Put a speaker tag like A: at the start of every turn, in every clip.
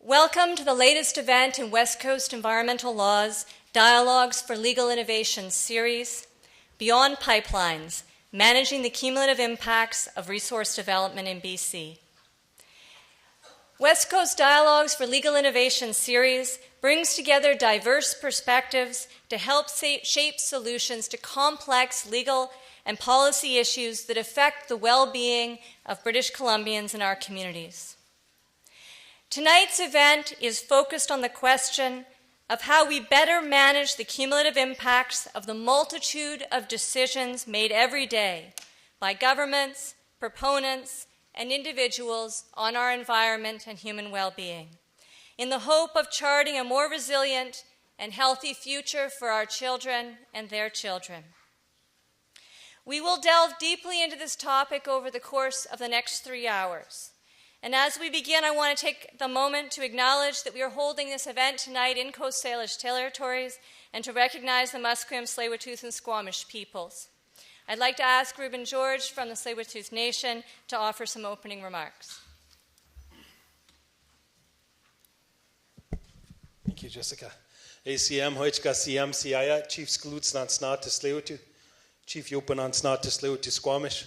A: Welcome to the latest event in West Coast Environmental Law's Dialogues for Legal Innovation series, Beyond Pipelines, Managing the Cumulative Impacts of Resource Development in BC. West Coast Dialogues for Legal Innovation series brings together diverse perspectives to help shape solutions to complex legal and policy issues that affect the well-being of British Columbians and our communities. Tonight's event is focused on the question of how we better manage the cumulative impacts of the multitude of decisions made every day by governments, proponents, and individuals on our environment and human well-being, in the hope of charting a more resilient and healthy future for our children and their children. We will delve deeply into this topic over the course of the next 3 hours. And as we begin, I want to take the moment to acknowledge that we are holding this event tonight in Coast Salish territories and to recognize the Musqueam, Tsleil-Waututh, and Squamish peoples. I'd like to ask Ruben George from the Tsleil-Waututh Nation to offer some opening remarks.
B: Thank you, Jessica. ACM, Hoichka, CM, CIA, Chief Skluts, Nan Snat, to Tsleil-Waututh, Chief Yopan, Nan Snat, to Tsleil-Waututh, Squamish.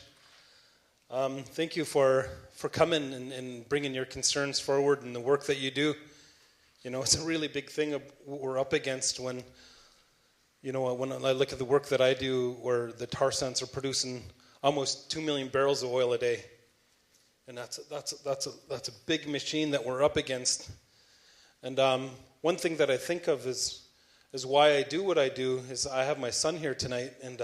B: Thank you for coming and bringing your concerns forward and the work that you do. You know, it's a really big thing what we're up against when I look at the work that I do, where the tar sands are producing almost 2 million barrels of oil a day. And that's a big machine that we're up against. And one thing that I think of is why I do what I do is I have my son here tonight, and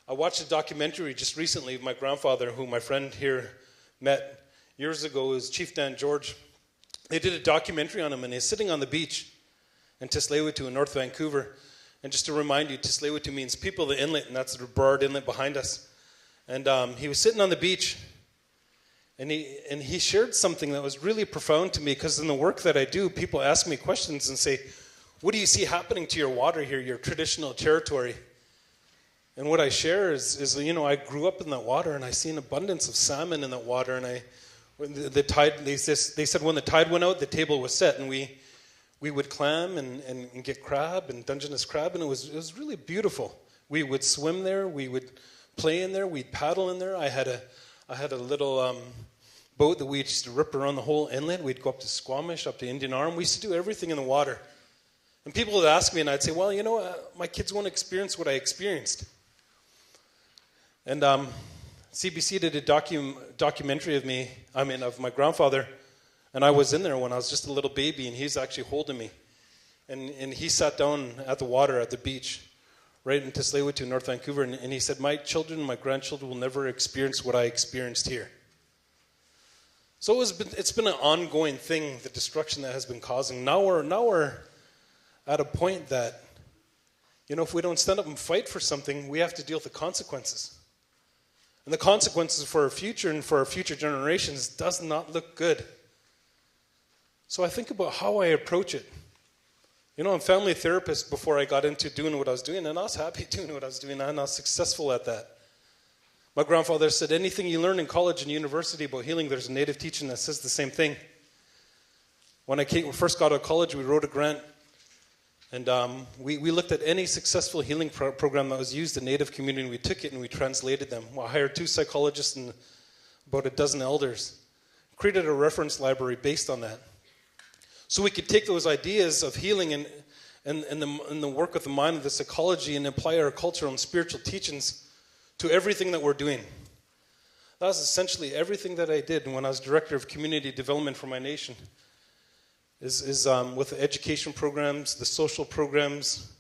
B: I watched a documentary just recently of my grandfather, who my friend here met years ago, is Chief Dan George. They did a documentary on him, and he's sitting on the beach in Tsleil-Waututh in North Vancouver. And just to remind you, Tsleil-Waututh means people of the inlet, and that's the Burrard Inlet behind us. And he was sitting on the beach, and he shared something that was really profound to me, because in the work that I do, people ask me questions and say, what do you see happening to your water here, your traditional territory? And what I share is I grew up in that water, and I see an abundance of salmon in that water. And the tide, they said when the tide went out, the table was set, and we would clam and get crab and Dungeness crab, and it was really beautiful. We would swim there, we would play in there, we'd paddle in there. I had a little boat that we used to rip around the whole inlet. We'd go up to Squamish, up to Indian Arm. We used to do everything in the water. And people would ask me, and I'd say, well, my kids won't experience what I experienced. And CBC did a documentary of my grandfather, and I was in there when I was just a little baby, and he's actually holding me. And he sat down at the water at the beach, right in Tsleil-Waututh, North Vancouver, and he said, my children and my grandchildren will never experience what I experienced here. So it's been an ongoing thing, the destruction that has been causing. Now we're at a point that, if we don't stand up and fight for something, we have to deal with the consequences. And the consequences for our future and for our future generations does not look good. So I think about how I approach it. I'm a family therapist before I got into doing what I was doing, and I was happy doing what I was doing, and I was successful at that. My grandfather said, anything you learn in college and university about healing, there's a native teaching that says the same thing. When I first got out of college, we wrote a grant, and we looked at any successful healing program that was used in Native community, and we took it and we translated them. I hired 2 psychologists and about a dozen elders. Created a reference library based on that. So we could take those ideas of healing and the work of the mind of the psychology and apply our cultural and spiritual teachings to everything that we're doing. That was essentially everything that I did when I was director of community development for my nation. Is with the education programs, the social programs,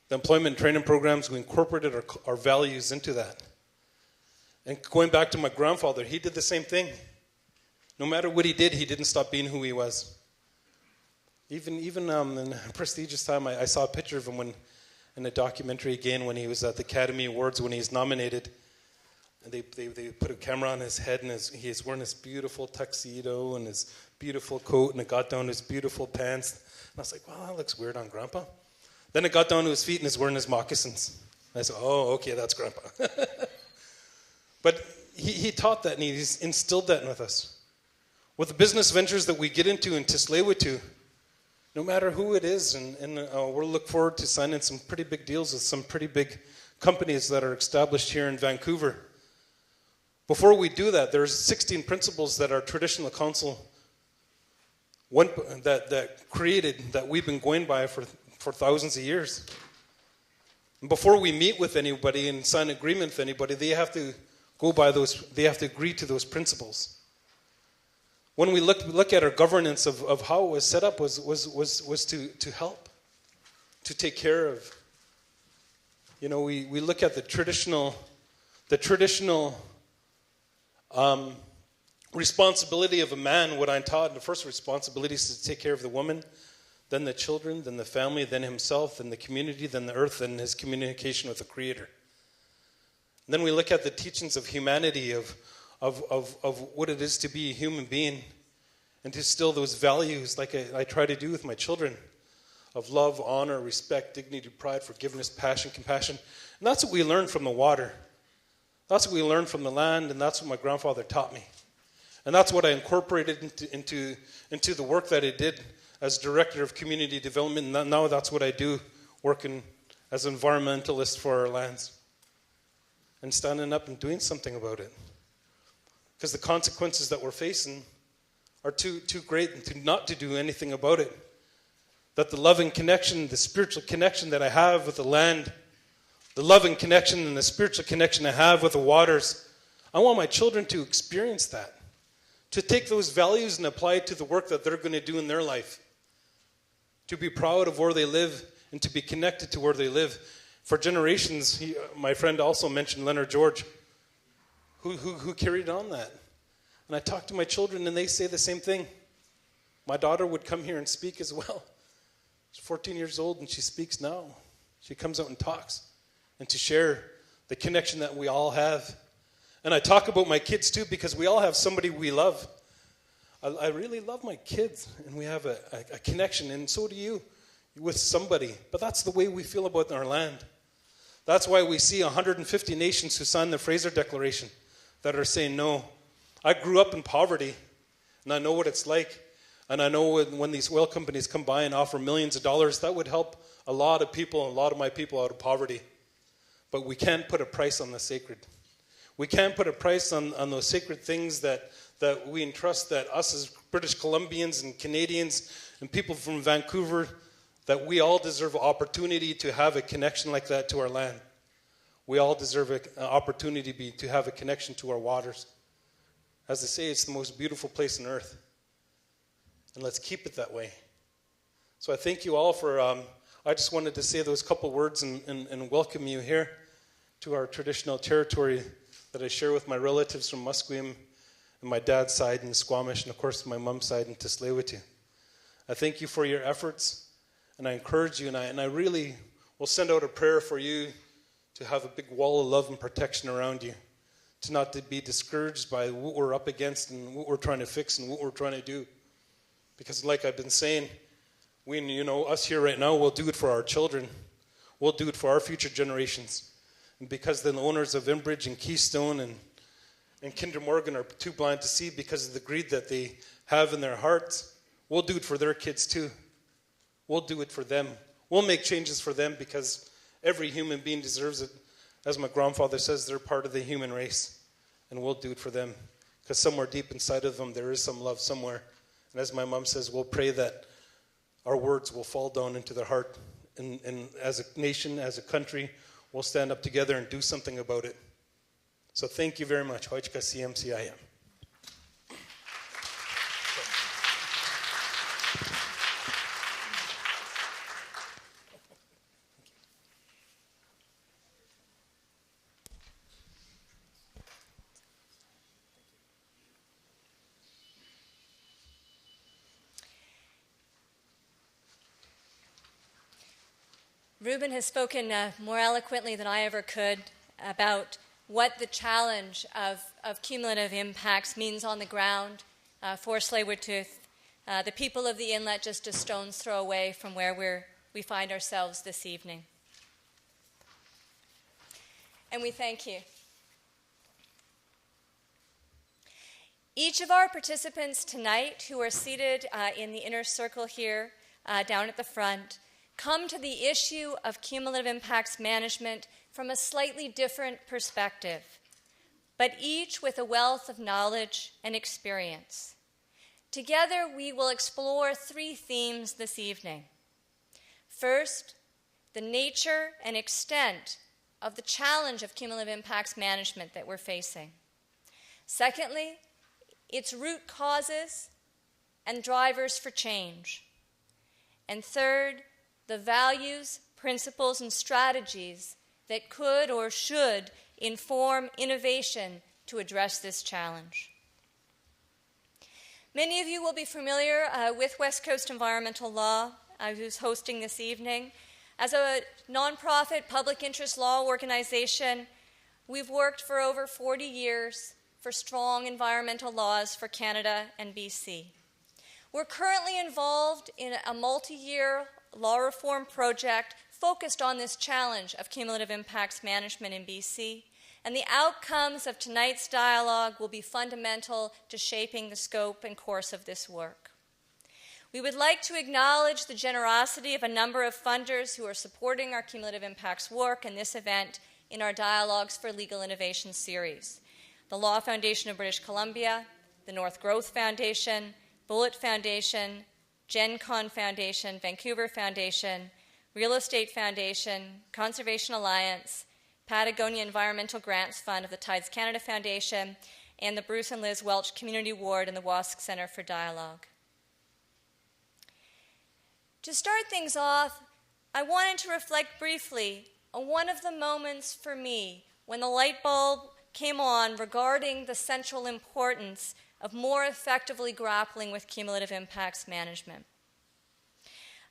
B: the employment training programs, we incorporated our values into that. And going back to my grandfather, he did the same thing. No matter what he did, he didn't stop being who he was. Even in a prestigious time, I saw a picture of him in a documentary again when he was at the Academy Awards when he was nominated. And they put a camera on his head, and he is wearing this beautiful tuxedo and his beautiful coat, and it got down to his beautiful pants. And I was like, wow, that looks weird on Grandpa. Then it got down to his feet, and he's wearing his moccasins. And I said, oh, okay, that's Grandpa. But he taught that, and he's instilled that with us. With the business ventures that we get into in Tsleil-Waututh, no matter who it is, and we'll look forward to signing some pretty big deals with some pretty big companies that are established here in Vancouver. Before we do that, there's 16 principles that our traditional council that created, that we've been going by for thousands of years. And before we meet with anybody and sign an agreement with anybody, they have to go by those, they have to agree to those principles. When we look at our governance of how it was set up was to help, to take care of. You know, we look at the traditional responsibility of a man. What I'm taught, the first responsibility is to take care of the woman, then the children, then the family, then himself, then the community, then the earth, and his communication with the Creator. And then we look at the teachings of humanity, of what it is to be a human being, and to instill those values like I try to do with my children, of love, honor, respect, dignity, pride, forgiveness, passion, compassion. And that's what we learn from the water. That's what we learned from the land, and that's what my grandfather taught me. And that's what I incorporated into the work that I did as Director of Community Development. And now that's what I do, working as an environmentalist for our lands. And standing up and doing something about it. Because the consequences that we're facing are too great not to do anything about it. That the loving connection, the spiritual connection that I have with the land, the loving connection and the spiritual connection I have with the waters, I want my children to experience that. To take those values and apply it to the work that they're going to do in their life. To be proud of where they live and to be connected to where they live. For generations, my friend also mentioned Leonard George, who carried on that. And I talk to my children and they say the same thing. My daughter would come here and speak as well. She's 14 years old and she speaks now. She comes out and talks. And to share the connection that we all have. And I talk about my kids too because we all have somebody we love. I really love my kids and we have a connection, and so do you with somebody. But that's the way we feel about our land. That's why we see 150 nations who signed the Fraser Declaration that are saying no. I grew up in poverty and I know what it's like. And I know when these oil companies come by and offer millions of dollars, that would help a lot of people, a lot of my people out of poverty. But we can't put a price on the sacred. We can't put a price on those sacred things that we entrust, that us as British Columbians and Canadians and people from Vancouver, that we all deserve an opportunity to have a connection like that to our land. We all deserve an opportunity to have a connection to our waters. As they say, it's the most beautiful place on earth. And let's keep it that way. So I thank you all for, I just wanted to say those couple words and welcome you here to our traditional territory that I share with my relatives from Musqueam and my dad's side in Squamish, and of course my mom's side in Tsleil-Waututh. I thank you for your efforts, and I encourage you, and I really will send out a prayer for you to have a big wall of love and protection around you, to not to be discouraged by what we're up against and what we're trying to fix and what we're trying to do. Because like I've been saying, us here right now, we'll do it for our children. We'll do it for our future generations. And because the owners of Enbridge and Keystone and Kinder Morgan are too blind to see because of the greed that they have in their hearts, we'll do it for their kids too. We'll do it for them. We'll make changes for them because every human being deserves it. As my grandfather says, they're part of the human race. And we'll do it for them. Because somewhere deep inside of them, there is some love somewhere. And as my mom says, we'll pray that our words will fall down into their heart. And as a nation, as a country, we'll stand up together and do something about it. So thank you very much. Hoichka CMCIM.
A: Ruben has spoken more eloquently than I ever could about what the challenge of cumulative impacts means on the ground for Tsleil-Waututh, the people of the inlet just a stone's throw away from where we find ourselves this evening. And we thank you. Each of our participants tonight, who are seated in the inner circle here, down at the front, come to the issue of cumulative impacts management from a slightly different perspective, but each with a wealth of knowledge and experience. Together, we will explore 3 themes this evening. First, the nature and extent of the challenge of cumulative impacts management that we're facing. Secondly, its root causes and drivers for change. And third, the values, principles, and strategies that could or should inform innovation to address this challenge. Many of you will be familiar with West Coast Environmental Law, who's hosting this evening. As a nonprofit public interest law organization, we've worked for over 40 years for strong environmental laws for Canada and BC. We're currently involved in a multi-year law reform project focused on this challenge of cumulative impacts management in BC, and the outcomes of tonight's dialogue will be fundamental to shaping the scope and course of this work. We would like to acknowledge the generosity of a number of funders who are supporting our cumulative impacts work and this event in our Dialogues for Legal Innovation series. The Law Foundation of British Columbia, the North Growth Foundation, Bullet Foundation, GenCon Foundation, Vancouver Foundation, Real Estate Foundation, Conservation Alliance, Patagonia Environmental Grants Fund of the Tides Canada Foundation, and the Bruce and Liz Welch Community Ward and the WASC Centre for Dialogue. To start things off, I wanted to reflect briefly on one of the moments for me when the light bulb came on regarding the central importance of more effectively grappling with cumulative impacts management.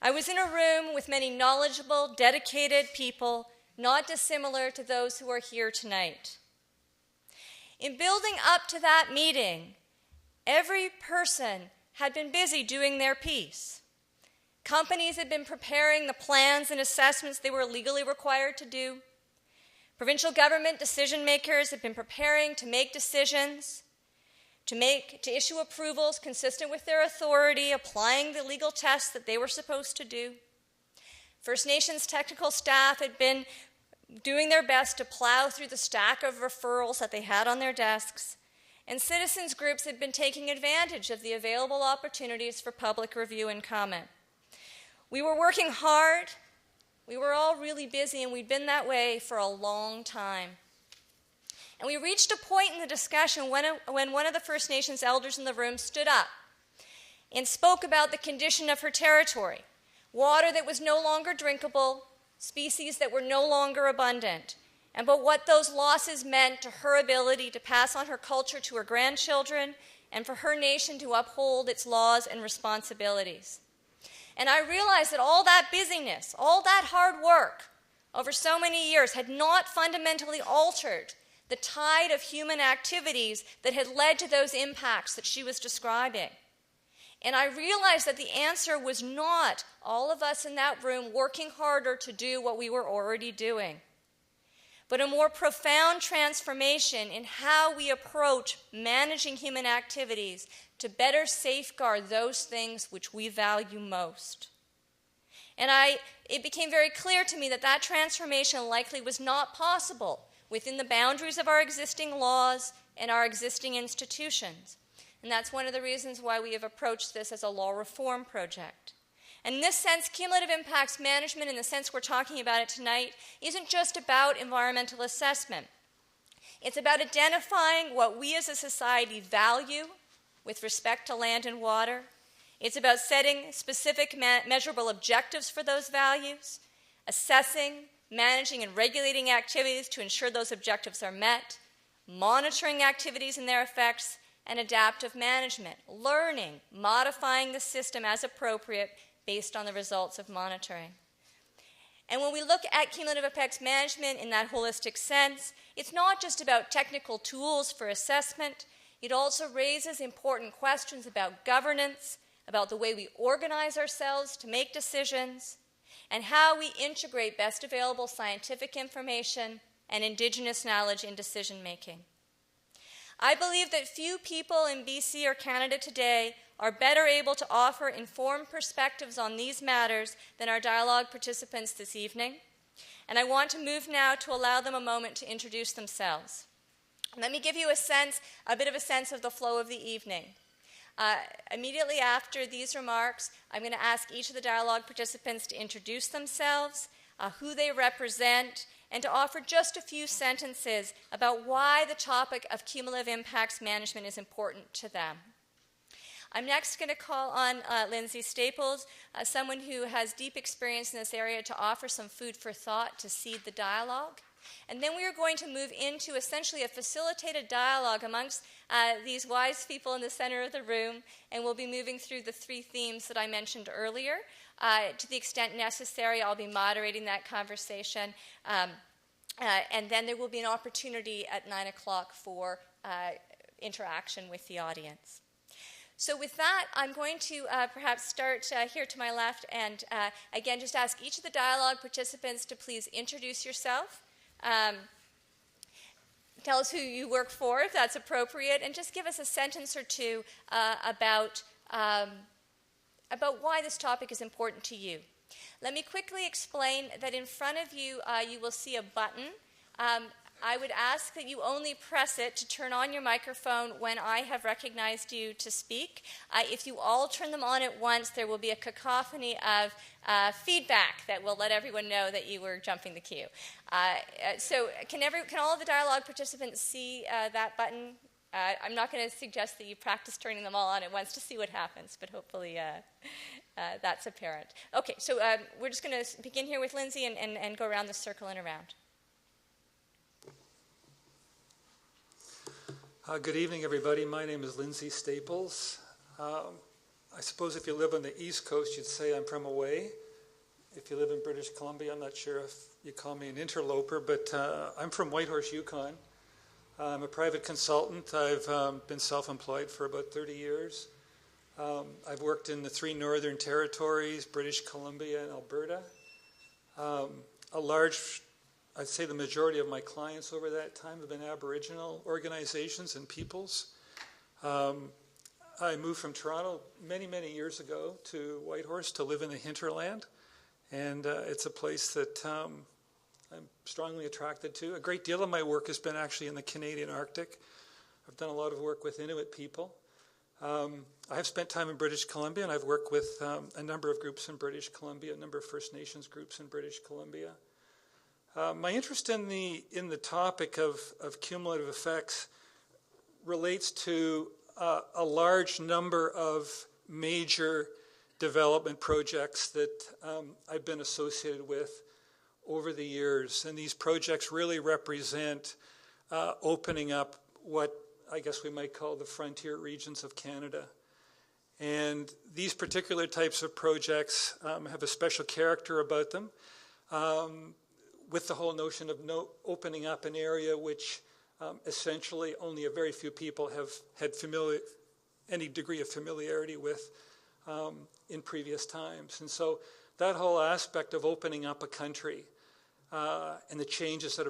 A: I was in a room with many knowledgeable, dedicated people, not dissimilar to those who are here tonight. In building up to that meeting, every person had been busy doing their piece. Companies had been preparing the plans and assessments they were legally required to do. Provincial government decision makers had been preparing to make decisions, to issue approvals consistent with their authority, applying the legal tests that they were supposed to do. First Nations technical staff had been doing their best to plow through the stack of referrals that they had on their desks, and citizens groups had been taking advantage of the available opportunities for public review and comment. We were working hard, we were all really busy, and we'd been that way for a long time. And we reached a point in the discussion when one of the First Nations elders in the room stood up and spoke about the condition of her territory, water that was no longer drinkable, species that were no longer abundant, and about what those losses meant to her ability to pass on her culture to her grandchildren and for her nation to uphold its laws and responsibilities. And I realized that all that busyness, all that hard work over so many years had not fundamentally altered the tide of human activities that had led to those impacts that she was describing. And I realized that the answer was not all of us in that room working harder to do what we were already doing, but a more profound transformation in how we approach managing human activities to better safeguard those things which we value most. And it became very clear to me that that transformation likely was not possible within the boundaries of our existing laws and our existing institutions. And that's one of the reasons why we have approached this as a law reform project. And in this sense, cumulative impacts management, in the sense we're talking about it tonight, isn't just about environmental assessment. It's about identifying what we as a society value with respect to land and water. It's about setting specific measurable objectives for those values, assessing, managing, and regulating activities to ensure those objectives are met, monitoring activities and their effects, and adaptive management, learning, modifying the system as appropriate based on the results of monitoring. And when we look at cumulative effects management in that holistic sense, it's not just about technical tools for assessment. It also raises important questions about governance, about the way we organize ourselves to make decisions, and how we integrate best available scientific information and Indigenous knowledge in decision making. I believe that few people in BC or Canada today are better able to offer informed perspectives on these matters than our dialogue participants this evening. And I want to move now to allow them a moment to introduce themselves. Let me give you a bit of a sense of the flow of the evening. Immediately after these remarks, I'm going to ask each of the dialogue participants to introduce themselves, who they represent, and to offer just a few sentences about why the topic of cumulative impacts management is important to them. I'm next going to call on Lindsay Staples, someone who has deep experience in this area, to offer some food for thought to seed the dialogue. And then we are going to move into essentially a facilitated dialogue amongst these wise people in the center of the room, and we'll be moving through the three themes that I mentioned earlier. To the extent necessary, I'll be moderating that conversation. And then there will be an opportunity at 9 o'clock for interaction with the audience. So with that, I'm going to perhaps start here to my left and again just ask each of the dialogue participants to please introduce yourself. Tell us who you work for, if that's appropriate, and just give us a sentence or two about why this topic is important to you. Let me quickly explain that in front of you, you will see a button. I would ask that you only press it to turn on your microphone when I have recognized you to speak. If you all turn them on at once, there will be a cacophony of feedback that will let everyone know that you were jumping the queue. So can all of the dialogue participants see that button? I'm not going to suggest that you practice turning them all on at once to see what happens, but hopefully that's apparent. Okay, so we're just going to begin here with Lindsay and go around the circle and around.
C: Good evening, everybody. My name is Lindsay Staples. I suppose if you live on the East Coast, you'd say I'm from away. If you live in British Columbia, I'm not sure if you call me an interloper, but I'm from Whitehorse, Yukon. I'm a private consultant. I've been self-employed for about 30 years. I've worked in the 3 Northern Territories, British Columbia and Alberta. I'd say the majority of my clients over that time have been Aboriginal organizations and peoples. I moved from Toronto many, many years ago to Whitehorse to live in the hinterland, and it's a place that I'm strongly attracted to. A great deal of my work has been actually in the Canadian Arctic. I've done a lot of work with Inuit people. I have spent time in British Columbia, and I've worked with a number of groups in British Columbia, a number of First Nations groups in British Columbia. My interest in the topic of cumulative effects relates to a large number of major development projects that I've been associated with over the years. And these projects really represent opening up what I guess we might call the frontier regions of Canada. And these particular types of projects have a special character about them. With the whole notion of opening up an area which essentially only a very few people have had any degree of familiarity with in previous times. And so that whole aspect of opening up a country and the changes that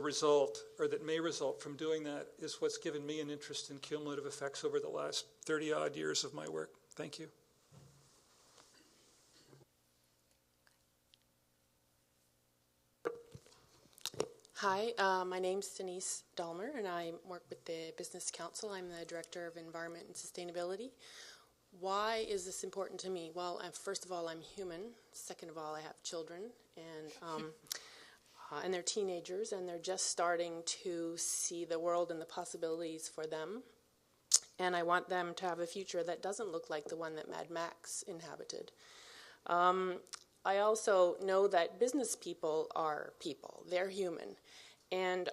C: may result from doing that is what's given me an interest in cumulative effects over the last 30-odd years of my work. Thank you.
D: Hi, my name's Denise Dalmer, and I work with the Business Council. I'm the Director of Environment and Sustainability. Why is this important to me? Well, first of all, I'm human. Second of all, I have children, and they're teenagers, and they're just starting to see the world and the possibilities for them. And I want them to have a future that doesn't look like the one that Mad Max inhabited. I also know that business people are people. They're human. And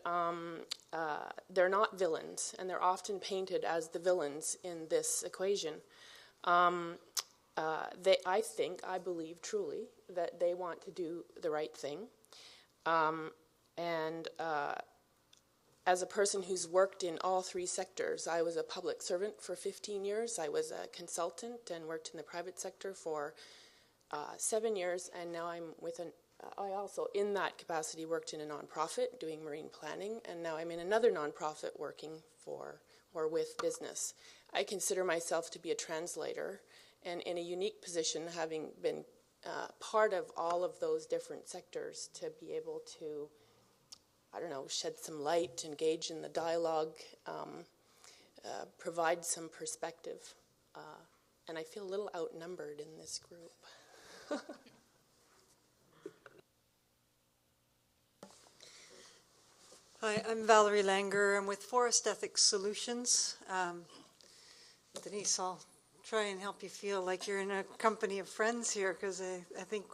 D: they're not villains, and they're often painted as the villains in this equation. I believe truly that they want to do the right thing. As a person who's worked in all 3 sectors, I was a public servant for 15 years. I was a consultant and worked in the private sector for 7 years, and now I'm with I also, in that capacity, worked in a nonprofit doing marine planning, and now I'm in another nonprofit working or with business. I consider myself to be a translator, and in a unique position, having been part of all of those different sectors, to be able to, I don't know, shed some light, engage in the dialogue, provide some perspective. And I feel a little outnumbered in this group.
E: Hi, I'm Valerie Langer. I'm with Forest Ethics Solutions. Denise, I'll try and help you feel like you're in a company of friends here, because I think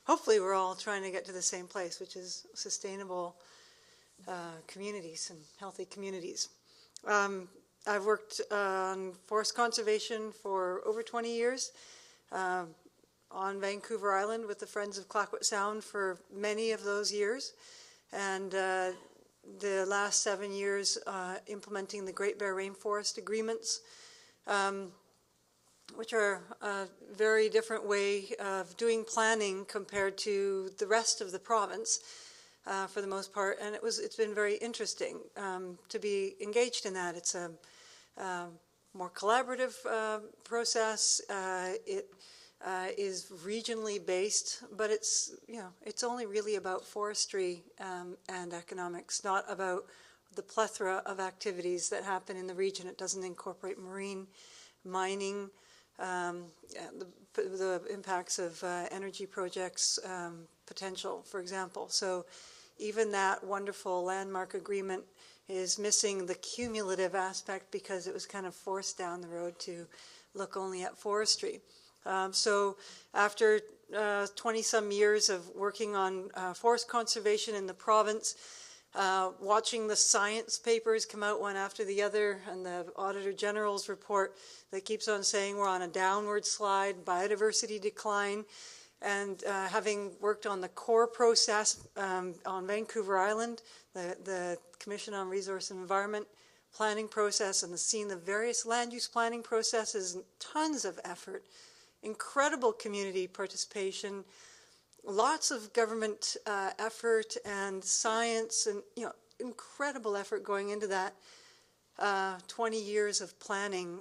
E: hopefully we're all trying to get to the same place, which is sustainable communities and healthy communities. I've worked on forest conservation for over 20 years, on Vancouver Island with the Friends of Clayoquot Sound for many of those years, and the last 7 years implementing the Great Bear Rainforest Agreements, which are a very different way of doing planning compared to the rest of the province for the most part, and it's been very interesting to be engaged in that. It's a more collaborative process. It is regionally based, but it's only really about forestry and economics, not about the plethora of activities that happen in the region. It doesn't incorporate marine, mining, the impacts of energy projects potential, for example. So even that wonderful landmark agreement is missing the cumulative aspect because it was kind of forced down the road to look only at forestry. So after 20-some years of working on forest conservation in the province, watching the science papers come out one after the other, and the Auditor General's report that keeps on saying we're on a downward slide, biodiversity decline, and having worked on the core process on Vancouver Island, the Commission on Resource and Environment planning process, and seeing the various land use planning processes, and tons of effort, incredible community participation, lots of government effort and science, and incredible effort going into that 20 years of planning,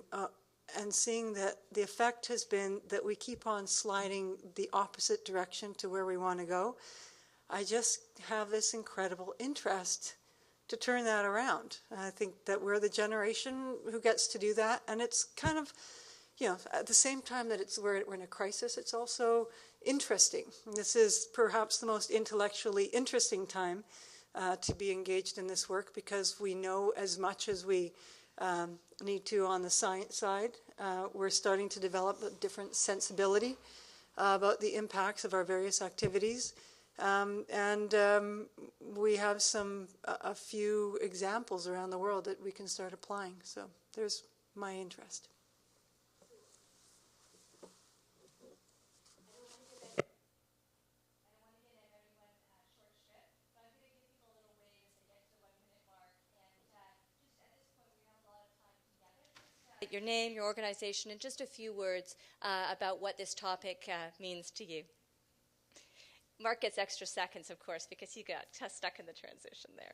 E: and seeing that the effect has been that we keep on sliding the opposite direction to where we want to go. I just have this incredible interest to turn that around. I think that we're the generation who gets to do that, and it's kind of, at the same time that we're in a crisis, it's also interesting. This is perhaps the most intellectually interesting time to be engaged in this work, because we know as much as we need to on the science side. We're starting to develop a different sensibility about the impacts of our various activities. And we have a few examples around the world that we can start applying. So there's my interest.
A: Your name, your organization, and just a few words about what this topic means to you. Mark gets extra seconds, of course, because he got stuck in the transition there.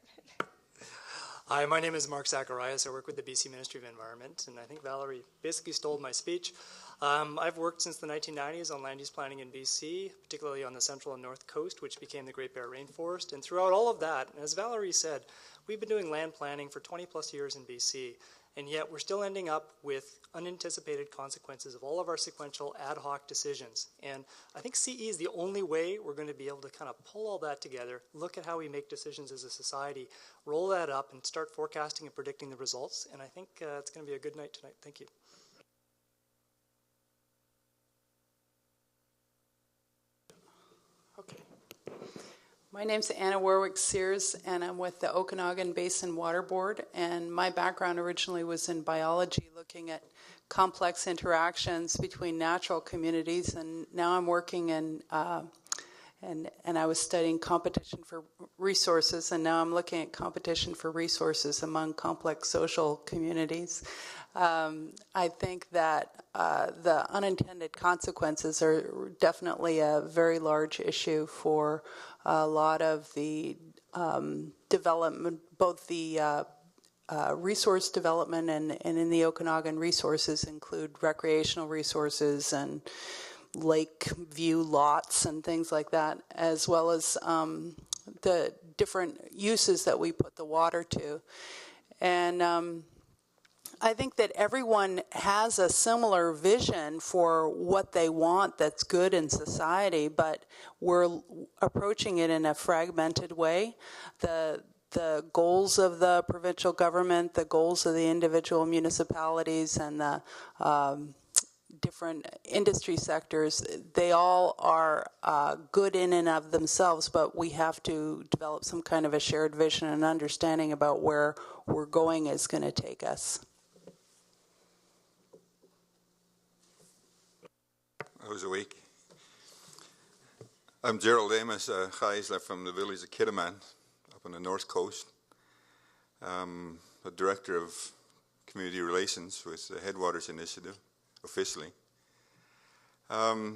F: Hi, my name is Mark Zacharias. I work with the BC Ministry of Environment, and I think Valerie basically stole my speech. I've worked since the 1990s on land use planning in BC, particularly on the central and north coast, which became the Great Bear Rainforest. And throughout all of that, as Valerie said, we've been doing land planning for 20 plus years in BC. And yet we're still ending up with unanticipated consequences of all of our sequential ad hoc decisions. And I think CE is the only way we're going to be able to kind of pull all that together, look at how we make decisions as a society, roll that up, and start forecasting and predicting the results. And I think it's going to be a good night tonight. Thank you.
G: Okay. My name's Anna Warwick-Sears, and I'm with the Okanagan Basin Water Board, and my background originally was in biology, looking at complex interactions between natural communities, and now I'm working in, and I was studying competition for resources, and now I'm looking at competition for resources among complex social communities. I think that the unintended consequences are definitely a very large issue for a lot of the development, both the resource development, and in the Okanagan, resources include recreational resources and lake view lots and things like that, as well as the different uses that we put the water to. And I think that everyone has a similar vision for what they want that's good in society, but we're approaching it in a fragmented way. The goals of the provincial government, the goals of the individual municipalities, and the different industry sectors, they all are good in and of themselves, but we have to develop some kind of a shared vision and understanding about where we're going is going to take us.
H: I was awake. I'm Gerald Amos, Chaisla from the village of Kitiman, up on the north coast. I'm the Director of Community Relations with the Headwaters Initiative, officially. I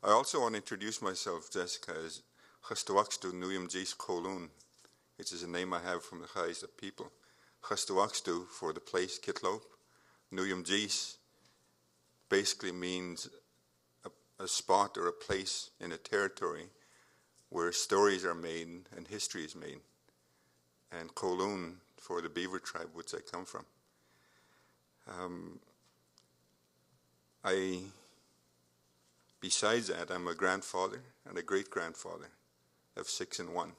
H: also want to introduce myself, Jessica, as Chastuakstu Nuyum Jis Kolun, which is a name I have from the Chaisla people. Chastuakstu for the place, Kitlope. Nuyum Jis basically means a spot or a place in a territory where stories are made and history is made. And Kolun for the Beaver tribe, which I come from. Besides that, I'm a grandfather and a great-grandfather of 6 and 1.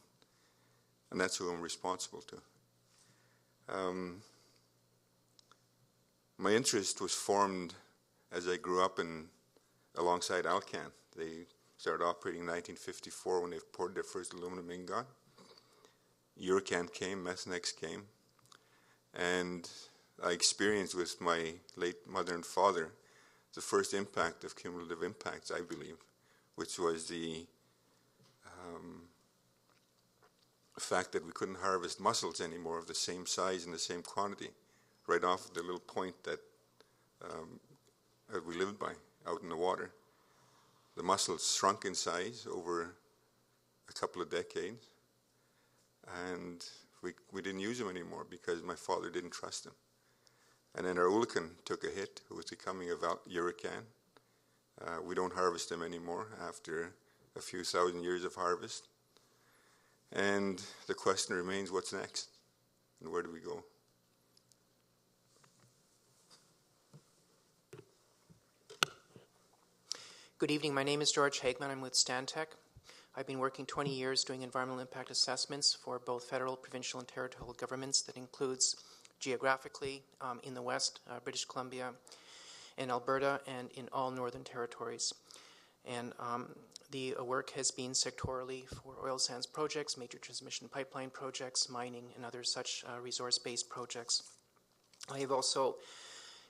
H: And that's who I'm responsible to. My interest was formed as I grew up alongside Alcan. They started operating in 1954 when they poured their first aluminum ingot. Eurocan came, Methanex came, and I experienced with my late mother and father the first impact of cumulative impacts, I believe, which was the fact that we couldn't harvest mussels anymore of the same size and the same quantity right off the little point that we lived by out in the water. The mussels shrunk in size over a couple of decades, and we didn't use them anymore because my father didn't trust them. And then our Ulukan took a hit, who was the coming of Eurocan. We don't harvest them anymore after a few thousand years of harvest. And the question remains, what's next? And where do we go?
I: Good evening. My name is George Hagman. I'm with Stantec. I've been working 20 years doing environmental impact assessments for both federal, provincial, and territorial governments. That includes geographically in the West, British Columbia, in Alberta, and in all northern territories. And the work has been sectorally for oil sands projects, major transmission pipeline projects, mining, and other such resource-based projects. I have also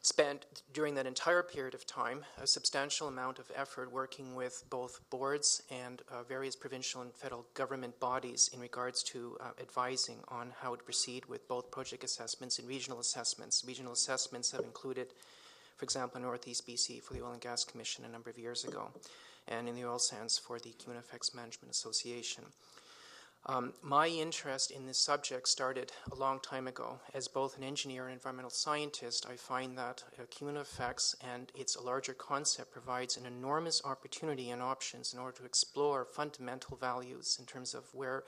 I: spent, during that entire period of time, a substantial amount of effort working with both boards and various provincial and federal government bodies in regards to advising on how to proceed with both project assessments and regional assessments. Regional assessments have included, for example, Northeast BC for the Oil and Gas Commission a number of years ago, and in the oil sands for the Cumulative Effects Management Association. My interest in this subject started a long time ago. As both an engineer and environmental scientist, I find that cumulative effects and its larger concept provides an enormous opportunity and options in order to explore fundamental values in terms of where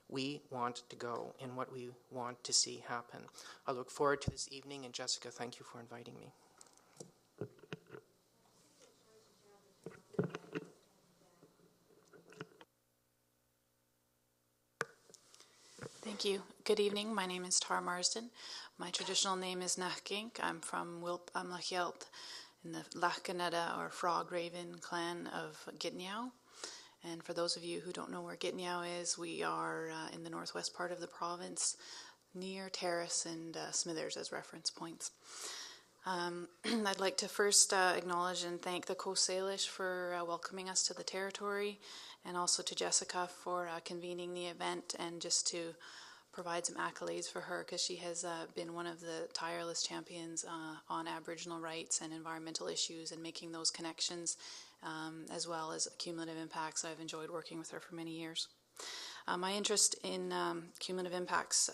I: we want to go and what we want to see happen. I look forward to this evening, and Jessica, thank you for inviting me.
J: Thank you. Good evening. My name is Tara Marsden. My traditional name is Nachgink. I'm from Wilp Amlachielt in the Lachkanetta or Frog Raven clan of Gitniau. And for those of you who don't know where Gitniau is, we are in the northwest part of the province, near Terrace and Smithers as reference points. I'd like to first acknowledge and thank the Coast Salish for welcoming us to the territory, and also to Jessica for convening the event, and just to provide some accolades for her, because she has been one of the tireless champions on Aboriginal rights and environmental issues and making those connections, as well as cumulative impacts. I've enjoyed working with her for many years. My interest in cumulative impacts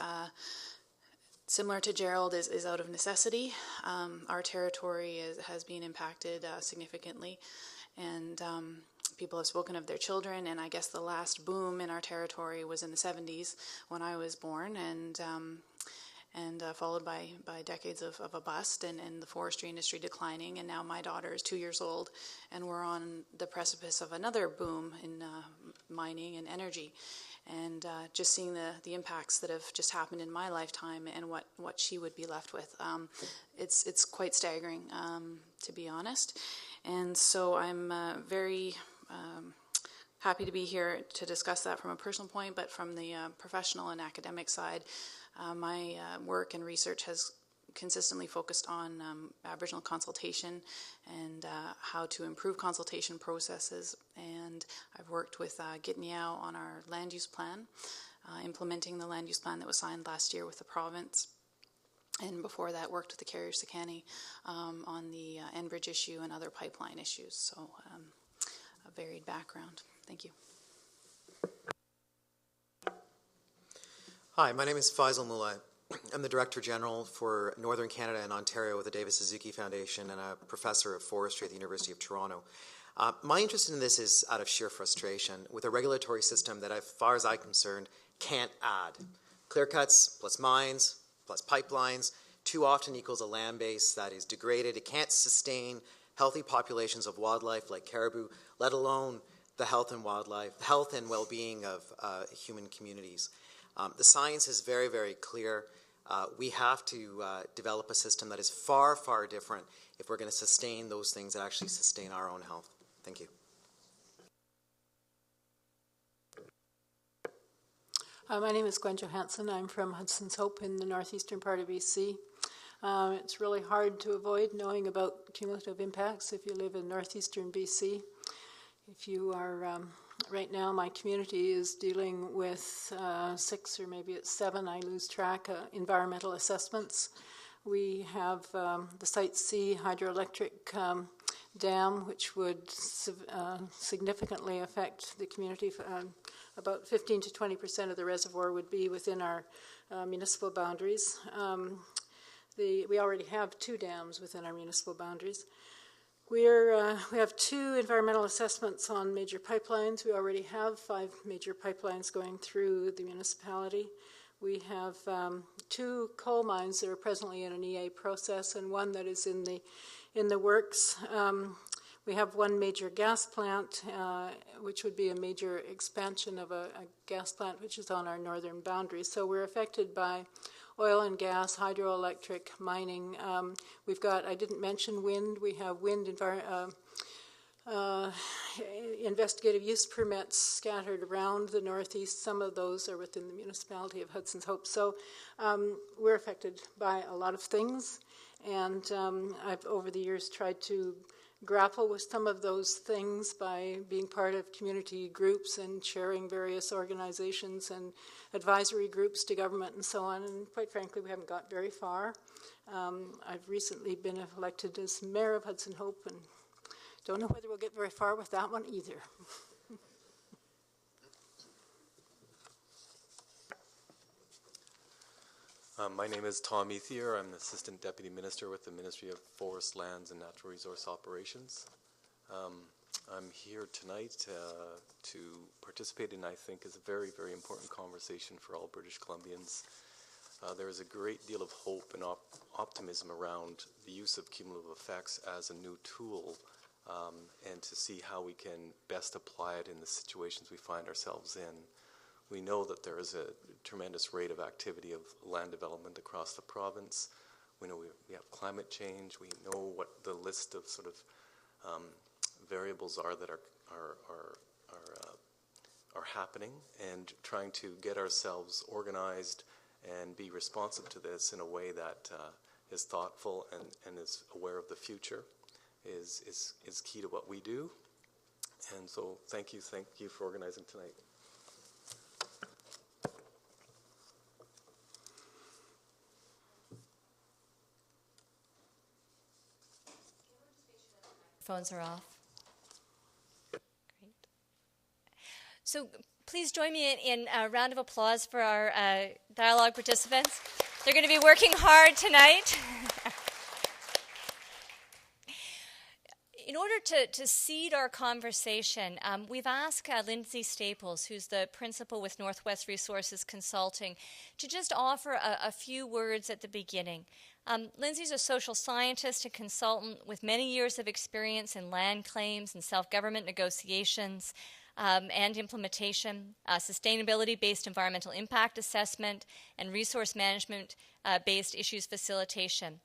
J: similar to Gerald, is out of necessity. Our territory has been impacted significantly, and people have spoken of their children, and I guess the last boom in our territory was in the 70s when I was born, and followed by decades of a bust and the forestry industry declining, and now my daughter is 2 years old, and we're on the precipice of another boom in mining and energy. And just seeing the impacts that have just happened in my lifetime and what she would be left with, it's quite staggering, to be honest. And so I'm very happy to be here to discuss that from a personal point, but from the professional and academic side, my work and research has consistently focused on Aboriginal consultation and how to improve consultation processes. And I've worked with Gitniao on our land use plan, implementing the land use plan that was signed last year with the province. And before that, worked with the Carrier-Sakani on the Enbridge issue and other pipeline issues. So a varied background. Thank you.
K: Hi, my name is Faisal Mulai. I'm the Director General for Northern Canada and Ontario with the David Suzuki Foundation and a Professor of Forestry at the University of Toronto. My interest in this is out of sheer frustration with a regulatory system that, as far as I'm concerned, can't add. Clear cuts plus mines plus pipelines too often equals a land base that is degraded. It can't sustain healthy populations of wildlife like caribou, let alone the health and well-being of human communities. The science is very, very clear. We have to develop a system that is far, far different if we're going to sustain those things that actually sustain our own health. Thank you.
L: My name is Gwen Johansson. I'm from Hudson's Hope in the northeastern part of BC. It's really hard to avoid knowing about cumulative impacts if you live in northeastern BC. If you are, right now my community is dealing with 6 or maybe it's 7, I lose track, environmental assessments. We have the Site C hydroelectric dam, which would significantly affect the community. About 15 to 20% of the reservoir would be within our municipal boundaries. We already have 2 dams within our municipal boundaries. We have 2 environmental assessments on major pipelines. We already have 5 major pipelines going through the municipality. We have 2 coal mines that are presently in an EA process and one that is in the works. We have 1 major gas plant, which would be a major expansion of a gas plant which is on our northern boundary. So we're affected by oil and gas, hydroelectric, mining. We've got, I didn't mention wind, we have wind investigative use permits scattered around the northeast. Some of those are within the municipality of Hudson's Hope. So we're affected by a lot of things, and I've over the years tried to grapple with some of those things by being part of community groups and chairing various organizations and advisory groups to government and so on, and quite frankly we haven't got very far. I've recently been elected as mayor of Hudson Hope and don't know whether we'll get very far with that one either.
M: My name is Tom Ethier. I'm the Assistant Deputy Minister with the Ministry of Forest, Lands and Natural Resource Operations. I'm here tonight to participate in, I think, is a very, very important conversation for all British Columbians. There is a great deal of hope and optimism around the use of cumulative effects as a new tool, and to see how we can best apply it in the situations we find ourselves in. We know that there is a tremendous rate of activity of land development across the province. We know we have climate change. We know what the list of sort of variables are that are happening, and trying to get ourselves organized and be responsive to this in a way that is thoughtful and is aware of the future is key to what we do. And so thank you for organizing tonight.
A: Phones are off. Great. So please join me in a round of applause for our dialogue participants. They're going to be working hard tonight. In order to seed our conversation, we've asked Lindsay Staples, who's the principal with Northwest Resources Consulting, to just offer a few words at the beginning. Lindsay's a social scientist and consultant with many years of experience in land claims and self-government negotiations and implementation, sustainability-based environmental impact assessment, and resource management-based issues facilitation.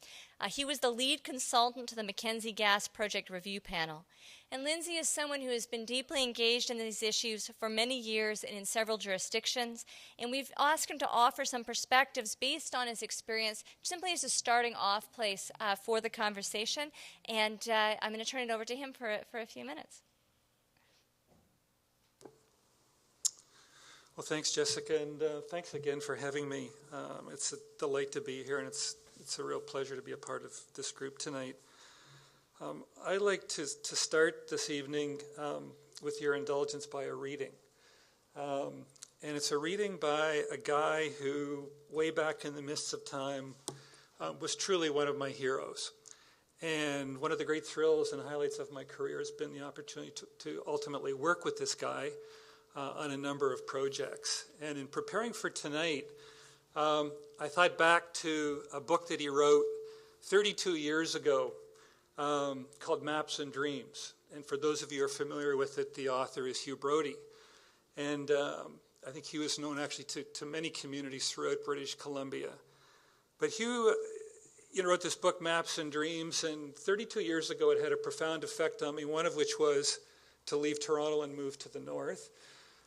A: He was the lead consultant to the Mackenzie Gas Project Review Panel. And Lindsay is someone who has been deeply engaged in these issues for many years and in several jurisdictions. And we've asked him to offer some perspectives based on his experience, simply as a starting off place for the conversation. And I'm going to turn it over to him for a few minutes.
C: Well, thanks, Jessica, and thanks again for having me. It's a delight to be here, and it's a real pleasure to be a part of this group tonight. I'd like to start this evening with your indulgence by a reading. And it's a reading by a guy who, way back in the mists of time, was truly one of my heroes. And one of the great thrills and highlights of my career has been the opportunity to ultimately work with this guy on a number of projects. And in preparing for tonight, I thought back to a book that he wrote 32 years ago called Maps and Dreams. And for those of you who are familiar with it, the author is Hugh Brody. And I think he was known actually to many communities throughout British Columbia. But Hugh wrote this book, Maps and Dreams, and 32 years ago it had a profound effect on me, one of which was to leave Toronto and move to the north.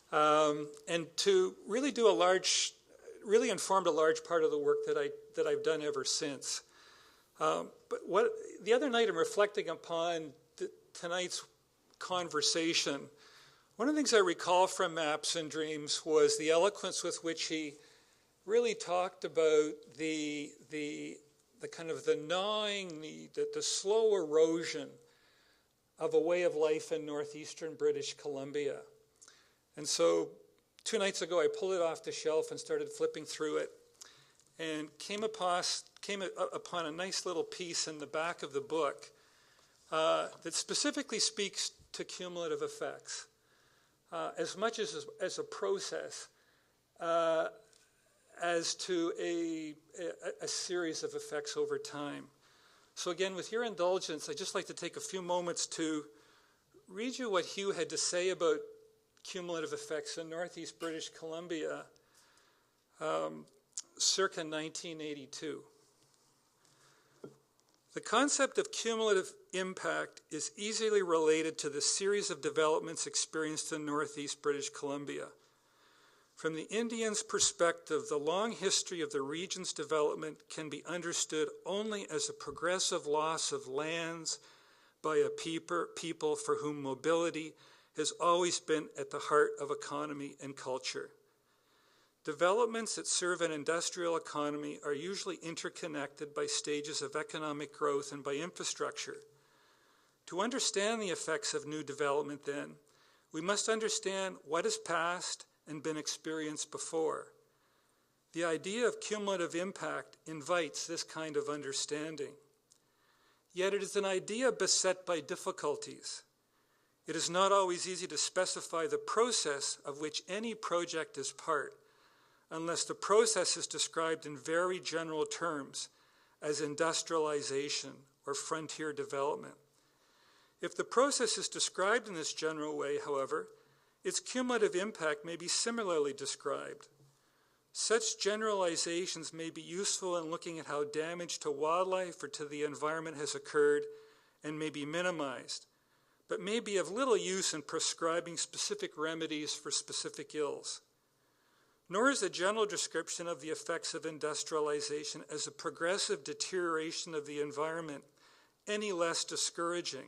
C: And to really really informed a large part of the work that I've done ever since. But the other night, I'm reflecting upon tonight's conversation. One of the things I recall from Maps and Dreams was the eloquence with which he really talked about the kind of the gnawing, the slow erosion of a way of life in northeastern British Columbia. And so 2 nights ago, I pulled it off the shelf and started flipping through it, and came upon a nice little piece in the back of the book that specifically speaks to cumulative effects, as much as a process, as to a series of effects over time. So again, with your indulgence, I'd just like to take a few moments to read you what Hugh had to say about cumulative effects in northeast British Columbia circa 1982. The concept of cumulative impact is easily related to the series of developments experienced in northeast British Columbia. From the Indians' perspective, the long history of the region's development can be understood only as a progressive loss of lands by a people for whom mobility has always been at the heart of economy and culture. Developments that serve an industrial economy are usually interconnected by stages of economic growth and by infrastructure. To understand the effects of new development, then, we must understand what has passed and been experienced before. The idea of cumulative impact invites this kind of understanding. Yet it is an idea beset by difficulties. It is not always easy to specify the process of which any project is part, unless the process is described in very general terms as industrialization or frontier development. If the process is described in this general way, however, its cumulative impact may be similarly described. Such generalizations may be useful in looking at how damage to wildlife or to the environment has occurred and may be minimized, but may be of little use in prescribing specific remedies for specific ills. Nor is a general description of the effects of industrialization as a progressive deterioration of the environment any less discouraging.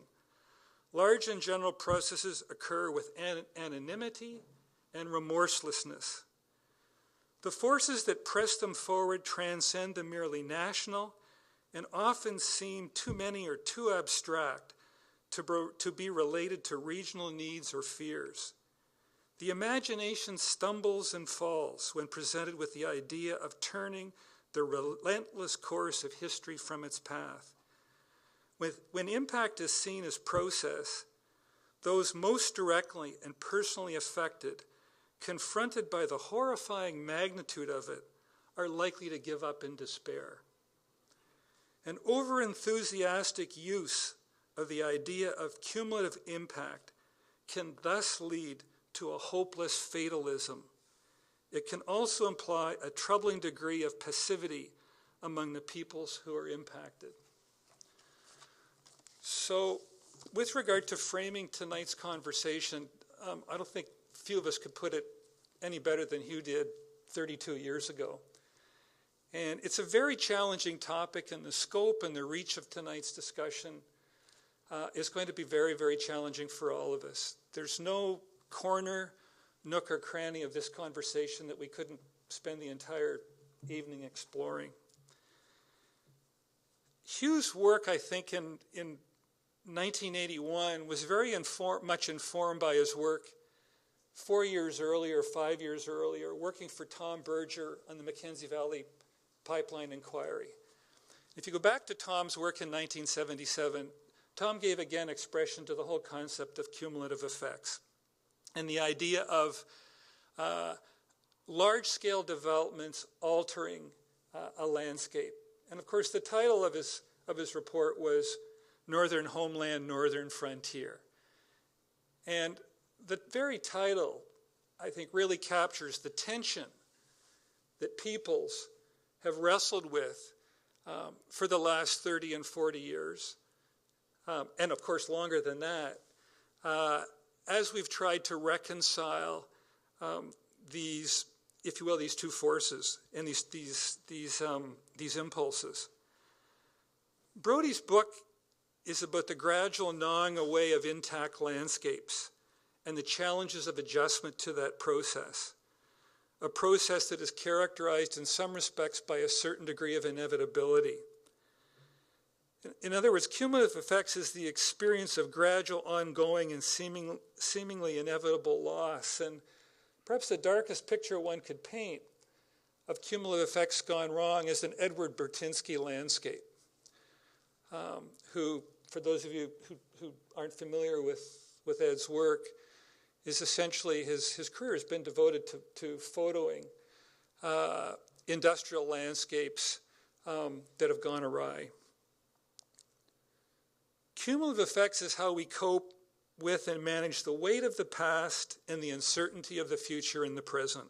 C: Large and general processes occur with anonymity and remorselessness. The forces that press them forward transcend the merely national and often seem too many or too abstract to be related to regional needs or fears. The imagination stumbles and falls when presented with the idea of turning the relentless course of history from its path. When impact is seen as process, those most directly and personally affected, confronted by the horrifying magnitude of it, are likely to give up in despair. An over-enthusiastic use of the idea of cumulative impact can thus lead to a hopeless fatalism. It can also imply a troubling degree of passivity among the peoples who are impacted. So, with regard to framing tonight's conversation, I don't think few of us could put it any better than Hugh did 32 years ago. And it's a very challenging topic, and the scope and the reach of tonight's discussion is going to be very, very challenging for all of us. There's no corner, nook, or cranny of this conversation that we couldn't spend the entire evening exploring. Hugh's work, I think, in 1981 was very much informed by his work 4 years earlier, 5 years earlier, working for Tom Berger on the Mackenzie Valley Pipeline Inquiry. If you go back to Tom's work in 1977, Tom gave again expression to the whole concept of cumulative effects and the idea of large-scale developments altering a landscape. And of course, the title of his report was Northern Homeland, Northern Frontier. And the very title, I think, really captures the tension that peoples have wrestled with for the last 30 and 40 years, and of course longer than that, as we've tried to reconcile these, if you will, these two forces and these impulses. Brodie's book is about the gradual gnawing away of intact landscapes and the challenges of adjustment to that process, a process that is characterized in some respects by a certain degree of inevitability. In other words, cumulative effects is the experience of gradual, ongoing, and seemingly inevitable loss. And perhaps the darkest picture one could paint of cumulative effects gone wrong is an Edward Bertinsky landscape, who, for those of you who aren't familiar with Ed's work, is essentially his career has been devoted to photoing industrial landscapes that have gone awry. Cumulative effects is how we cope with and manage the weight of the past and the uncertainty of the future in the present.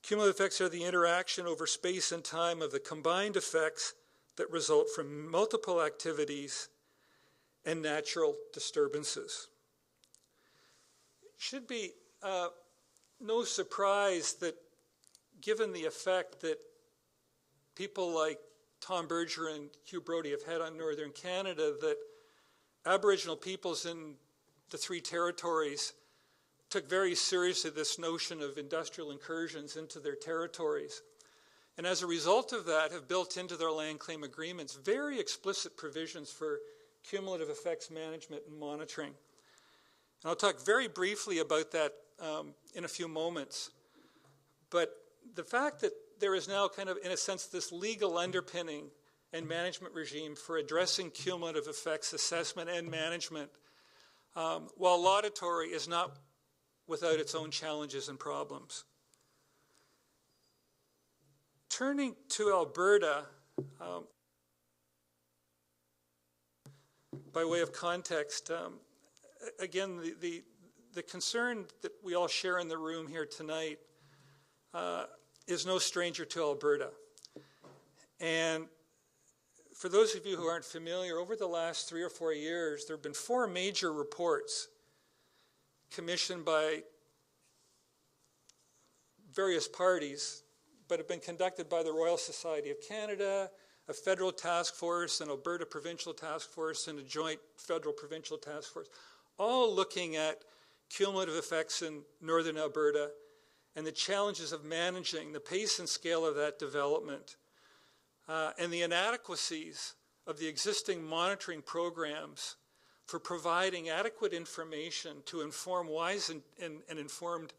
C: Cumulative effects are the interaction over space and time of the combined effects that result from multiple activities and natural disturbances. It should be no surprise that given the effect that people like Tom Berger and Hugh Brodie have had on Northern Canada, that Aboriginal peoples in the three territories took very seriously this notion of industrial incursions into their territories. And as a result of that, have built into their land claim agreements very explicit provisions for cumulative effects management and monitoring. And I'll talk very briefly about that in a few moments. But the fact that there is now kind of, in a sense, this legal underpinning and management regime for addressing cumulative effects assessment and management, while laudatory, is not without its own challenges and problems. Turning to Alberta, by way of context, again, the concern that we all share in the room here tonight is no stranger to Alberta. And for those of you who aren't familiar, over the last 3 or 4 years, there have been 4 major reports commissioned by various parties, but have been conducted by the Royal Society of Canada, a federal task force, an Alberta provincial task force, and a joint federal-provincial task force, all looking at cumulative effects in northern Alberta and the challenges of managing the pace and scale of that development, and the inadequacies of the existing monitoring programs for providing adequate information to inform wise and informed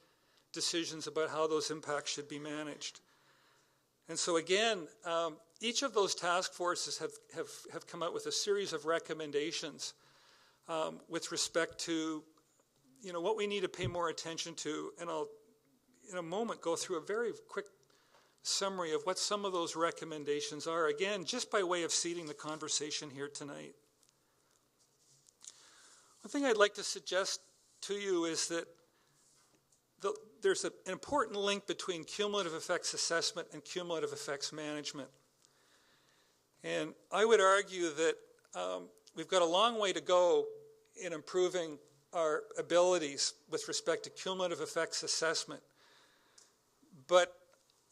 C: decisions about how those impacts should be managed. And so again, each of those task forces have come out with a series of recommendations with respect to, what we need to pay more attention to. And I'll, in a moment, go through a very quick summary of what some of those recommendations are, again, just by way of seeding the conversation here tonight. One thing I'd like to suggest to you is that there's an important link between cumulative effects assessment and cumulative effects management. And I would argue that we've got a long way to go in improving our abilities with respect to cumulative effects assessment. But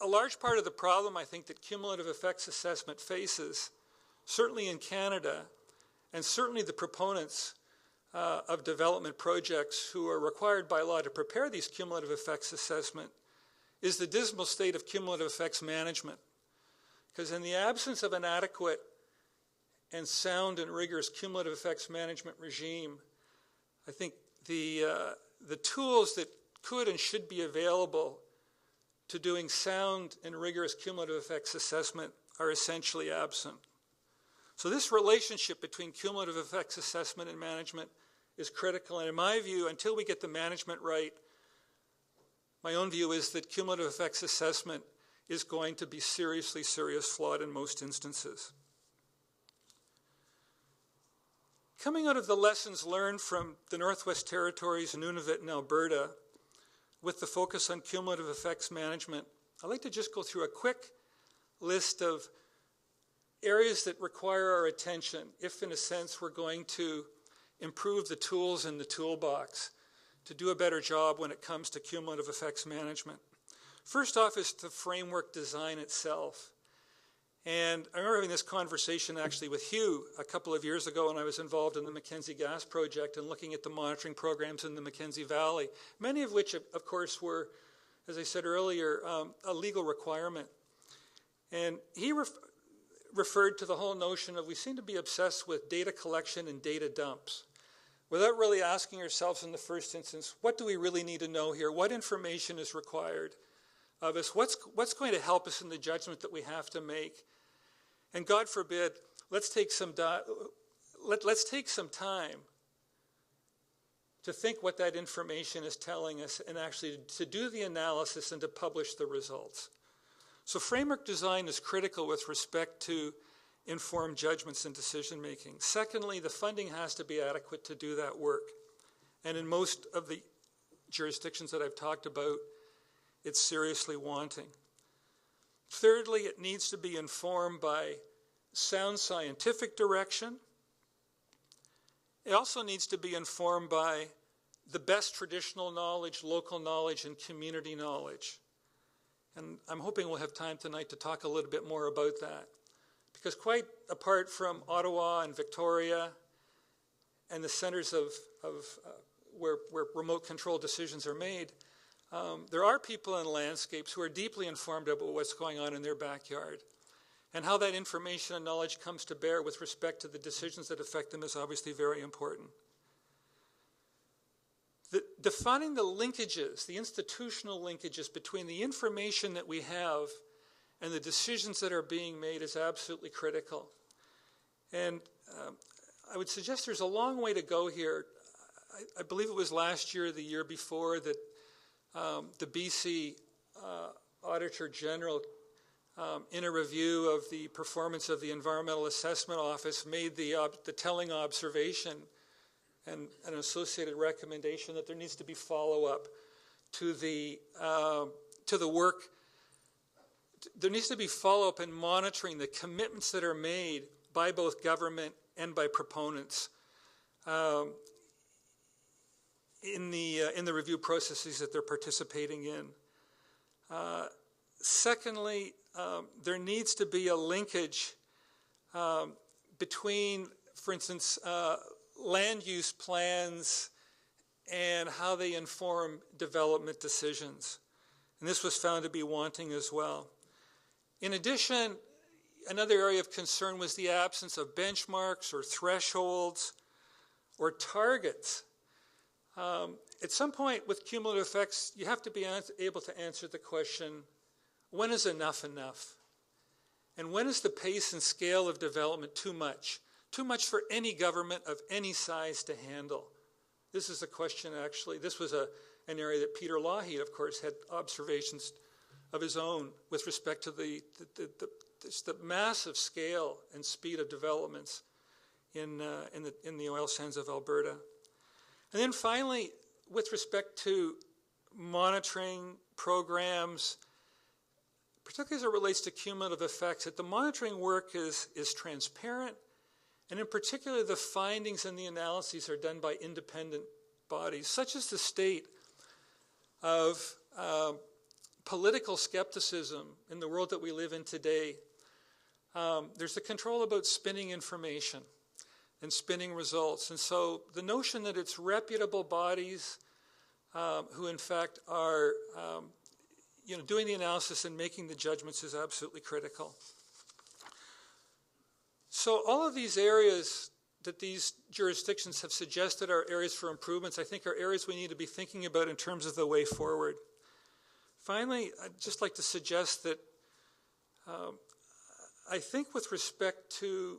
C: a large part of the problem, I think, that cumulative effects assessment faces, certainly in Canada, and certainly the proponents of development projects who are required by law to prepare these cumulative effects assessment, is the dismal state of cumulative effects management. Because in the absence of an adequate and sound and rigorous cumulative effects management regime, I think the tools that could and should be available to doing sound and rigorous cumulative effects assessment are essentially absent. So this relationship between cumulative effects assessment and management is critical. And in my view, until we get the management right, my own view is that cumulative effects assessment is going to be seriously flawed in most instances. Coming out of the lessons learned from the Northwest Territories, Nunavut, and Alberta, with the focus on cumulative effects management, I'd like to just go through a quick list of areas that require our attention if, in a sense, we're going to improve the tools in the toolbox to do a better job when it comes to cumulative effects management. First off is the framework design itself. And I remember having this conversation actually with Hugh a couple of years ago when I was involved in the Mackenzie Gas Project and looking at the monitoring programs in the Mackenzie Valley, many of which, of course, were, as I said earlier, a legal requirement. And he referred to the whole notion of we seem to be obsessed with data collection and data dumps without really asking ourselves in the first instance, what do we really need to know here? What information is required of us? What's going to help us in the judgment that we have to make? And God forbid, let's take some time to think what that information is telling us and actually to do the analysis and to publish the results. So framework design is critical with respect to informed judgments and decision making. Secondly, the funding has to be adequate to do that work. And in most of the jurisdictions that I've talked about, it's seriously wanting. Thirdly, it needs to be informed by sound scientific direction. It also needs to be informed by the best traditional knowledge, local knowledge, and community knowledge. And I'm hoping we'll have time tonight to talk a little bit more about that. Because quite apart from Ottawa and Victoria and the centers of where remote control decisions are made, there are people in landscapes who are deeply informed about what's going on in their backyard. And how that information and knowledge comes to bear with respect to the decisions that affect them is obviously very important. Defining the linkages, the institutional linkages between the information that we have and the decisions that are being made is absolutely critical. And I would suggest there's a long way to go here. I believe it was last year or the year before that the BC Auditor General, in a review of the performance of the Environmental Assessment Office, made the telling observation and an associated recommendation that there needs to be follow-up to the work. There needs to be follow-up in monitoring the commitments that are made by both government and by proponents in the review processes that they're participating in. Secondly, there needs to be a linkage between, for instance, land use plans and how they inform development decisions. And this was found to be wanting as well. In addition, another area of concern was the absence of benchmarks or thresholds or targets. At some point with cumulative effects, you have to be able to answer the question, when is enough enough? And when is the pace and scale of development too much? Too much for any government of any size to handle? This is a question, actually. This was an area that Peter Lougheed, of course, had observations of his own with respect to the massive scale and speed of developments in the oil sands of Alberta. And then finally, with respect to monitoring programs, particularly as it relates to cumulative effects, that the monitoring work is transparent, and in particular the findings and the analyses are done by independent bodies, such as the state of political skepticism in the world that we live in today. There's the control about spinning information and spinning results. And so the notion that it's reputable bodies who in fact are doing the analysis and making the judgments is absolutely critical. So all of these areas that these jurisdictions have suggested are areas for improvements, I think are areas we need to be thinking about in terms of the way forward. Finally, I'd just like to suggest that I think with respect to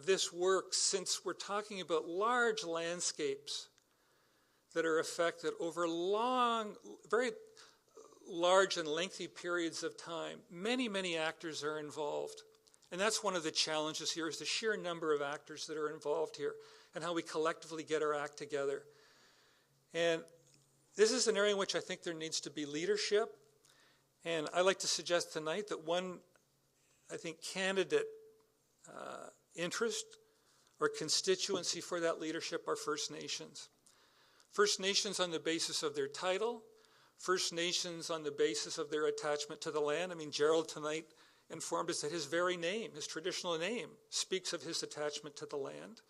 C: this work, since we're talking about large landscapes that are affected over long, very large and lengthy periods of time, many actors are involved. And that's one of the challenges here, is the sheer number of actors that are involved here and how we collectively get our act together. And this is an area in which I think there needs to be leadership. And I'd like to suggest tonight that one, I think, candidate interest or constituency for that leadership are First Nations. First Nations on the basis of their title, First Nations on the basis of their attachment to the land. I mean, Gerald tonight informed us that his very name, his traditional name, speaks of his attachment to the land.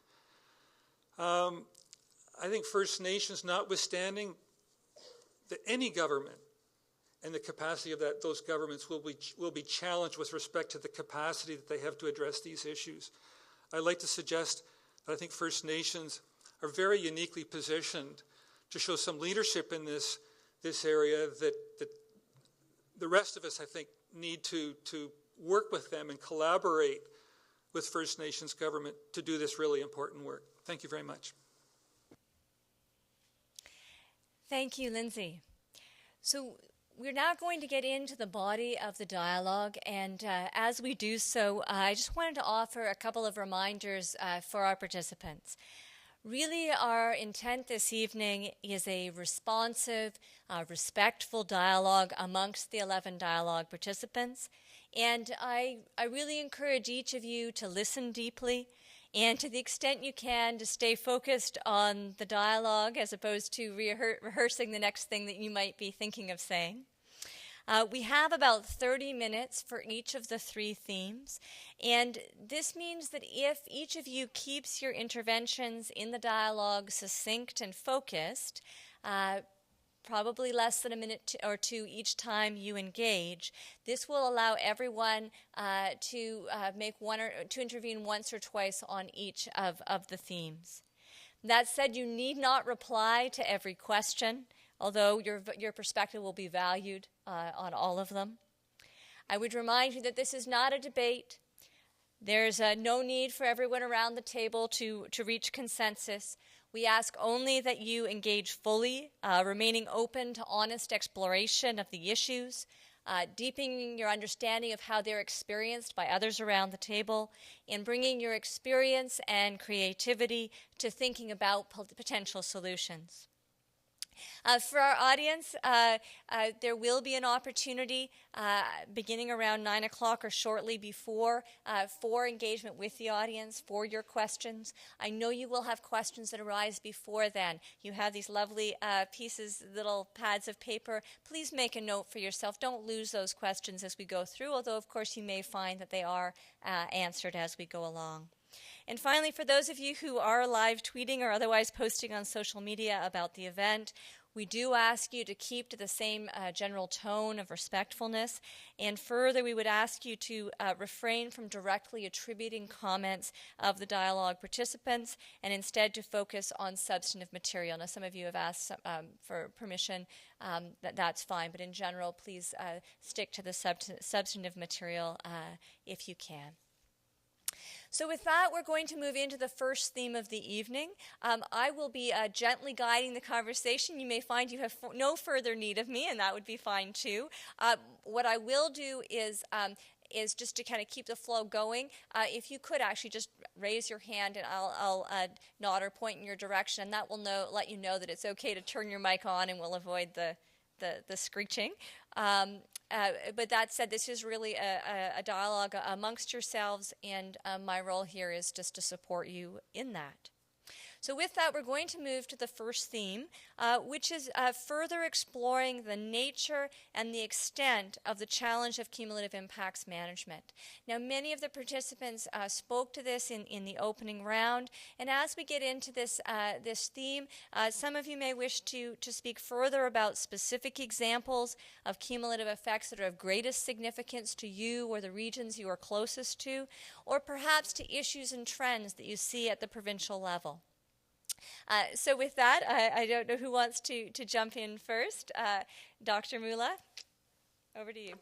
C: I think First Nations, notwithstanding that any government and the capacity of those governments will be challenged with respect to the capacity that they have to address these issues. I'd like to suggest that I think First Nations are very uniquely positioned to show some leadership in this area that the rest of us, I think, need to work with them and collaborate with First Nations government to do this really important work. Thank you very much.
A: Thank you, Lindsay. So we're now going to get into the body of the dialogue, and as we do so, I just wanted to offer a couple of reminders for our participants. Really, our intent this evening is a responsive, respectful dialogue amongst the 11 dialogue participants, and I really encourage each of you to listen deeply, and to the extent you can, to stay focused on the dialogue as opposed to rehearsing the next thing that you might be thinking of saying. We have about 30 minutes for each of the 3 themes, and this means that if each of you keeps your interventions in the dialogue succinct and focused, probably less than a minute or 2 each time you engage, this will allow everyone to intervene once or twice on each of the themes. That said, you need not reply to every question, although your perspective will be valued on all of them. I would remind you that this is not a debate. There's no need for everyone around the table to reach consensus. We ask only that you engage fully, remaining open to honest exploration of the issues, deepening your understanding of how they're experienced by others around the table, and bringing your experience and creativity to thinking about potential solutions. For our audience, there will be an opportunity beginning around 9 o'clock or shortly before for engagement with the audience, for your questions. I know you will have questions that arise before then. You have these lovely little pads of paper. Please make a note for yourself. Don't lose those questions as we go through, although of course you may find that they are answered as we go along. And finally, for those of you who are live tweeting or otherwise posting on social media about the event, We do ask you to keep to the same general tone of respectfulness, and further, we would ask you to refrain from directly attributing comments of the dialogue participants and instead to focus on substantive material. Now, some of you have asked for permission. That's fine, but in general, please stick to the substantive material if you can. So with that, we're going to move into the first theme of the evening. I will be gently guiding the conversation. You may find you have no further need of me, and that would be fine too. What I will do is just to kind of keep the flow going. If you could actually just raise your hand, and I'll nod or point in your direction, and that will let you know that it's okay to turn your mic on, and we'll avoid the screeching. But that said, this is really a dialogue amongst yourselves, and my role here is just to support you in that. So with that, we're going to move to the first theme, which is further exploring the nature and the extent of the challenge of cumulative impacts management. Now, many of the participants spoke to this in the opening round, and as we get into this theme, some of you may wish to speak further about specific examples of cumulative effects that are of greatest significance to you or the regions you are closest to, or perhaps to issues and trends that you see at the provincial level. So with that, I don't know who wants to jump in first. Dr. Mula, over to you.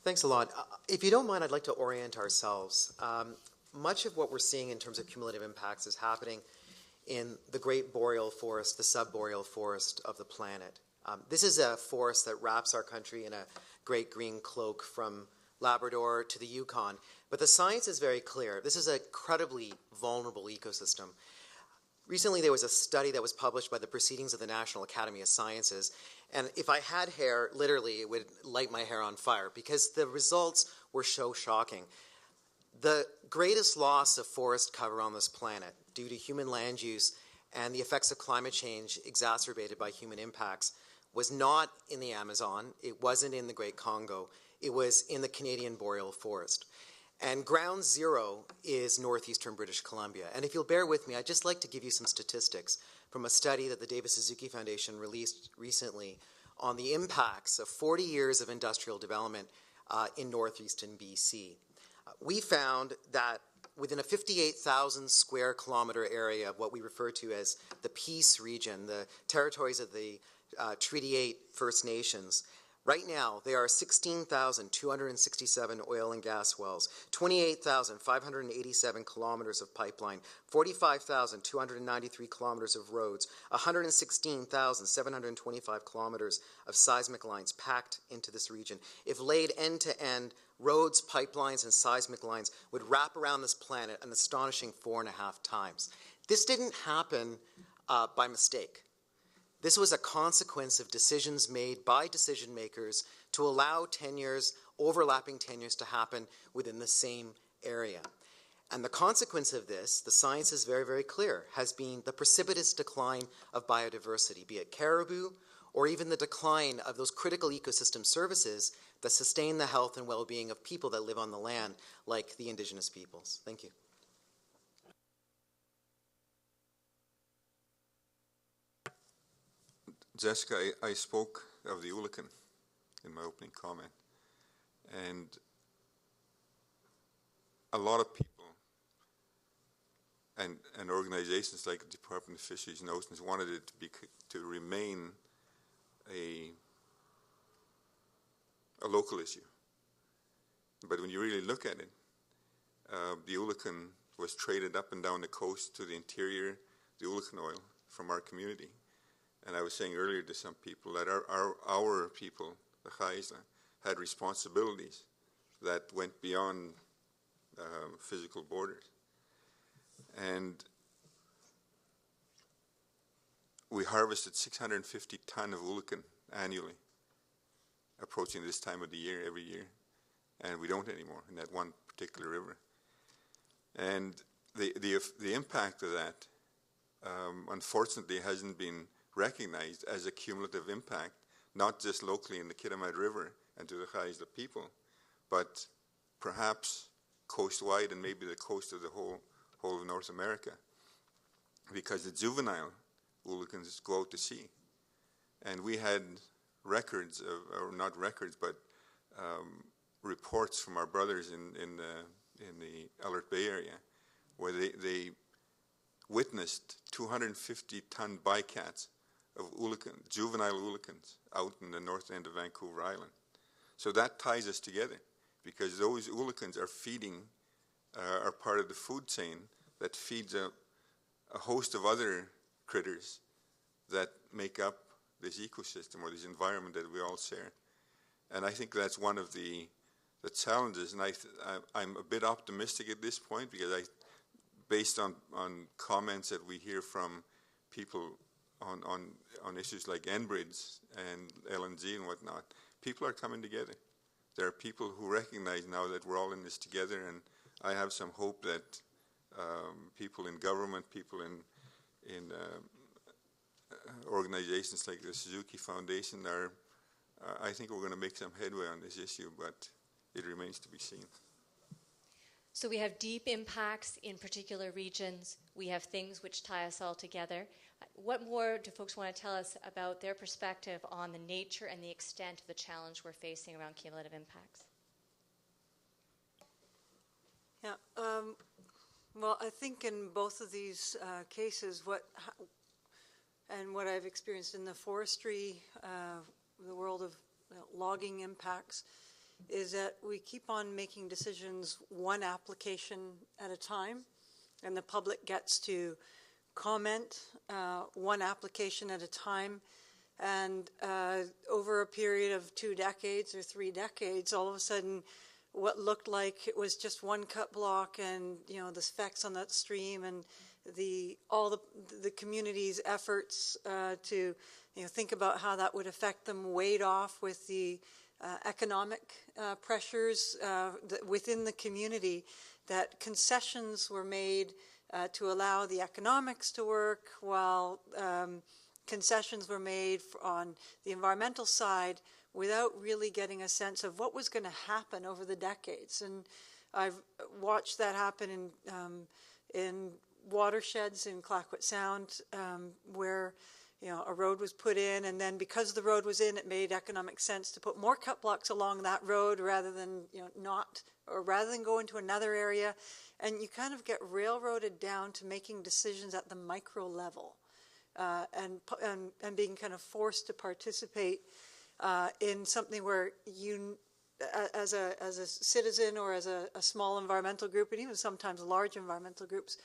K: Thanks a lot. If you don't mind, I'd like to orient ourselves. Much of what we're seeing in terms of cumulative impacts is happening in the great boreal forest, the subboreal forest of the planet. This is a forest that wraps our country in a great green cloak from Labrador to the Yukon. But the science is very clear. This is an incredibly vulnerable ecosystem. Recently, there was a study that was published by the Proceedings of the National Academy of Sciences, and if I had hair, literally, it would light my hair on fire because the results were so shocking. The greatest loss of forest cover on this planet due to human land use and the effects of climate change exacerbated by human impacts was not in the Amazon, it wasn't in the Great Congo, it was in the Canadian boreal forest. And ground zero is northeastern British Columbia. And if you'll bear with me, I'd just like to give you some statistics from a study that the Davis-Suzuki Foundation released recently on the impacts of 40 years of industrial development in northeastern BC. We found that within a 58,000 square kilometer area of what we refer to as the Peace region, the territories of the Treaty 8 First Nations, right now, there are 16,267 oil and gas wells, 28,587 kilometers of pipeline, 45,293 kilometers of roads, 116,725 kilometers of seismic lines packed into this region. If laid end to end, roads, pipelines, and seismic lines would wrap around this planet an astonishing 4.5 times. This didn't happen by mistake. This was a consequence of decisions made by decision makers to allow tenures, overlapping tenures, to happen within the same area. And the consequence of this, the science is very, very clear, has been the precipitous decline of biodiversity, be it caribou or even the decline of those critical ecosystem services that sustain the health and well-being of people that live on the land, like the Indigenous peoples. Thank you.
H: Jessica, I spoke of the Ulukan in my opening comment, and a lot of people and organizations like the Department of Fisheries and Oceans wanted it to remain a local issue. But when you really look at it, the Ulukan was traded up and down the coast to the interior, the Ulukan oil from our community. And I was saying earlier to some people that our people, the Haisla, had responsibilities that went beyond physical borders. And we harvested 650 ton of Ulukan annually, approaching this time of the year every year. And we don't anymore in that one particular river. And the impact of that, unfortunately, hasn't been recognized as a cumulative impact, not just locally in the Kitimat River and to the Haisla people, but perhaps coast-wide and maybe the coast of the whole of North America, because the juvenile Ulukans go out to sea. And we had records, or not records, but reports from our brothers in the Alert Bay area, where they witnessed 250-ton bycatch of juvenile oolakans out in the north end of Vancouver Island. So that ties us together, because those oolakans are feeding, are part of the food chain that feeds a host of other critters that make up this ecosystem or this environment that we all share. And I think that's one of the challenges, and I'm a bit optimistic at this point, because based on comments that we hear from people on issues like Enbridge and LNG and whatnot, people are coming together. There are people who recognize now that we're all in this together, and I have some hope that people in government, people in organizations like the Suzuki Foundation I think we're going to make some headway on this issue, but it remains to be seen.
A: So we have deep impacts in particular regions. We have things which tie us all together. What more do folks want to tell us about their perspective on the nature and the extent of the challenge we're facing around cumulative impacts?
E: Yeah, well, I think in both of these cases, what I've experienced in the forestry, the world of logging impacts, is that we keep on making decisions one application at a time, and the public gets to comment one application at a time. And over a period of 2 decades or 3 decades, all of a sudden, what looked like it was just one cut block, and the effects on that stream, and all the community's efforts to think about how that would affect them weighed off with the economic pressures within the community, that concessions were made to allow the economics to work, while concessions were made on the environmental side without really getting a sense of what was going to happen over the decades. And I've watched that happen in watersheds in Clayoquot Sound, where a road was put in, and then because the road was in, it made economic sense to put more cut blocks along that road rather than rather than go into another area. And you kind of get railroaded down to making decisions at the micro level, and being kind of forced to participate in something where you, as a citizen or as a small environmental group, and even sometimes large environmental groups,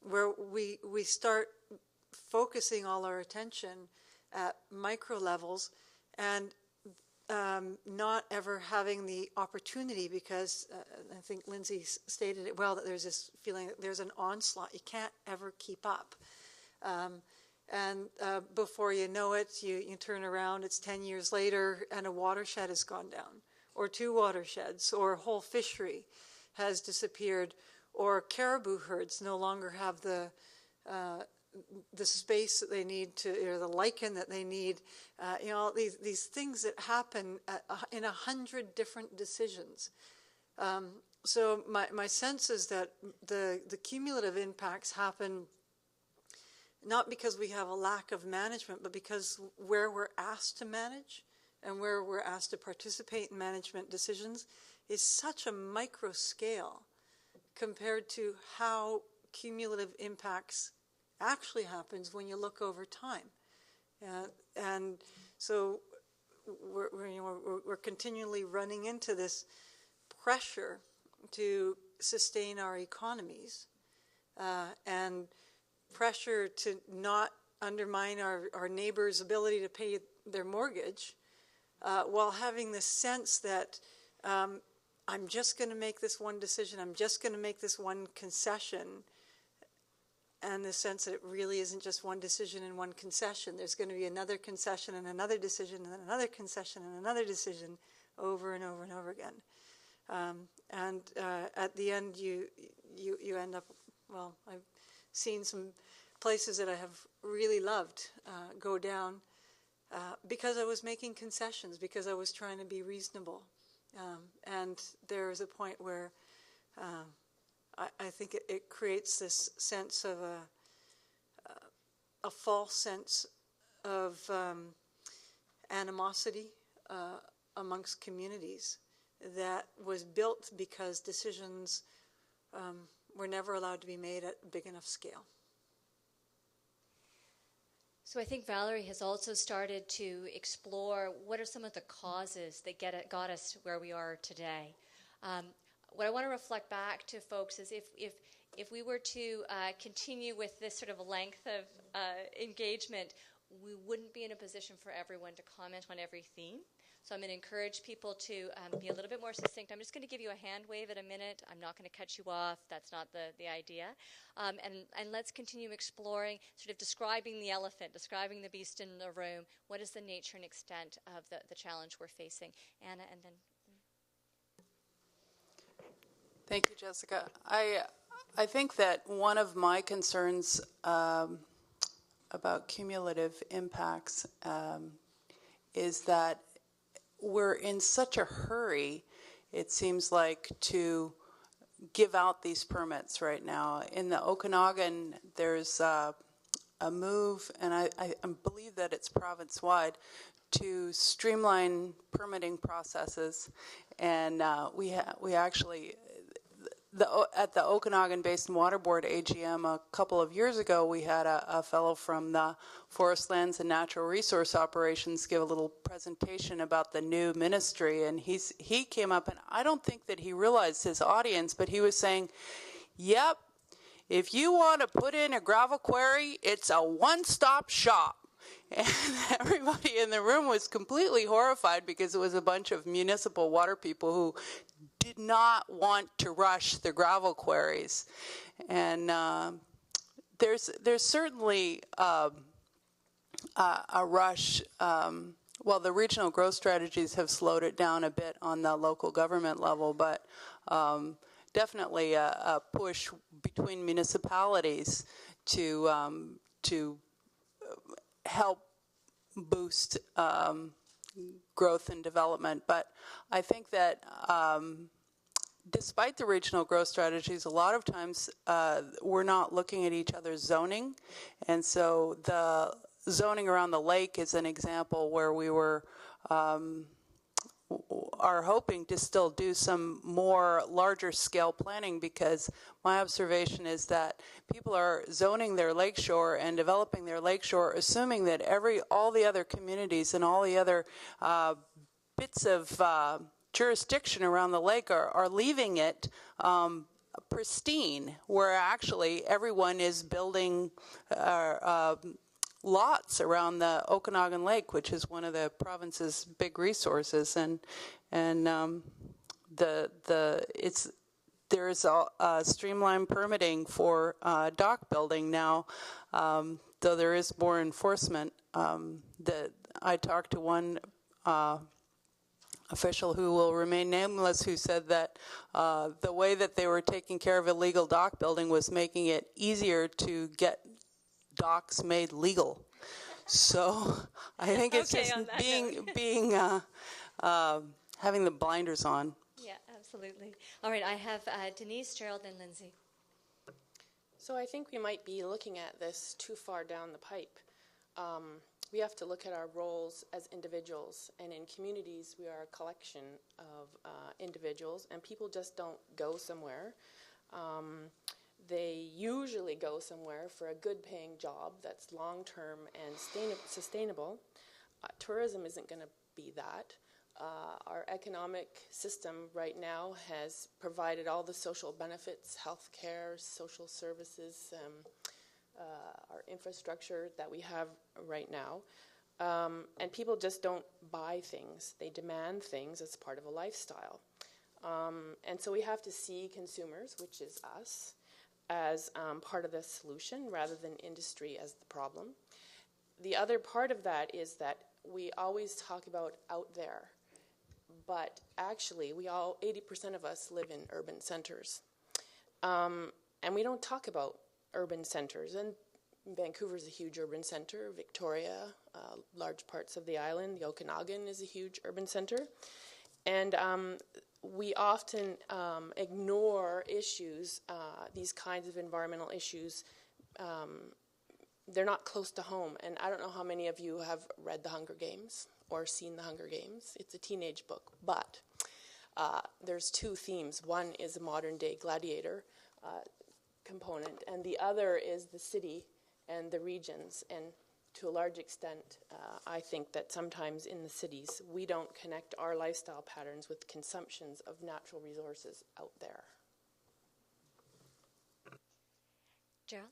E: where we start focusing all our attention at micro levels, and not ever having the opportunity, because I think Lindsay stated it well, that there's this feeling that there's an onslaught. You can't ever keep up. And before you know it, you turn around, it's 10 years later, and a watershed has gone down, or 2 watersheds, or a whole fishery has disappeared, or caribou herds no longer have the space that they need to, or the lichen that they need. These things that happen in 100 different decisions. So my sense is that the cumulative impacts happen not because we have a lack of management, but because where we're asked to manage and where we're asked to participate in management decisions is such a micro scale compared to how cumulative impacts actually happens when you look over time. And so we're continually running into this pressure to sustain our economies, and pressure to not undermine our neighbors' ability to pay their mortgage, while having this sense that I'm just going to make this one decision, I'm just going to make this one concession, and the sense that it really isn't just one decision and one concession. There's going to be another concession and another decision and another concession and another decision over and over and over again. And at the end, you end up, well, I've seen some places that I have really loved go down because I was making concessions, because I was trying to be reasonable. And there is a point where I think it creates this sense of a false sense of animosity amongst communities that was built because decisions were never allowed to be made at a big enough scale.
A: So I think Valerie has also started to explore what are some of the causes that got us to where we are today. What I want to reflect back to folks is if we were to continue with this sort of length of engagement, we wouldn't be in a position for everyone to comment on every theme. So I'm going to encourage people to be a little bit more succinct. I'm just going to give you a hand wave at a minute. I'm not going to cut you off. That's not the idea. And let's continue exploring, sort of describing the elephant, describing the beast in the room. What is the nature and extent of the challenge we're facing? Anna, and then...
G: Thank you, Jessica. I think that one of my concerns about cumulative impacts is that we're in such a hurry, it seems like, to give out these permits right now. In the Okanagan, there's a move, and I believe that it's province-wide, to streamline permitting processes. And we actually... at the Okanagan Basin Water Board AGM a couple of years ago, we had a fellow from the Forest Lands and Natural Resource Operations give a little presentation about the new ministry, and he came up, and I don't think that he realized his audience, but he was saying, yep, if you want to put in a gravel quarry, it's a one-stop shop. And everybody in the room was completely horrified because it was a bunch of municipal water people who did not want to rush the gravel quarries. And there's certainly a rush. Well, the regional growth strategies have slowed it down a bit on the local government level, but definitely a push between municipalities to help boost growth and development. But I think that despite the regional growth strategies, a lot of times we're not looking at each other's zoning. And so the zoning around the lake is an example where we are hoping to still do some more larger scale planning, because my observation is that people are zoning their lakeshore and developing their lakeshore assuming that all the other communities and all the other bits of jurisdiction around the lake are leaving it pristine, where actually everyone is building lots around the Okanagan Lake, which is one of the province's big resources, and there's a streamlined permitting for dock building now, though there is more enforcement. I talked to one official who will remain nameless, who said that the way that they were taking care of illegal dock building was making it easier to get docks made legal. So I think it's just having the blinders on.
A: Yeah, absolutely. All right, I have Denise, Gerald, and Lindsay.
D: So I think we might be looking at this too far down the pipe. We have to look at our roles as individuals, and in communities we are a collection of individuals, and people just don't go somewhere. They usually go somewhere for a good-paying job that's long-term and sustainable. Tourism isn't going to be that. Our economic system right now has provided all the social benefits, health care, social services, our infrastructure that we have right now. And people just don't buy things. They demand things as part of a lifestyle. And so we have to see consumers, which is us, as part of the solution rather than industry as the problem. The other part of that is that we always talk about out there, but actually 80% of us live in urban centers. And we don't talk about urban centers. And Vancouver's a huge urban center, Victoria, large parts of the island, the Okanagan is a huge urban center. And we often ignore issues, these kinds of environmental issues, they're not close to home. And I don't know how many of you have read The Hunger Games or seen The Hunger Games. It's a teenage book, but there's two themes. One is a modern-day gladiator component, and the other is the city and the regions. And to a large extent, I think that sometimes in the cities, we don't connect our lifestyle patterns with consumptions of natural resources out there.
A: Gerald?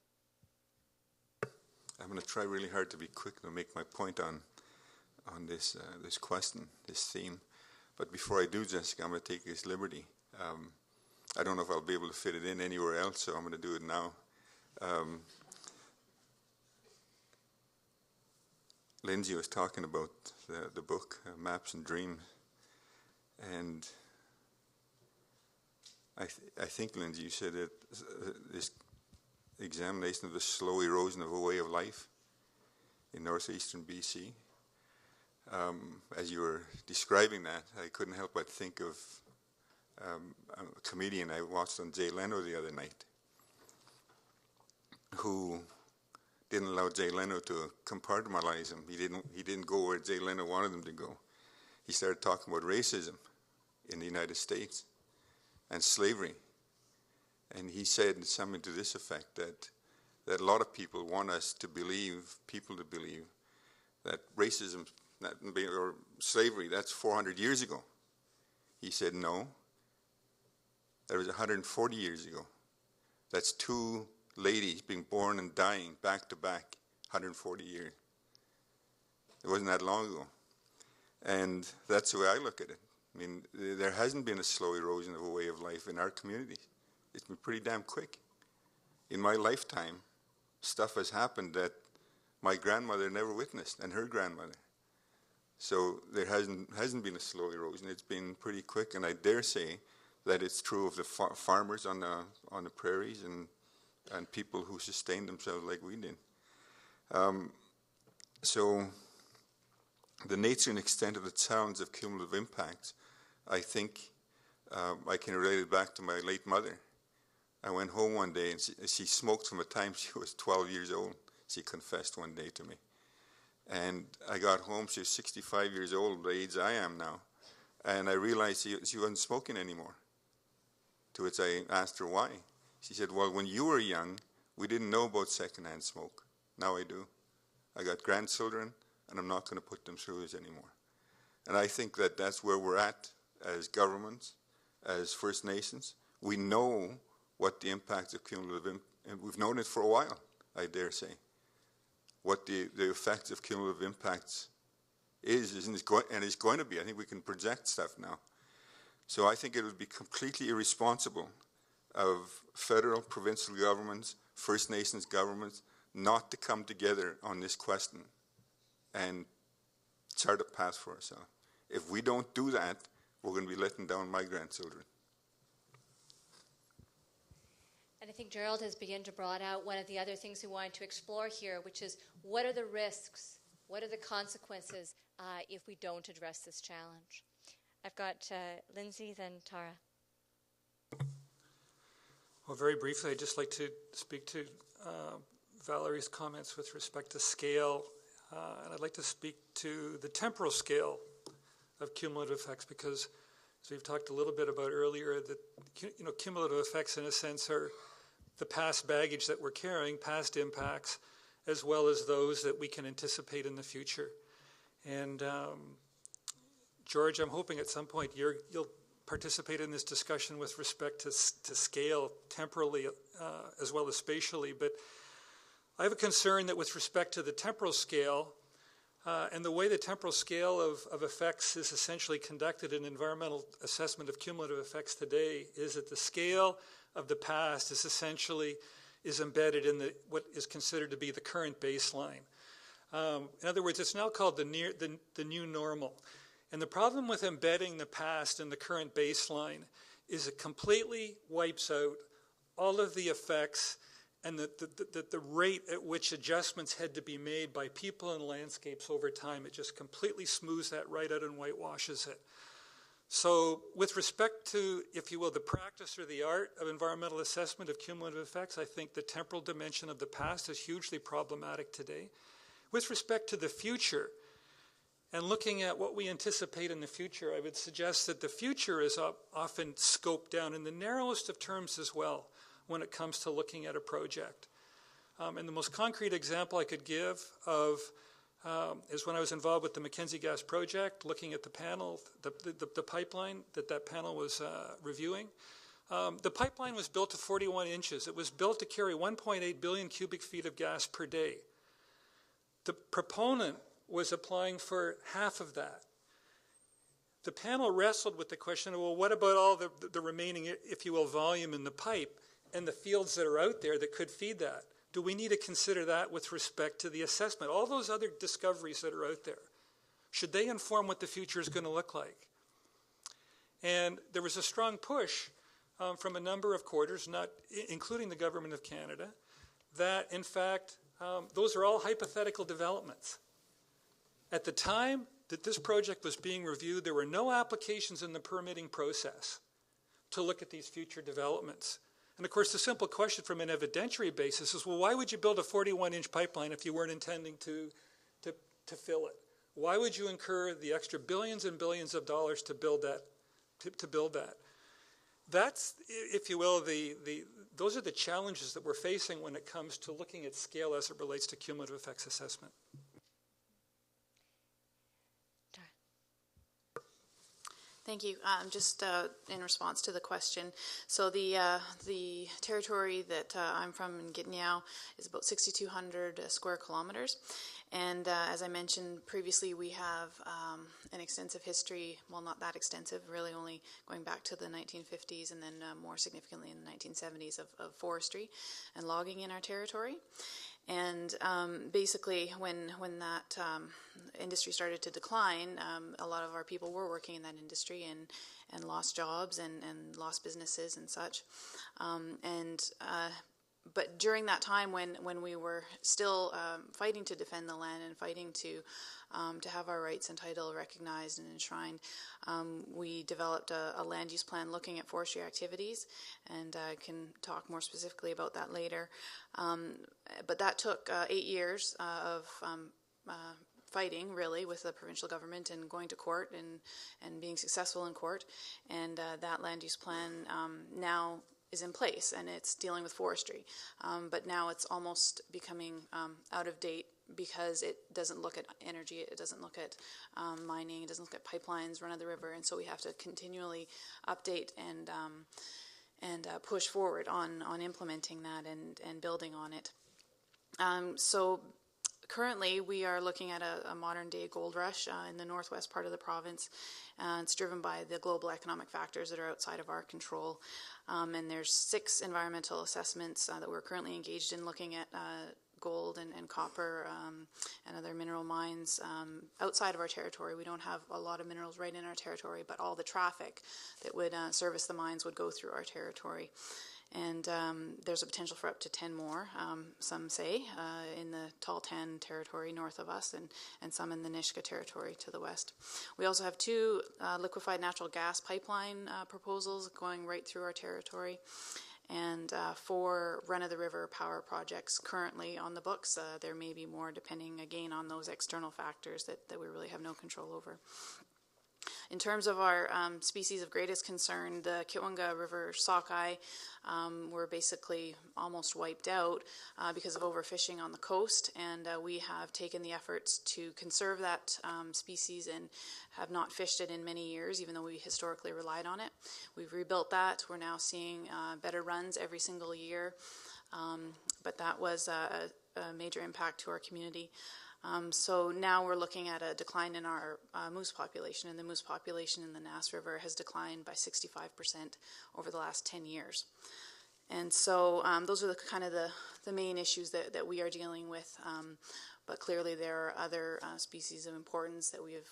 H: I'm going to try really hard to be quick to make my point on this this question, this theme. But before I do, Jessica, I'm going to take this liberty. I don't know if I'll be able to fit it in anywhere else, so I'm going to do it now. Lindsay was talking about the book, Maps and Dreams. And I think, Lindsay, you said that this examination of the slow erosion of a way of life in northeastern BC. As you were describing that, I couldn't help but think of a comedian I watched on Jay Leno the other night, who didn't allow Jay Leno to compartmentalize him. He didn't go where Jay Leno wanted him to go. He started talking about racism in the United States and slavery. And he said something to this effect, that a lot of people want us to believe, people to believe, that racism or slavery, that's 400 years ago. He said, no, that was 140 years ago. That's two ladies being born and dying back to back, 140 years. It wasn't that long ago. And that's the way I look at it. I mean, there hasn't been a slow erosion of a way of life in our communities. It's been pretty damn quick. In my lifetime, stuff has happened that my grandmother never witnessed, and her grandmother. So there hasn't been a slow erosion. It's been pretty quick, and I dare say that it's true of the farmers on the prairies and people who sustain themselves like we did. So the nature and extent of the challenge of cumulative impacts, I think I can relate it back to my late mother. I went home one day, and she smoked from the time she was 12 years old. She confessed one day to me. And I got home, she was 65 years old, the age I am now. And I realized she wasn't smoking anymore. To which I asked her why. She said, well, when you were young, we didn't know about secondhand smoke. Now I do. I got grandchildren, and I'm not going to put them through this anymore. And I think that that's where we're at as governments, as First Nations. We know what the impacts of cumulative and we've known it for a while, I dare say. What the effects of cumulative impacts is and is going to be. I think we can project stuff now. So I think it would be completely irresponsible of federal, provincial governments, First Nations governments, not to come together on this question and chart a path for ourselves. If we don't do that, we're going to be letting down my grandchildren.
A: And I think Gerald has begun to brought out one of the other things we wanted to explore here, which is what are the risks, what are the consequences if we don't address this challenge? I've got Lindsay, then Tara.
C: Well, very briefly, I'd just like to speak to Valerie's comments with respect to scale, and I'd like to speak to the temporal scale of cumulative effects, because as we've talked a little bit about earlier, that cumulative effects in a sense are the past baggage that we're carrying, past impacts, as well as those that we can anticipate in the future. And George, I'm hoping at some point you'll participate in this discussion with respect to scale, temporally as well as spatially. But I have a concern that with respect to the temporal scale, and the way the temporal scale of effects is essentially conducted in environmental assessment of cumulative effects today, is that the scale of the past is embedded in what is considered to be the current baseline. In other words, it's now called the new normal. And the problem with embedding the past in the current baseline is it completely wipes out all of the effects and the rate at which adjustments had to be made by people and landscapes over time. It just completely smooths that right out and whitewashes it. So with respect to, if you will, the practice or the art of environmental assessment of cumulative effects, I think the temporal dimension of the past is hugely problematic today. With respect to the future, and looking at what we anticipate in the future, I would suggest that the future is often scoped down in the narrowest of terms as well when it comes to looking at a project. And the most concrete example I could give of is when I was involved with the Mackenzie Gas Project, looking at the panel, the pipeline that panel was reviewing. The pipeline was built to 41 inches. It was built to carry 1.8 billion cubic feet of gas per day. The proponent was applying for half of that. The panel wrestled with the question of, well, what about all the remaining, if you will, volume in the pipe and the fields that are out there that could feed that? Do we need to consider that with respect to the assessment? All those other discoveries that are out there, should they inform what the future is going to look like? And there was a strong push from a number of quarters, not including the Government of Canada, that in fact, those are all hypothetical developments. At the time that this project was being reviewed, there were no applications in the permitting process to look at these future developments. And of course, the simple question from an evidentiary basis is, well, why would you build a 41-inch pipeline if you weren't intending to fill it? Why would you incur the extra billions and billions of dollars to build that? That's, if you will, those are the challenges that we're facing when it comes to looking at scale as it relates to cumulative effects assessment.
J: Thank you. Just in response to the question, so the territory that I'm from in Gatineau is about 6,200 square kilometers. And as I mentioned previously, we have an extensive history, well, not that extensive, really only going back to the 1950s and then more significantly in the 1970s of forestry and logging in our territory. And basically, when that industry started to decline, a lot of our people were working in that industry and lost jobs and lost businesses and such. But during that time, when we were still fighting to defend the land and fighting to have our rights and title recognized and enshrined, we developed a land use plan looking at forestry activities, and I can talk more specifically about that later. But that took 8 years of fighting, really, with the provincial government and going to court and being successful in court. And that land use plan now is in place, and it's dealing with forestry. But now it's almost becoming out of date because it doesn't look at energy, it doesn't look at mining, it doesn't look at pipelines run of the river, and so we have to continually update and push forward on implementing that and building on it. So currently we are looking at a modern-day gold rush in the northwest part of the province. It's driven by the global economic factors that are outside of our control. And there's 6 environmental assessments that we're currently engaged in looking at gold and copper and other mineral mines outside of our territory. We don't have a lot of minerals right in our territory, but all the traffic that would service the mines would go through our territory. And there's a potential for up to 10 more, some say, in the Tall Tan territory north of us and some in the Nisga'a territory to the west. We also have 2 liquefied natural gas pipeline proposals going right through our territory, and 4 run-of-the-river power projects currently on the books. There may be more depending, again, on those external factors that we really have no control over. In terms of our species of greatest concern, the Kitwanga River sockeye were basically almost wiped out because of overfishing on the coast, and we have taken the efforts to conserve that species and have not fished it in many years, even though we historically relied on it. We've rebuilt that. We're now seeing better runs every single year, but that was a major impact to our community. So now we're looking at a decline in our moose population, and the moose population in the Nass River has declined by 65% over the last 10 years. And so those are the main issues that we are dealing with, but clearly there are other species of importance that we have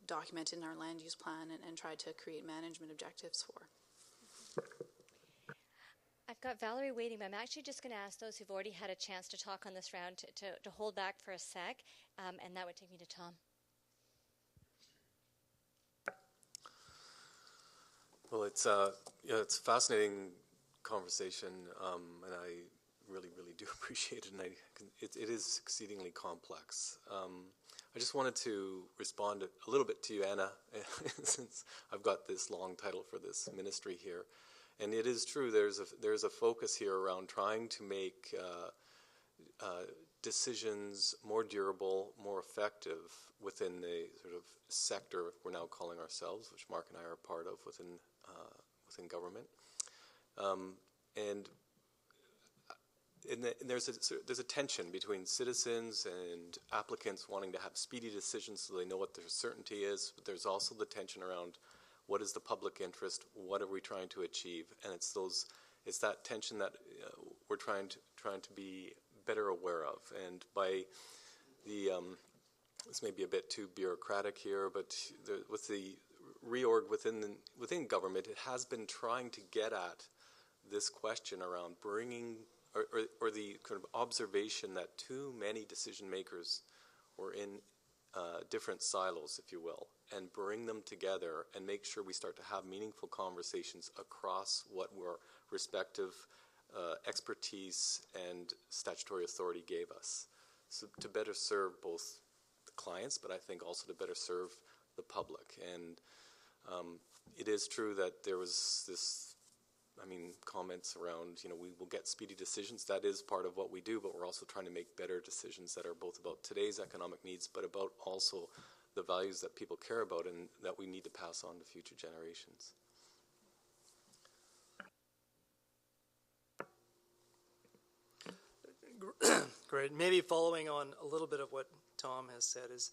J: documented in our land use plan and tried to create management objectives for.
A: I've got Valerie waiting, but I'm actually just going to ask those who've already had a chance to talk on this round to hold back for a sec, and that would take me to Tom.
M: Well, it's a fascinating conversation, and I really do appreciate it. And it is exceedingly complex. I just wanted to respond a little bit to you, Anna, since I've got this long title for this ministry here. And it is true. There's a focus here around trying to make decisions more durable, more effective within the sort of sector we're now calling ourselves, which Mark and I are a part of within government. And there's a tension between citizens and applicants wanting to have speedy decisions so they know what their certainty is. But there's also the tension around what is the public interest, what are we trying to achieve, and it's that tension that we're trying to be better aware of. And by this may be a bit too bureaucratic here, but with the reorg within government, it has been trying to get at this question around bringing or the kind of observation that too many decision makers were in different silos, if you will, and bring them together and make sure we start to have meaningful conversations across what our respective expertise and statutory authority gave us, so to better serve both the clients, but I think also to better serve the public. And it is true that there was this, comments around, we will get speedy decisions. That is part of what we do, but we're also trying to make better decisions that are both about today's economic needs, but about also the values that people care about and that we need to pass on to future generations.
F: Great. Maybe following on a little bit of what Tom has said is,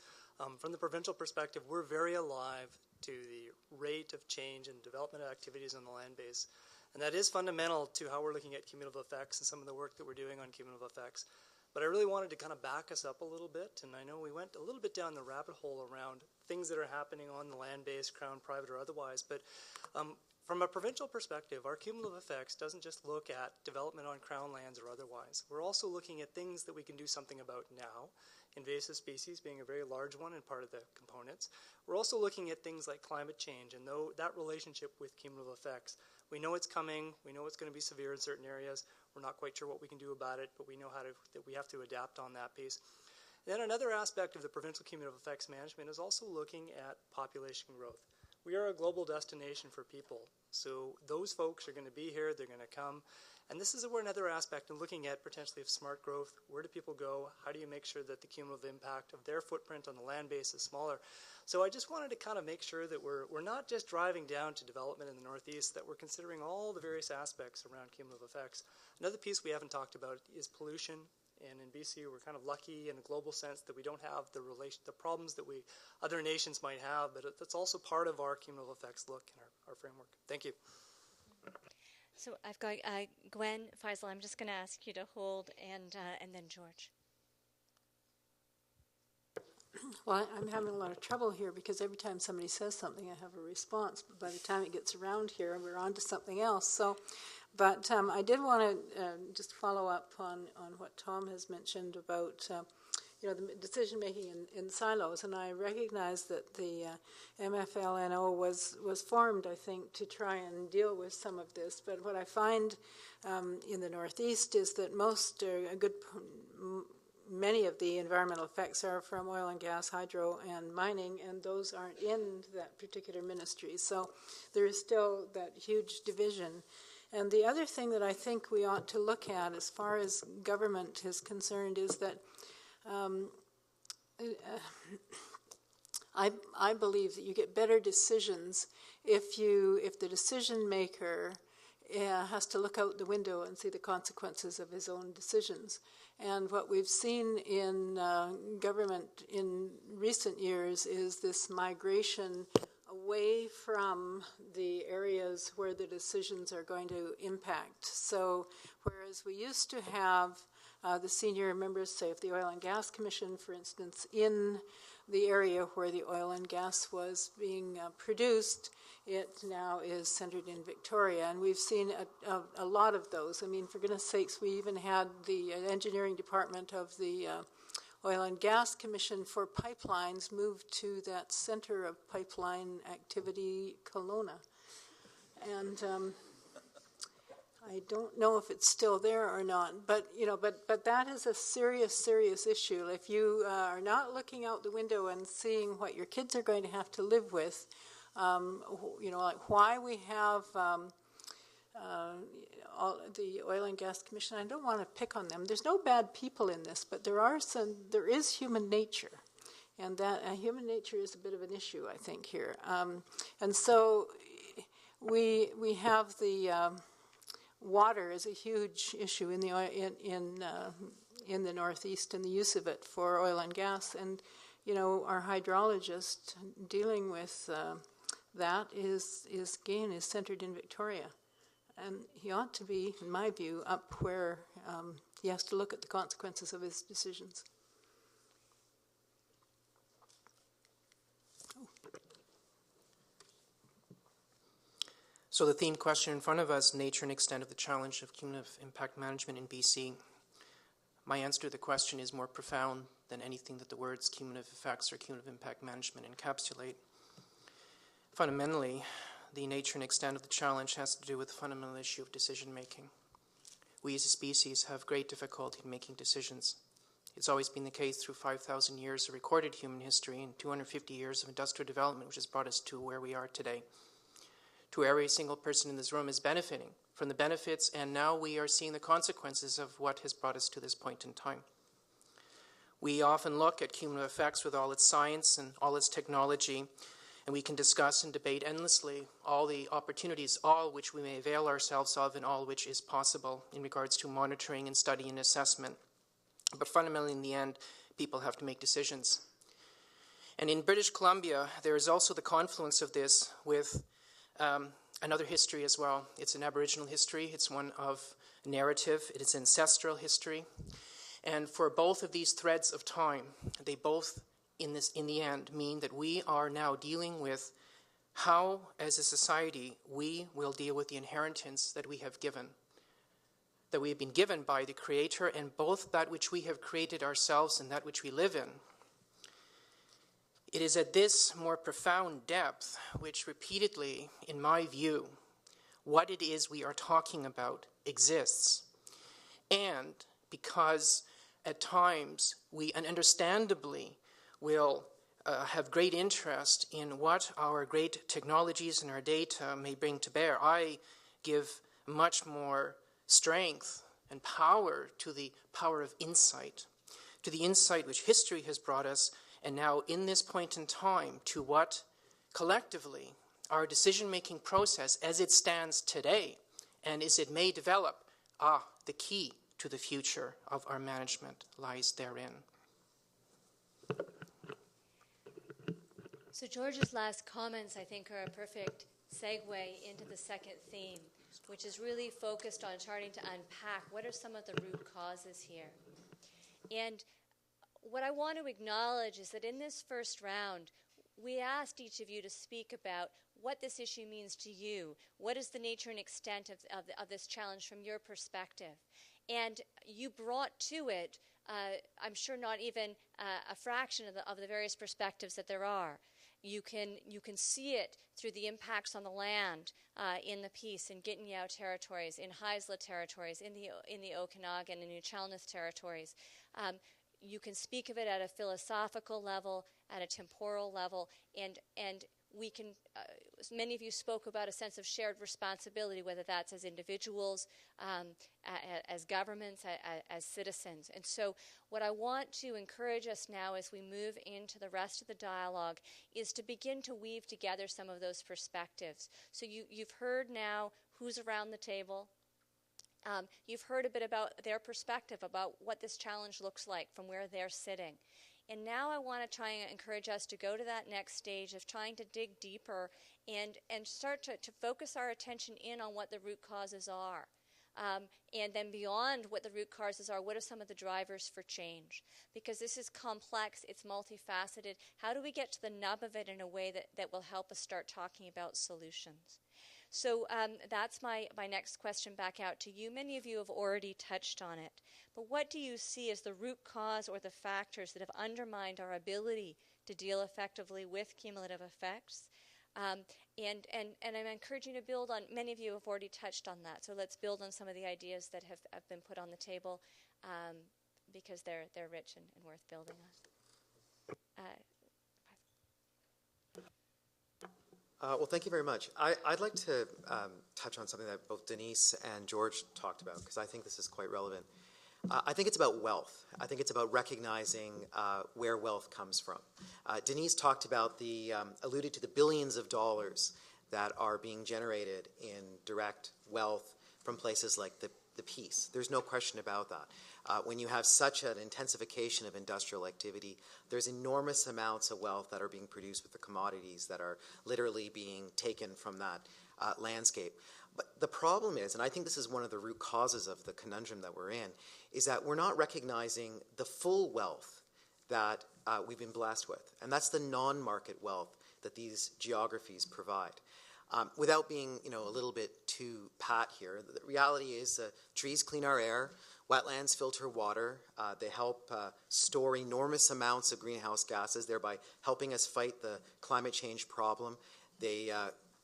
F: from the provincial perspective, we're very alive to the rate of change and development activities on the land base. And that is fundamental to how we're looking at cumulative effects and some of the work that we're doing on cumulative effects. But I really wanted to kind of back us up a little bit, and I know we went a little bit down the rabbit hole around things that are happening on the land base, Crown, private, or otherwise. But from a provincial perspective, our cumulative effects doesn't just look at development on Crown lands or otherwise. We're also looking at things that we can do something about now, invasive species being a very large one and part of the components. We're also looking at things like climate change and that relationship with cumulative effects. We know it's coming. We know it's going to be severe in certain areas. We're not quite sure what we can do about it, but we know that we have to adapt on that piece. Then another aspect of the provincial cumulative effects management is also looking at population growth. We are a global destination for people. So those folks are going to be here. They're going to come. And this is another aspect in looking at potentially of smart growth. Where do people go? How do you make sure that the cumulative impact of their footprint on the land base is smaller? So I just wanted to kind of make sure that we're not just driving down to development in the Northeast, that we're considering all the various aspects around cumulative effects. Another piece we haven't talked about is pollution. And in BC, we're kind of lucky in a global sense that we don't have the problems that other nations might have, but that's also part of our cumulative effects look in our framework. Thank you.
A: So I've got Gwen, Faisal. I'm just going to ask you to hold, and then George.
L: Well, I'm having a lot of trouble here because every time somebody says something, I have a response. But by the time it gets around here, we're on to something else. So, but I did want to just follow up on what Tom has mentioned about the decision making in silos, and I recognize that the MFLNO was formed, I think, to try and deal with some of this. But what I find in the Northeast is that many of the environmental effects are from oil and gas, hydro, and mining, and those aren't in that particular ministry. So there is still that huge division. And the other thing that I think we ought to look at as far as government is concerned is that I believe that you get better decisions if the decision maker has to look out the window and see the consequences of his own decisions. And what we've seen in government in recent years is this migration away from the areas where the decisions are going to impact. So whereas we used to have the senior members, say, of the Oil and Gas Commission, for instance, in the area where the oil and gas was being produced, it now is centered in Victoria. And we've seen a lot of those. I mean, for goodness sakes, we even had the engineering department of the Oil and Gas Commission for pipelines moved to that center of pipeline activity, Kelowna. and I don't know if it's still there or not, but but that is a serious issue. If you are not looking out the window and seeing what your kids are going to have to live with, like why we have the Oil and Gas Commission. I don't want to pick on them. There's no bad people in this, but there is human nature, and that human nature is a bit of an issue, I think, here. And so we have the water is a huge issue in the Northeast, and the use of it for oil and gas. And our hydrologist dealing with that is centered in Victoria, and he ought to be, in my view, up where he has to look at the consequences of his decisions.
I: So the theme question in front of us, nature and extent of the challenge of cumulative impact management in BC. My answer to the question is more profound than anything that the words cumulative effects or cumulative impact management encapsulate. Fundamentally, the nature and extent of the challenge has to do with the fundamental issue of decision making. We as a species have great difficulty in making decisions. It's always been the case through 5,000 years of recorded human history and 250 years of industrial development, which has brought us to where we are today. To every single person in this room is benefiting from the benefits, and now we are seeing the consequences of what has brought us to this point in time. We often look at cumulative effects with all its science and all its technology, and we can discuss and debate endlessly all the opportunities, all which we may avail ourselves of and all which is possible in regards to monitoring and study and assessment. But fundamentally, in the end, people have to make decisions. And in British Columbia, there is also the confluence of this with another history as well. It's an Aboriginal history. It's one of narrative. It is ancestral history. And for both of these threads of time, they both, in the end, mean that we are now dealing with how, as a society, we will deal with the inheritance that we have given, that we have been given by the Creator, and both that which we have created ourselves and that which we live in. It is at this more profound depth which repeatedly, in my view, what it is we are talking about exists. And because at times we, and understandably, will have great interest in what our great technologies and our data may bring to bear, I give much more strength and power to the power of insight, to the insight which history has brought us, and now in this point in time, to what collectively our decision-making process as it stands today and as it may develop, the key to the future of our management lies therein.
A: So George's last comments, I think, are a perfect segue into the second theme, which is really focused on starting to unpack what are some of the root causes here. And what I want to acknowledge is that in this first round, we asked each of you to speak about what this issue means to you. What is the nature and extent of this challenge from your perspective? And you brought to it, I'm sure not even a fraction of the various perspectives that there are. You can see it through the impacts on the land in the Peace, in Gittineau territories, in Haisla territories, in the Okanagan and New Chalmers territories. You can speak of it at a philosophical level, at a temporal level, and we can, many of you spoke about a sense of shared responsibility, whether that's as individuals, as governments, as citizens. And so what I want to encourage us now as we move into the rest of the dialogue is to begin to weave together some of those perspectives. So you've heard now who's around the table. You've heard a bit about their perspective, about what this challenge looks like from where they're sitting. And now I want to try and encourage us to go to that next stage of trying to dig deeper and start to focus our attention in on what the root causes are. And then beyond what the root causes are, what are some of the drivers for change? Because this is complex, it's multifaceted. How do we get to the nub of it in a way that will help us start talking about solutions? So that's my next question back out to you. Many of you have already touched on it. But what do you see as the root cause or the factors that have undermined our ability to deal effectively with cumulative effects? And I'm encouraging you to build on, many of you have already touched on that, so let's build on some of the ideas that have been put on the table, because they're rich and worth building on.
K: Well, thank you very much. I'd like to touch on something that both Denise and George talked about, because I think this is quite relevant. I think it's about wealth. I think it's about recognizing where wealth comes from. Denise talked about alluded to the billions of dollars that are being generated in direct wealth from places like the peace. There's no question about that. When you have such an intensification of industrial activity, there's enormous amounts of wealth that are being produced with the commodities that are literally being taken from that landscape. But the problem is, and I think this is one of the root causes of the conundrum that we're in, is that we're not recognizing the full wealth that we've been blessed with. And that's the non-market wealth that these geographies provide. Without being, a little bit too pat here, the reality is trees clean our air, wetlands filter water, they help store enormous amounts of greenhouse gases, thereby helping us fight the climate change problem. They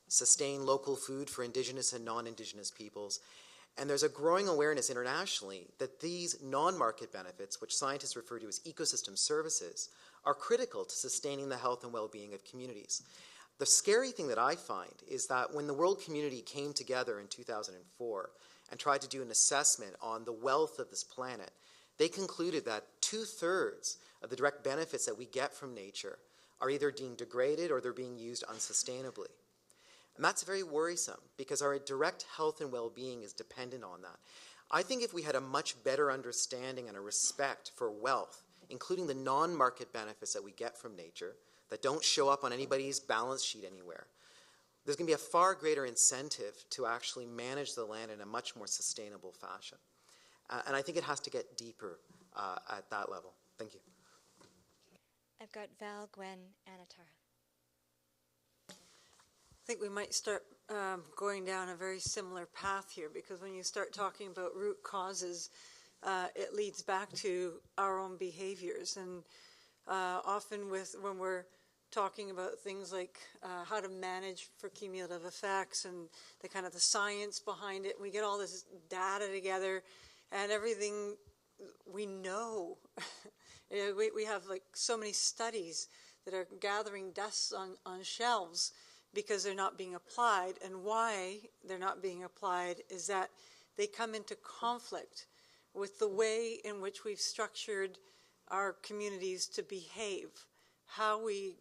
K: sustain local food for Indigenous and non-Indigenous peoples. And there's a growing awareness internationally that these non-market benefits, which scientists refer to as ecosystem services, are critical to sustaining the health and well-being of communities. The scary thing that I find is that when the world community came together in 2004 and tried to do an assessment on the wealth of this planet, they concluded that 2/3 of the direct benefits that we get from nature are either deemed degraded or they're being used unsustainably. And that's very worrisome because our direct health and well-being is dependent on that. I think if we had a much better understanding and a respect for wealth, including the non-market benefits that we get from nature, that don't show up on anybody's balance sheet anywhere, there's going to be a far greater incentive to actually manage the land in a much more sustainable fashion. And I think it has to get deeper at that level. Thank you.
A: I've got Val, Gwen, Anna Tara.
E: I think we might start going down a very similar path here, because when you start talking about root causes, it leads back to our own behaviors. And often when we're talking about things like how to manage for cumulative effects and the science behind it, we get all this data together and everything we know. We have so many studies that are gathering dust on shelves because they're not being applied. And why they're not being applied is that they come into conflict with the way in which we've structured our communities to behave, how we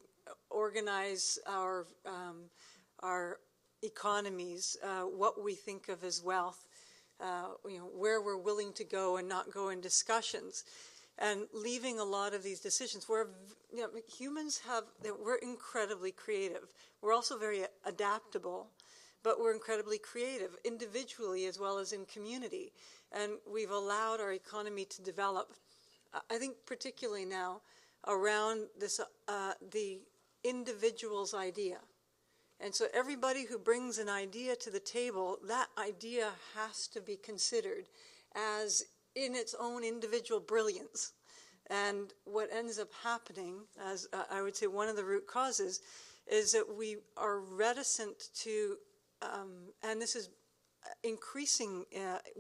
E: organize our economies, what we think of as wealth, where we're willing to go and not go in discussions, and leaving a lot of these decisions where humans we're incredibly creative. We're also very adaptable, but we're incredibly creative individually as well as in community, and we've allowed our economy to develop. I think particularly now around this, the individual's idea. And so everybody who brings an idea to the table, that idea has to be considered as in its own individual brilliance. And what ends up happening, as I would say one of the root causes, is that we are reticent to, and this is increasing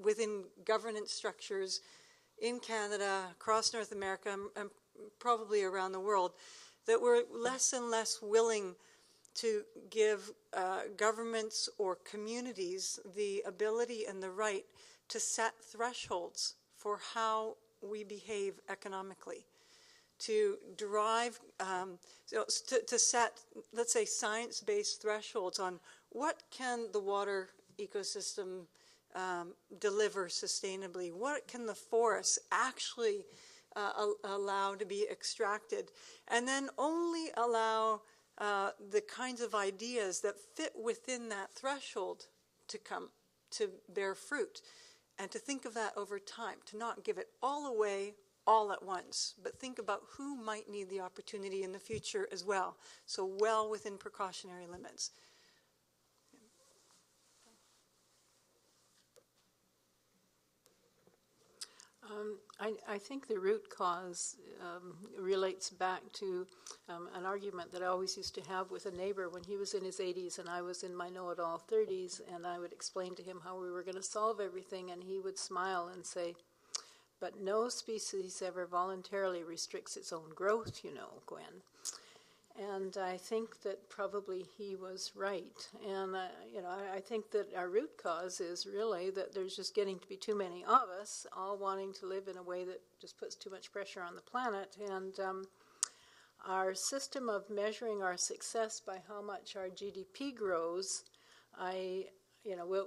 E: within governance structures in Canada, across North America, and probably around the world, that we're less and less willing to give governments or communities the ability and the right to set thresholds for how we behave economically, to drive, to set, let's say, science-based thresholds on what can the water ecosystem deliver sustainably, what can the forests actually allow to be extracted, and then only allow the kinds of ideas that fit within that threshold to come to bear fruit, and to think of that over time, to not give it all away all at once, but think about who might need the opportunity in the future as well, so well within precautionary limits.
L: I think the root cause relates back to an argument that I always used to have with a neighbor when he was in his 80s and I was in my know-it-all 30s, and I would explain to him how we were going to solve everything, and he would smile and say, "But no species ever voluntarily restricts its own growth, you know, Gwen." And I think that probably he was right. And, I think that our root cause is really that there's just getting to be too many of us, all wanting to live in a way that just puts too much pressure on the planet. And our system of measuring our success by how much our GDP grows,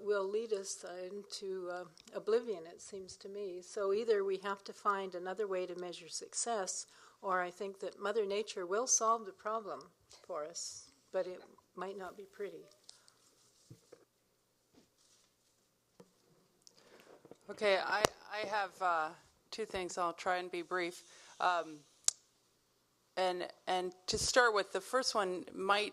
L: will lead us into oblivion, it seems to me. So either we have to find another way to measure success, or I think that Mother Nature will solve the problem for us, but it might not be pretty.
G: Okay, I have two things. I'll try and be brief. And to start with, the first one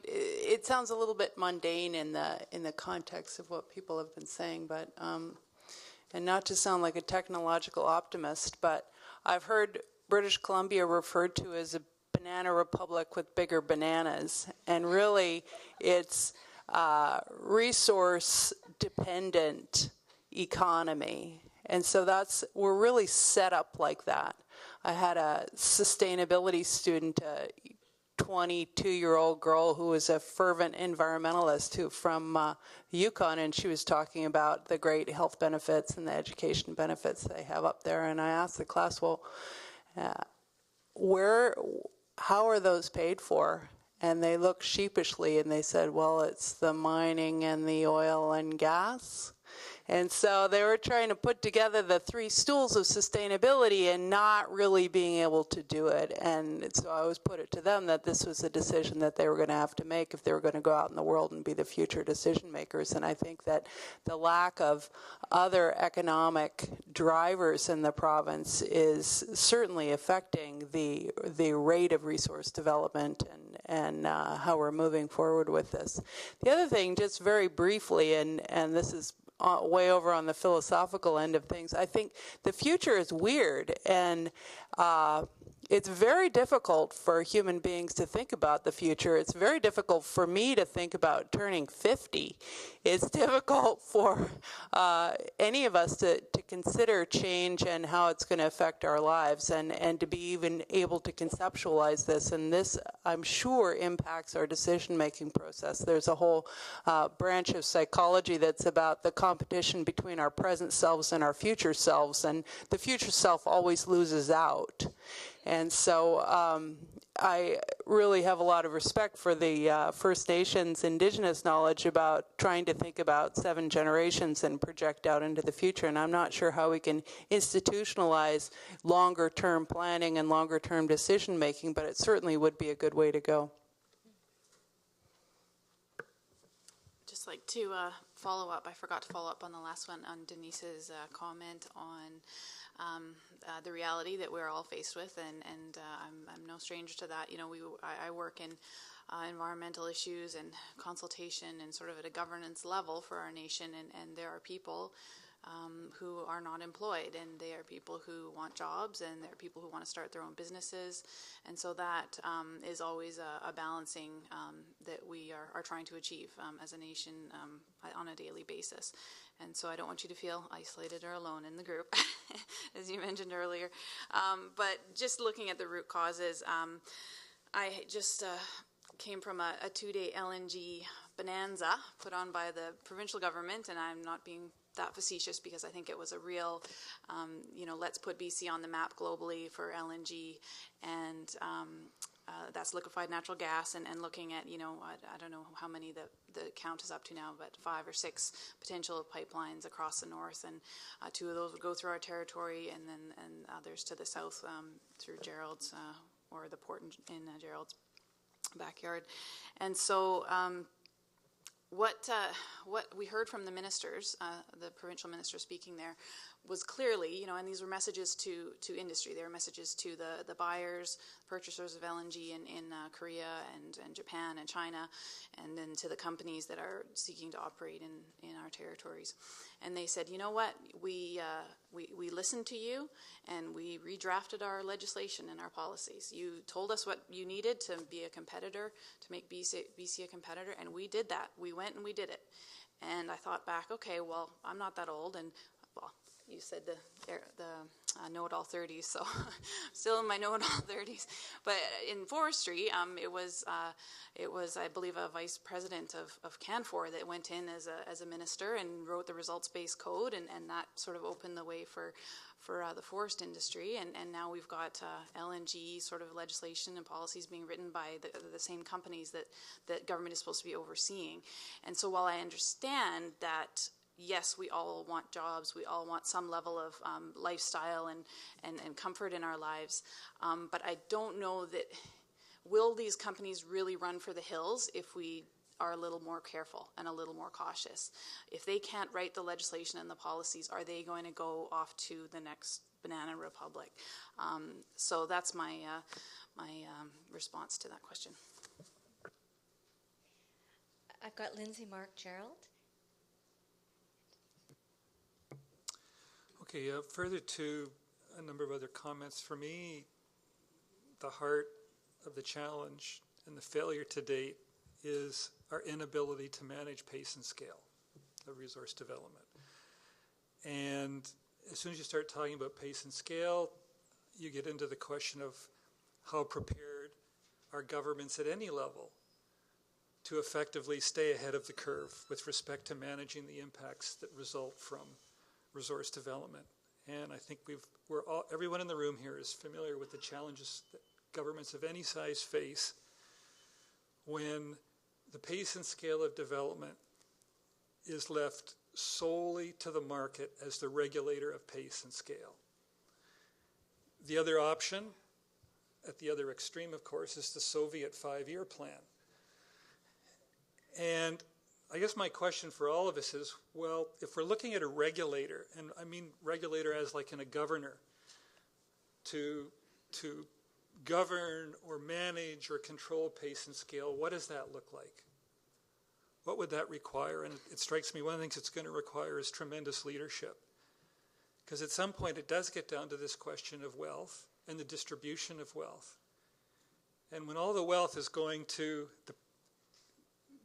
G: it sounds a little bit mundane in the context of what people have been saying, but and not to sound like a technological optimist, but I've heard British Columbia referred to as a banana republic with bigger bananas, and really it's resource dependent economy, and so we're really set up like that. I had a sustainability student, a 22-year-old girl who was a fervent environmentalist from Yukon, and she was talking about the great health benefits and the education benefits they have up there. And I asked the class, well, how are those paid for? And they looked sheepishly and they said, well, it's the mining and the oil and gas. And so they were trying to put together the three stools of sustainability and not really being able to do it. And so I always put it to them that this was a decision that they were going to have to make if they were going to go out in the world and be the future decision makers. And I think that the lack of other economic drivers in the province is certainly affecting the rate of resource development and how we're moving forward with this. The other thing, just very briefly, and this is way over on the philosophical end of things, I think the future is weird, and it's very difficult for human beings to think about the future. It's very difficult for me to think about turning 50. It's difficult for any of us to consider change and how it's going to affect our lives, and to be even able to conceptualize this. And this, I'm sure, impacts our decision-making process. There's a whole branch of psychology that's about the competition between our present selves and our future selves, and the future self always loses out. And so I really have a lot of respect for the First Nations Indigenous knowledge about trying to think about 7 generations and project out into the future. And I'm not sure how we can institutionalize longer-term planning and longer-term decision-making, but it certainly would be a good way to go.
J: Just like to follow up, I forgot to follow up on the last one, on Denise's comment on the reality that we're all faced with, and I'm no stranger to that. You know, I work in environmental issues and consultation and sort of at a governance level for our nation, and there are people who are not employed, and they are people who want jobs, and there are people who want to start their own businesses, and so that is always a balancing that we are trying to achieve as a nation on a daily basis. And so I don't want you to feel isolated or alone in the group, as you mentioned earlier. But just looking at the root causes, I just came from a 2-day LNG bonanza put on by the provincial government, and I'm not being that facetious because I think it was a real, let's put BC on the map globally for LNG, and that's liquefied natural gas, and looking at, I don't know how many the count is up to now, but 5 or 6 potential pipelines across the north, and 2 of those would go through our territory, and others to the south through Gerald's, or the port in Gerald's backyard. And so what we heard from the ministers, the provincial minister speaking there, was clearly, and these were messages to industry. They were messages to the buyers, purchasers of LNG in Korea and Japan and China, and then to the companies that are seeking to operate in our territories. And they said, you know what, we listened to you, and we redrafted our legislation and our policies. You told us what you needed to be a competitor, to make BC a competitor, and we did that. We went and we did it. And I thought back, okay, well, I'm not that old, and well, you said the know-it-all 30s, so still in my know-it-all 30s. But in forestry, it was I believe a vice president of CanFor that went in as a minister and wrote the results-based code, and that sort of opened the way for the forest industry. And now we've got LNG sort of legislation and policies being written by the same companies that government is supposed to be overseeing. And so while I understand that, yes, we all want jobs, we all want some level of lifestyle and comfort in our lives, but I don't know that, will these companies really run for the hills if we are a little more careful and a little more cautious? If they can't write the legislation and the policies, are they going to go off to the next banana republic? So that's my response to that question.
A: I've got Lindsay, Mark, Gerald.
C: Okay, further to a number of other comments, for me, the heart of the challenge and the failure to date is our inability to manage pace and scale of resource development. And as soon as you start talking about pace and scale, you get into the question of how prepared are governments at any level to effectively stay ahead of the curve with respect to managing the impacts that result from resource development. And I think everyone in the room here is familiar with the challenges that governments of any size face when the pace and scale of development is left solely to the market as the regulator of pace and scale. The other option, at the other extreme, of course, is the Soviet 5-year plan. And I guess my question for all of us is, well, if we're looking at a regulator, and I mean regulator as like in a governor, to govern or manage or control pace and scale, what does that look like? What would that require? And it strikes me one of the things it's going to require is tremendous leadership. Because at some point it does get down to this question of wealth and the distribution of wealth. And when all the wealth is going to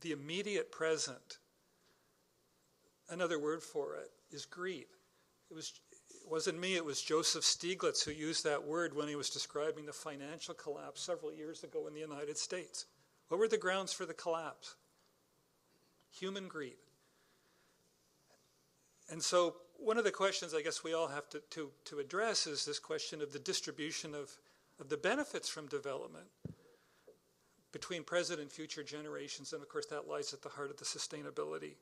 C: the immediate present, another word for it is greed. It wasn't me, it was Joseph Stiglitz who used that word when he was describing the financial collapse several years ago in the United States. What were the grounds for the collapse? Human greed. And so one of the questions I guess we all have to address is this question of the distribution of the benefits from development between present and future generations. And of course that lies at the heart of the sustainability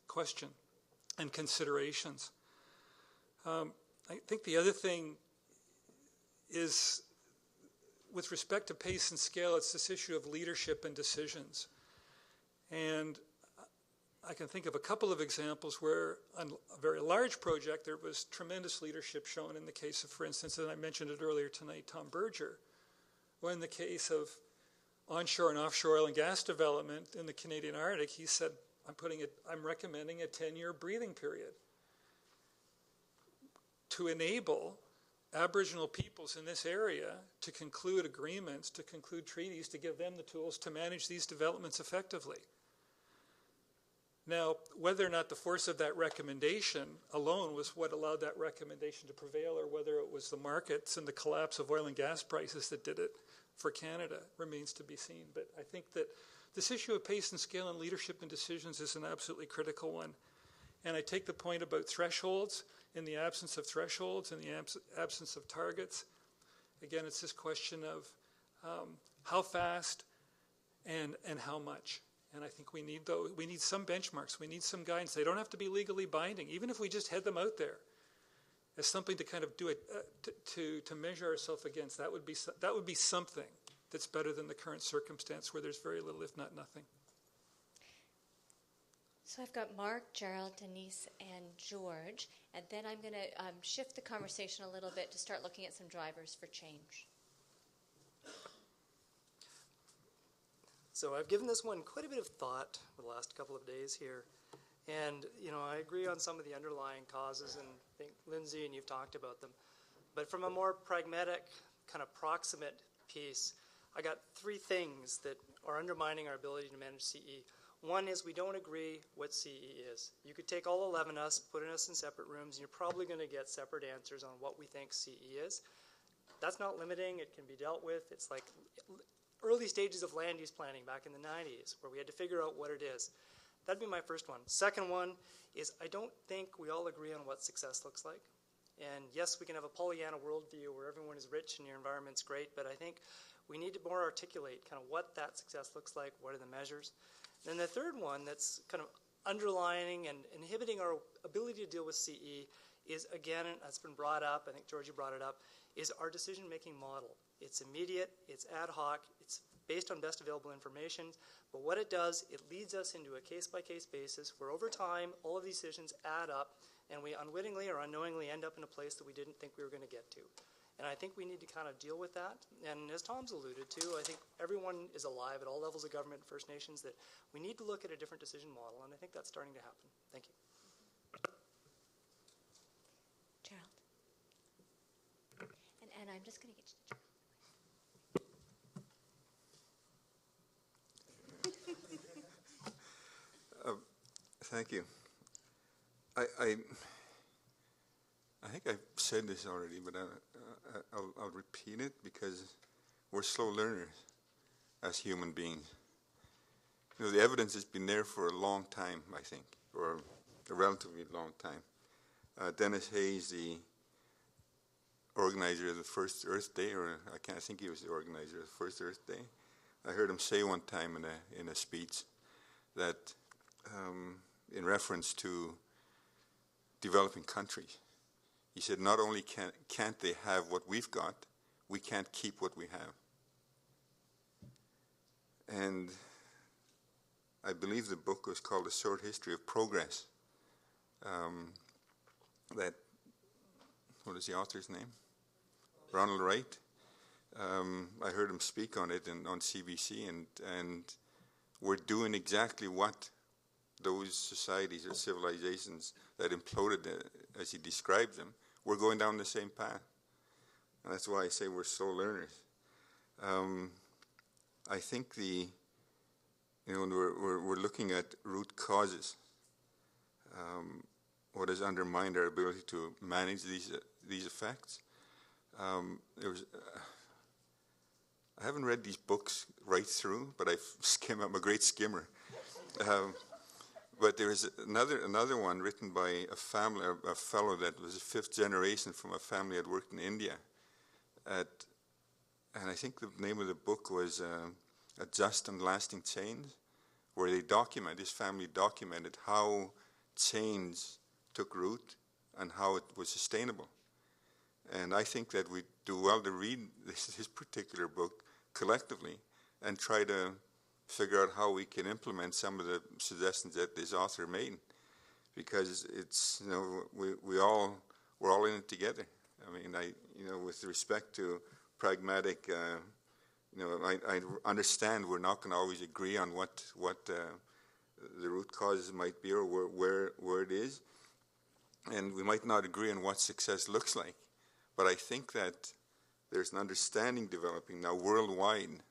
C: question and considerations. I think the other thing is, with respect to pace and scale, it's this issue of leadership and decisions. And I can think of a couple of examples where on a very large project there was tremendous leadership shown in the case of, for instance, and I mentioned it earlier tonight, Tom Berger, or in the case of onshore and offshore oil and gas development in the Canadian Arctic, he said, I'm recommending a 10-year breathing period to enable Aboriginal peoples in this area to conclude agreements, to conclude treaties, to give them the tools to manage these developments effectively. Now, whether or not the force of that recommendation alone was what allowed that recommendation to prevail, or whether it was the markets and the collapse of oil and gas prices that did it for Canada, remains to be seen. But I think that this issue of pace and scale and leadership and decisions is an absolutely critical one. And I take the point about thresholds. In the absence of thresholds, in the absence of targets, again, it's this question of how fast and how much. And I think we need those. We need some benchmarks. We need some guidance. They don't have to be legally binding. Even if we just head them out there as something to kind of do it to measure ourselves against, that would be something that's better than the current circumstance where there's very little, if not nothing.
A: So I've got Mark, Gerald, Denise, and George, and then I'm going to shift the conversation a little bit to start looking at some drivers for change.
F: So I've given this one quite a bit of thought for the last couple of days here. And, I agree on some of the underlying causes, and I think, Lindsay, and you've talked about them. But from a more pragmatic, kind of proximate piece, I got three things that are undermining our ability to manage CE. One is we don't agree what CE is. You could take all 11 of us, put us in separate rooms, and you're probably going to get separate answers on what we think CE is. That's not limiting. It can be dealt with. It's like early stages of land use planning back in the 90s, where we had to figure out what it is. That'd be my first one. Second one is I don't think we all agree on what success looks like. And yes, we can have a Pollyanna worldview where everyone is rich and your environment's great, but I think we need to more articulate kind of what that success looks like, what are the measures. And the third one that's kind of underlining and inhibiting our ability to deal with CE is, again, that's been brought up, I think Georgie brought it up, is our decision-making model. It's immediate, it's ad hoc, it's based on best available information, but what it does, it leads us into a case-by-case basis where over time, all of these decisions add up, and we unwittingly or unknowingly end up in a place that we didn't think we were going to get to. And I think we need to kind of deal with that. And as Tom's alluded to, I think everyone is alive at all levels of government and First Nations that we need to look at a different decision model, and I think that's starting to happen. Thank you.
A: Gerald. And I'm just going to get you to
H: Thank you. I think I've said this already, but I'll repeat it because we're slow learners as human beings. The evidence has been there for a long time, I think, or a relatively long time. Dennis Hayes, the organizer of the first Earth Day, or I think he was the organizer of the first Earth Day. I heard him say one time in a speech that in reference to developing countries, he said, not only can't they have what we've got, we can't keep what we have. And I believe the book was called A Short History of Progress. What is the author's name? Ronald Wright. I heard him speak on it on CBC, and we're doing exactly what those societies or civilizations that imploded, as he described them, we're going down the same path. And that's why I say we're slow learners. I think we're looking at root causes. What has undermined our ability to manage these effects? I haven't read these books right through, but I'm a great skimmer. But there is another one written by a fellow that was a fifth generation from a family that worked in India. And I think the name of the book was A Just and Lasting Change, where his family documented how change took root and how it was sustainable. And I think that we do well to read his particular book collectively and try to figure out how we can implement some of the suggestions that this author made, because it's we're all in it together. I mean, with respect to pragmatic, I understand we're not going to always agree on what the root causes might be or where it is, and we might not agree on what success looks like. But I think that there's an understanding developing now worldwide.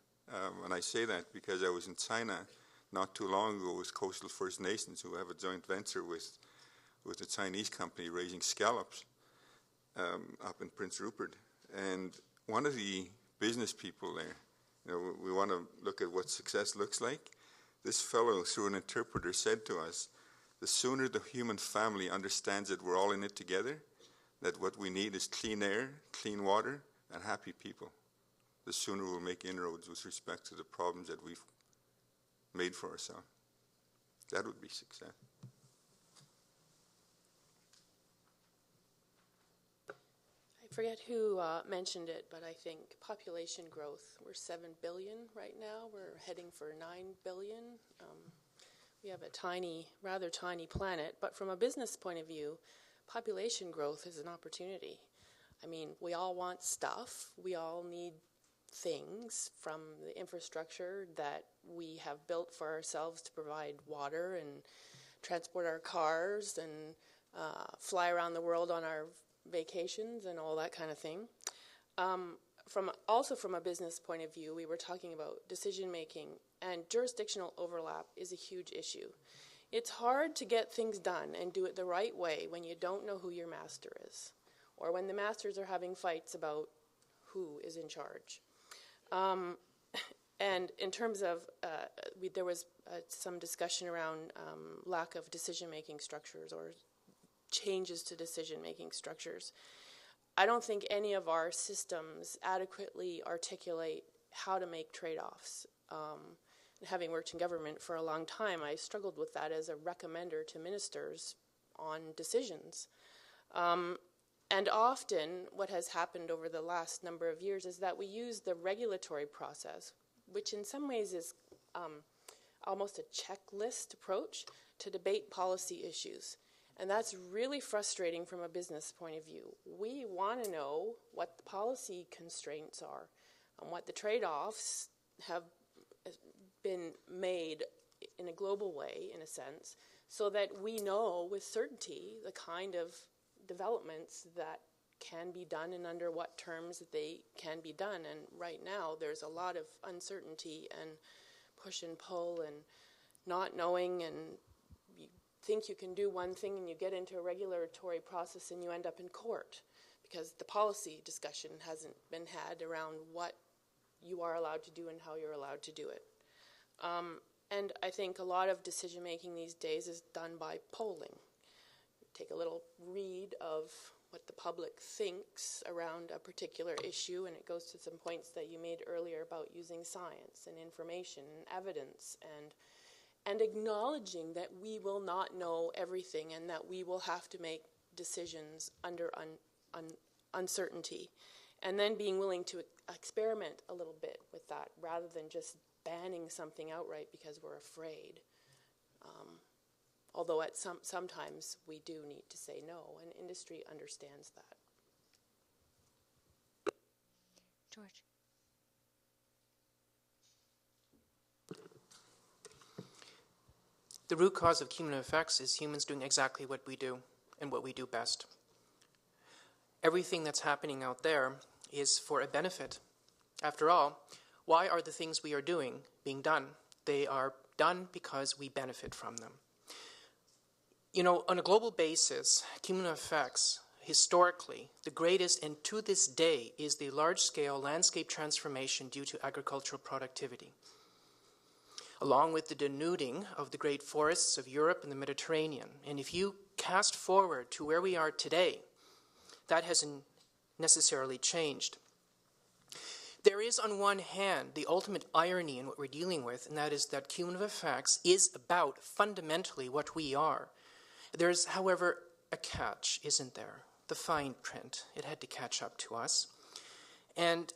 H: And I say that because I was in China not too long ago with Coastal First Nations, who have a joint venture with a Chinese company raising scallops up in Prince Rupert. And one of the business people there, we want to look at what success looks like. This fellow, through an interpreter, said to us, the sooner the human family understands that we're all in it together, that what we need is clean air, clean water, and happy people, the sooner we'll make inroads with respect to the problems that we've made for ourselves. That would be success.
D: I forget who mentioned it, but I think population growth, we're 7 billion right now. We're heading for 9 billion. We have a tiny, rather tiny planet, but from a business point of view, population growth is an opportunity. I mean, we all want stuff. We all need things, from the infrastructure that we have built for ourselves to provide water and transport our cars and fly around the world on our vacations and all that kind of thing. Also from a business point of view, we were talking about decision making, and jurisdictional overlap is a huge issue. It's hard to get things done and do it the right way when you don't know who your master is, or when the masters are having fights about who is in charge. And in terms of, there was some discussion around lack of decision-making structures or changes to decision-making structures. I don't think any of our systems adequately articulate how to make trade-offs. Having worked in government for a long time, I struggled with that as a recommender to ministers on decisions. And often what has happened over the last number of years is that we use the regulatory process, which in some ways is almost a checklist approach to debate policy issues. And that's really frustrating from a business point of view. We want to know what the policy constraints are and what the trade-offs have been made in a global way, in a sense, so that we know with certainty the kind of developments that can be done and under what terms they can be done. And right now there's a lot of uncertainty and push and pull and not knowing, and you think you can do one thing and you get into a regulatory process and you end up in court because the policy discussion hasn't been had around what you are allowed to do and how you're allowed to do it. And I think a lot of decision making these days is done by polling. Take a little read of what the public thinks around a particular issue, and it goes to some points that you made earlier about using science and information and evidence and acknowledging that we will not know everything and that we will have to make decisions under uncertainty, and then being willing to experiment a little bit with that rather than just banning something outright because we're afraid. Although sometimes we do need to say no, and industry understands that.
A: George.
I: The root cause of cumulative effects is humans doing exactly what we do and what we do best. Everything that's happening out there is for a benefit. After all, why are the things we are doing being done? They are done because we benefit from them. You know, on a global basis, cumulative effects, historically, the greatest, and to this day, is the large-scale landscape transformation due to agricultural productivity. Along with the denuding of the great forests of Europe and the Mediterranean. And if you cast forward to where we are today, that hasn't necessarily changed. There is, on one hand, the ultimate irony in what we're dealing with, and that is that cumulative effects is about fundamentally what we are. There's, however, a catch, isn't there? The fine print. It had to catch up to us. And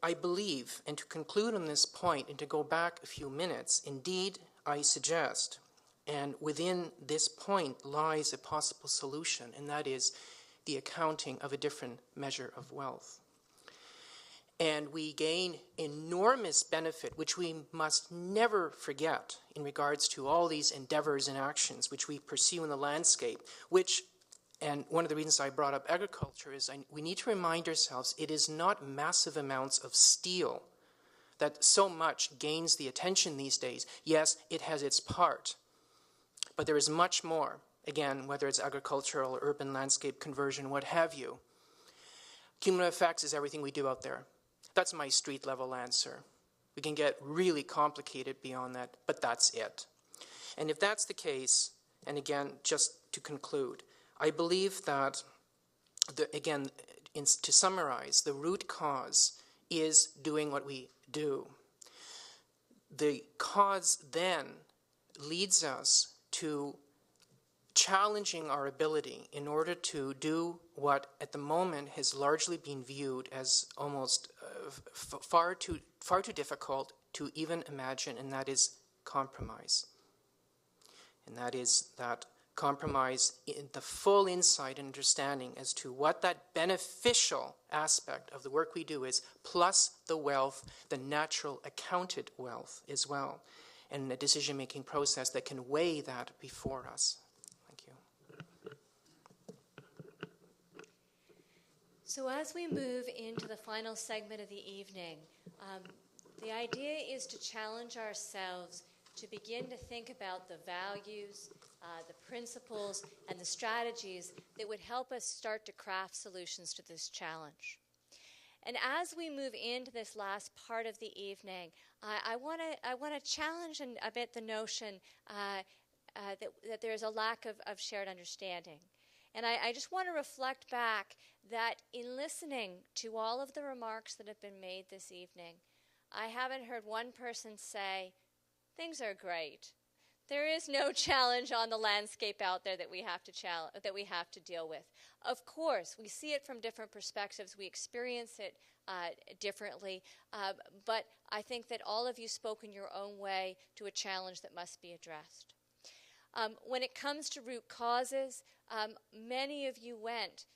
I: I believe, and to conclude on this point and to go back a few minutes, indeed, I suggest, and within this point lies a possible solution, and that is the accounting of a different measure of wealth. And we gain enormous benefit, which we must never forget in regards to all these endeavors and actions which we pursue in the landscape, which, and one of the reasons I brought up agriculture is we need to remind ourselves it is not massive amounts of steel that so much gains the attention these days. Yes, it has its part, but there is much more. Again, whether it's agricultural or urban landscape conversion, what have you. Cumulative effects is everything we do out there. That's my street level answer. We can get really complicated beyond that, but that's it. And if that's the case, and again, just to conclude, I believe that, to summarize, the root cause is doing what we do. The cause then leads us to challenging our ability in order to do what at the moment has largely been viewed as almost far too difficult to even imagine, and that is compromise. and that is that compromise in the full insight and understanding as to what that beneficial aspect of the work we do is, plus the wealth, the natural accounted wealth as well, and a decision-making process that can weigh that before us. Thank you.
A: So as we move into the final segment of the evening, the idea is to challenge ourselves to begin to think about the values, the principles, and the strategies that would help us start to craft solutions to this challenge. And as we move into this last part of the evening, I want to challenge a bit the notion that there is a lack of shared understanding. And I just want to reflect back that in listening to all of the remarks that have been made this evening, I haven't heard one person say, things are great. There is no challenge on the landscape out there that we have to deal with. Of course, we see it from different perspectives. We experience it differently. But I think that all of you spoke in your own way to a challenge that must be addressed. When it comes to root causes, many of you went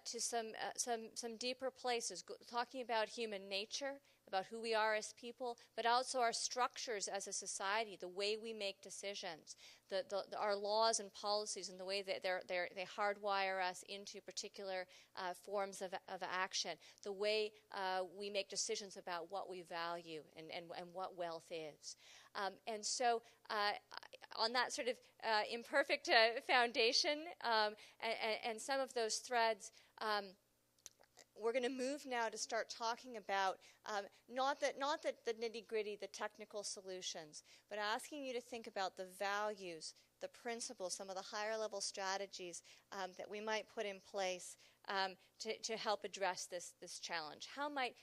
A: to some deeper places, talking about human nature, about who we are as people, but also our structures as a society, the way we make decisions, our laws and policies, and the way that they hardwire us into particular forms of action, the way we make decisions about what we value and what wealth is. And so on that sort of imperfect foundation and some of those threads, we're going to move now to start talking about not the nitty-gritty, the technical solutions, but asking you to think about the values, the principles, some of the higher-level strategies that we might put in place to help address this challenge. How might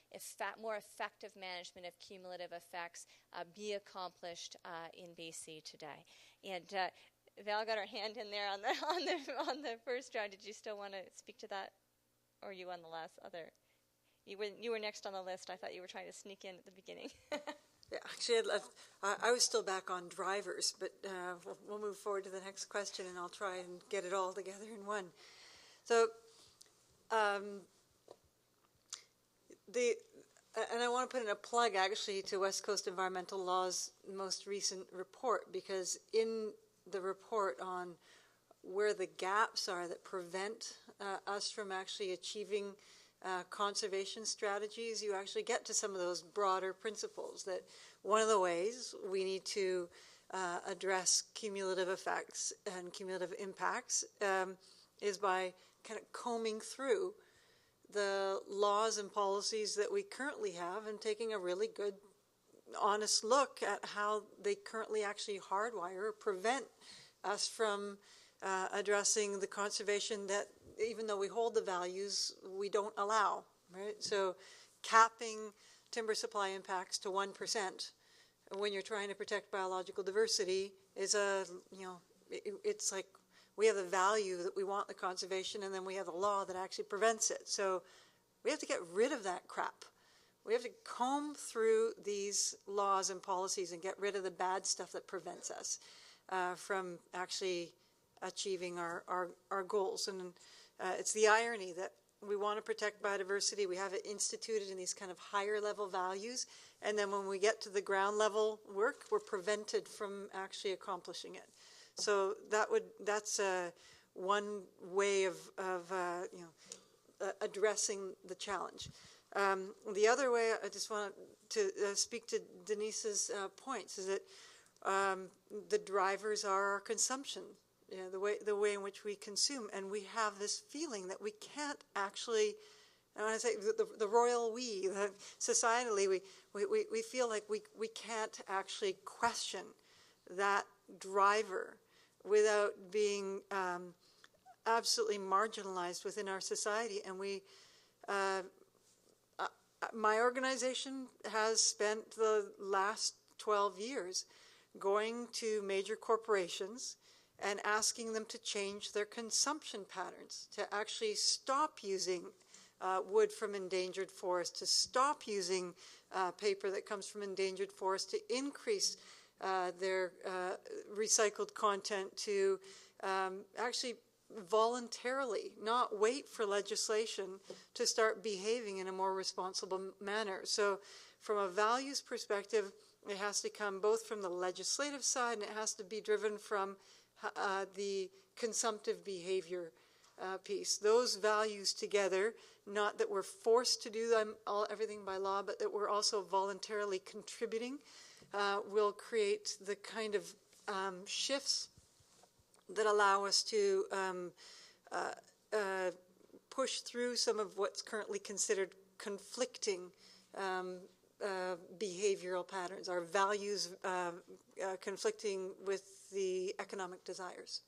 A: more effective management of cumulative effects be accomplished in BC today? And Val got her hand in there on the first round. Did you still want to speak to that? Or you on the last other? You were next on the list. I thought you were trying to sneak in at the beginning.
E: Yeah, actually, I was still back on drivers, but we'll move forward to the next question, and I'll try and get it all together in one. So, and I want to put in a plug, actually, to West Coast Environmental Law's most recent report, because in the report on where the gaps are that prevent us from actually achieving conservation strategies, you actually get to some of those broader principles. That one of the ways we need to address cumulative effects and cumulative impacts is by kind of combing through the laws and policies that we currently have and taking a really good, honest look at how they currently actually hardwire or prevent us from addressing the conservation that, even though we hold the values, we don't allow, right? So capping timber supply impacts to 1% when you're trying to protect biological diversity is it's like we have the value that we want the conservation, and then we have the law that actually prevents it. So we have to get rid of that crap. We have to comb through these laws and policies and get rid of the bad stuff that prevents us from actually achieving our goals. And it's the irony that we want to protect biodiversity. We have it instituted in these kind of higher level values, and then when we get to the ground level work, we're prevented from actually accomplishing it. So that's one way of addressing the challenge. The other way, I just want to speak to Denise's points, is that the drivers are our consumption. The way in which we consume, and we have this feeling that we can't actually, I want to say the royal we, societally, we feel like we can't actually question that driver without being absolutely marginalized within our society. And my organization has spent the last 12 years going to major corporations and asking them to change their consumption patterns, to actually stop using wood from endangered forests, to stop using paper that comes from endangered forests, to increase their recycled content to actually voluntarily, not wait for legislation to start behaving in a more responsible manner. So from a values perspective, it has to come both from the legislative side and it has to be driven from the consumptive behavior piece. Those values together, not that we're forced to do everything by law, but that we're also voluntarily contributing, will create the kind of shifts that allow us to push through some of what's currently considered conflicting behavioral patterns, our values conflicting with the economic desires.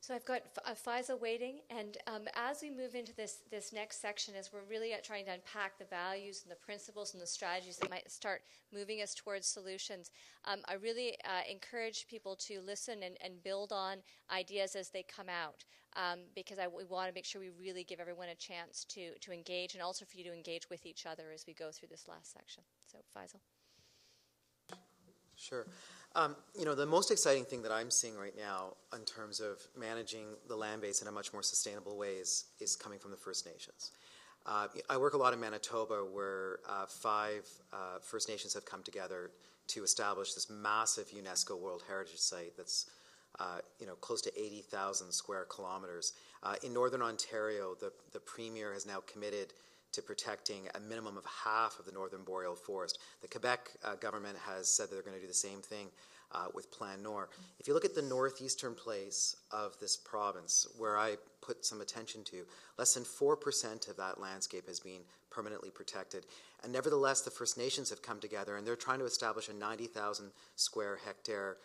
A: So I've got Faisal waiting, and as we move into this next section, as we're really trying to unpack the values and the principles and the strategies that might start moving us towards solutions, I really encourage people to listen and build on ideas as they come out, because we want to make sure we really give everyone a chance to engage, and also for you to engage with each other as we go through this last section. So Faisal.
K: Sure. The most exciting thing that I'm seeing right now in terms of managing the land base in a much more sustainable way is coming from the First Nations. I work a lot in Manitoba where 5 First Nations have come together to establish this massive UNESCO World Heritage Site that's close to 80,000 square kilometers. In Northern Ontario, the Premier has now committed to protecting a minimum of half of the Northern Boreal Forest. The Quebec government has said that they're going to do the same thing with Plan Nord. If you look at the northeastern place of this province, where I put some attention to, less than 4% of that landscape has been permanently protected. And nevertheless, the First Nations have come together and they're trying to establish a 90,000 square hectare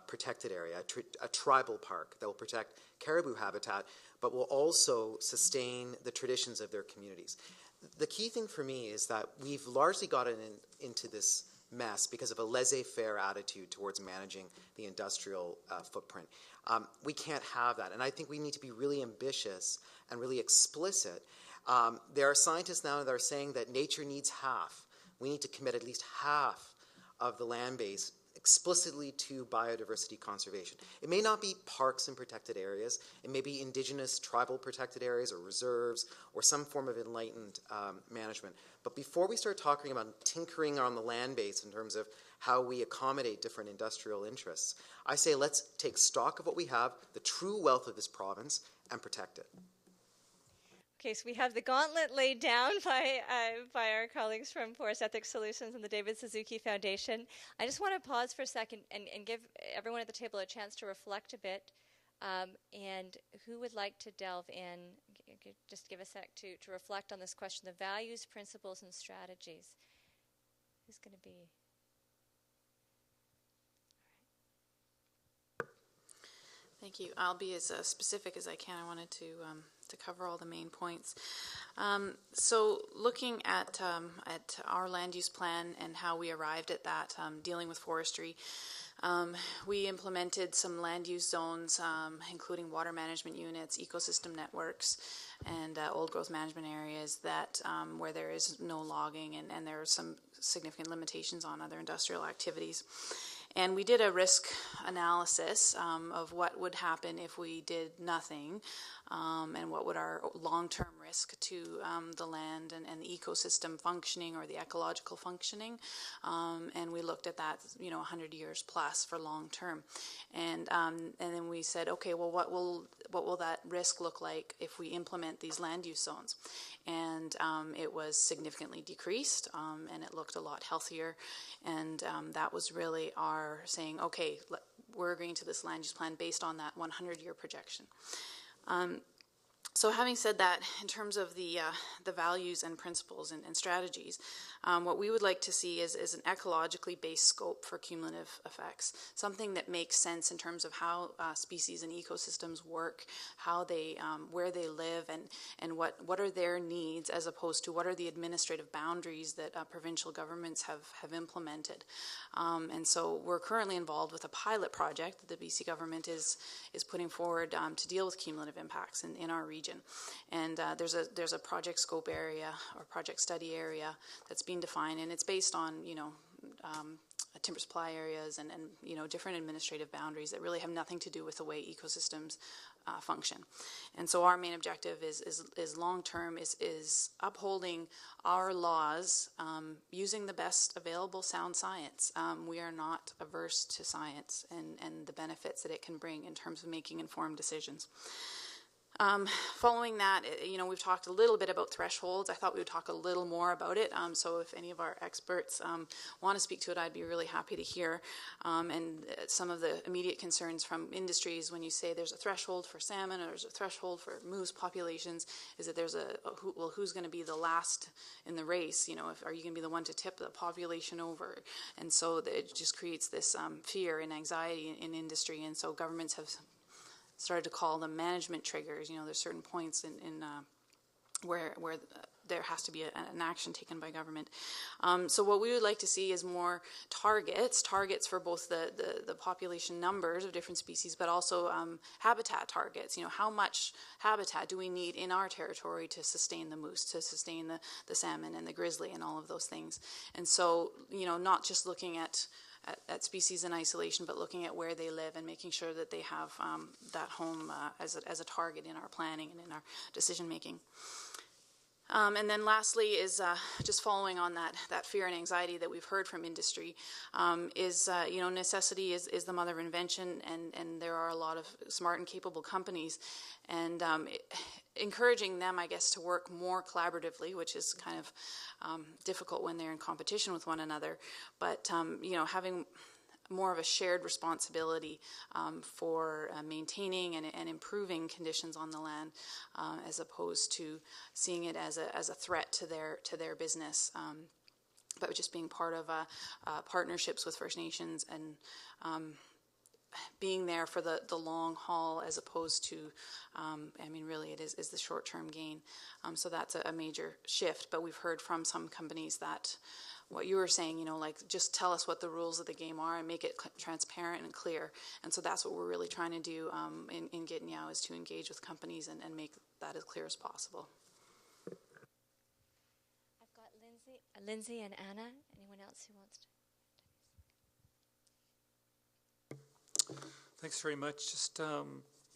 K: protected area, a tribal park that will protect caribou habitat, but will also sustain the traditions of their communities. The key thing for me is that we've largely gotten into this mess because of a laissez-faire attitude towards managing the industrial footprint. We can't have that, and I think we need to be really ambitious and really explicit. There are scientists now that are saying that nature needs half. We need to commit at least half of the land base explicitly to biodiversity conservation. It may not be parks and protected areas. It may be indigenous tribal protected areas or reserves or some form of enlightened management. But before we start talking about tinkering on the land base in terms of how we accommodate different industrial interests, I say let's take stock of what we have, the true wealth of this province, and protect it.
A: Okay, so we have the gauntlet laid down by our colleagues from Forest Ethics Solutions and the David Suzuki Foundation. I just want to pause for a second and give everyone at the table a chance to reflect a bit. And who would like to delve in? Just give a sec to reflect on this question, the values, principles, and strategies. Who's going to be?
J: Thank you. I'll be as specific as I can. I wanted to cover all the main points. So looking at our land use plan and how we arrived at that, dealing with forestry, we implemented some land use zones, including water management units, ecosystem networks, and old growth management areas that where there is no logging and there are some significant limitations on other industrial activities. And we did a risk analysis of what would happen if we did nothing, and what would our long-term risk to the land and the ecosystem functioning or the ecological functioning. And we looked at that, 100 years plus for long-term. And then we said, okay, well, what will that risk look like if we implement these land use zones? And it was significantly decreased, and it looked a lot healthier. And that was really our saying, okay, we're agreeing to this land use plan based on that 100-year projection. So having said that, in terms of the values and principles and strategies, what we would like to see is an ecologically based scope for cumulative effects, something that makes sense in terms of how species and ecosystems work, how they, where they live, and what are their needs, as opposed to what are the administrative boundaries that provincial governments have implemented. And so we're currently involved with a pilot project that the BC government is putting forward to deal with cumulative impacts in our region. region. And there's a project scope area or project study area that's being defined, and it's based on, timber supply areas and different administrative boundaries that really have nothing to do with the way ecosystems function. And so our main objective is long-term, is upholding our laws using the best available sound science. We are not averse to science and the benefits that it can bring in terms of making informed decisions. Following that, we've talked a little bit about thresholds. I thought we would talk a little more about it. So if any of our experts want to speak to it, I'd be really happy to hear. And some of the immediate concerns from industries when you say there's a threshold for salmon or there's a threshold for moose populations, is that there's who's going to be the last in the race? Are you going to be the one to tip the population over? And so it just creates this fear and anxiety in industry. And so governments have started to call them management triggers. There's certain points in where there has to be an action taken by government. So what we would like to see is more targets for both the population numbers of different species, but also habitat targets. How much habitat do we need in our territory to sustain the moose, to sustain the salmon and the grizzly and all of those things. And so, not just looking at species in isolation, but looking at where they live and making sure that they have that home as a target in our planning and in our decision making. And then lastly is just following on that fear and anxiety that we've heard from industry is necessity is the mother of invention, and there are a lot of smart and capable companies, and encouraging them, I guess, to work more collaboratively, which is kind of difficult when they're in competition with one another, but having more of a shared responsibility for maintaining and improving conditions on the land, as opposed to seeing it as a threat to their business, but just being part of partnerships with First Nations and being there for the long haul, as opposed to, really it is the short-term gain. So that's a major shift. But we've heard from some companies that what you were saying, just tell us what the rules of the game are and make it transparent and clear. And so that's what we're really trying to do in Gittineau, is to engage with companies and make that as clear as possible.
A: I've got Lindsay and Anna. Anyone else who wants to?
C: Thanks very much. Just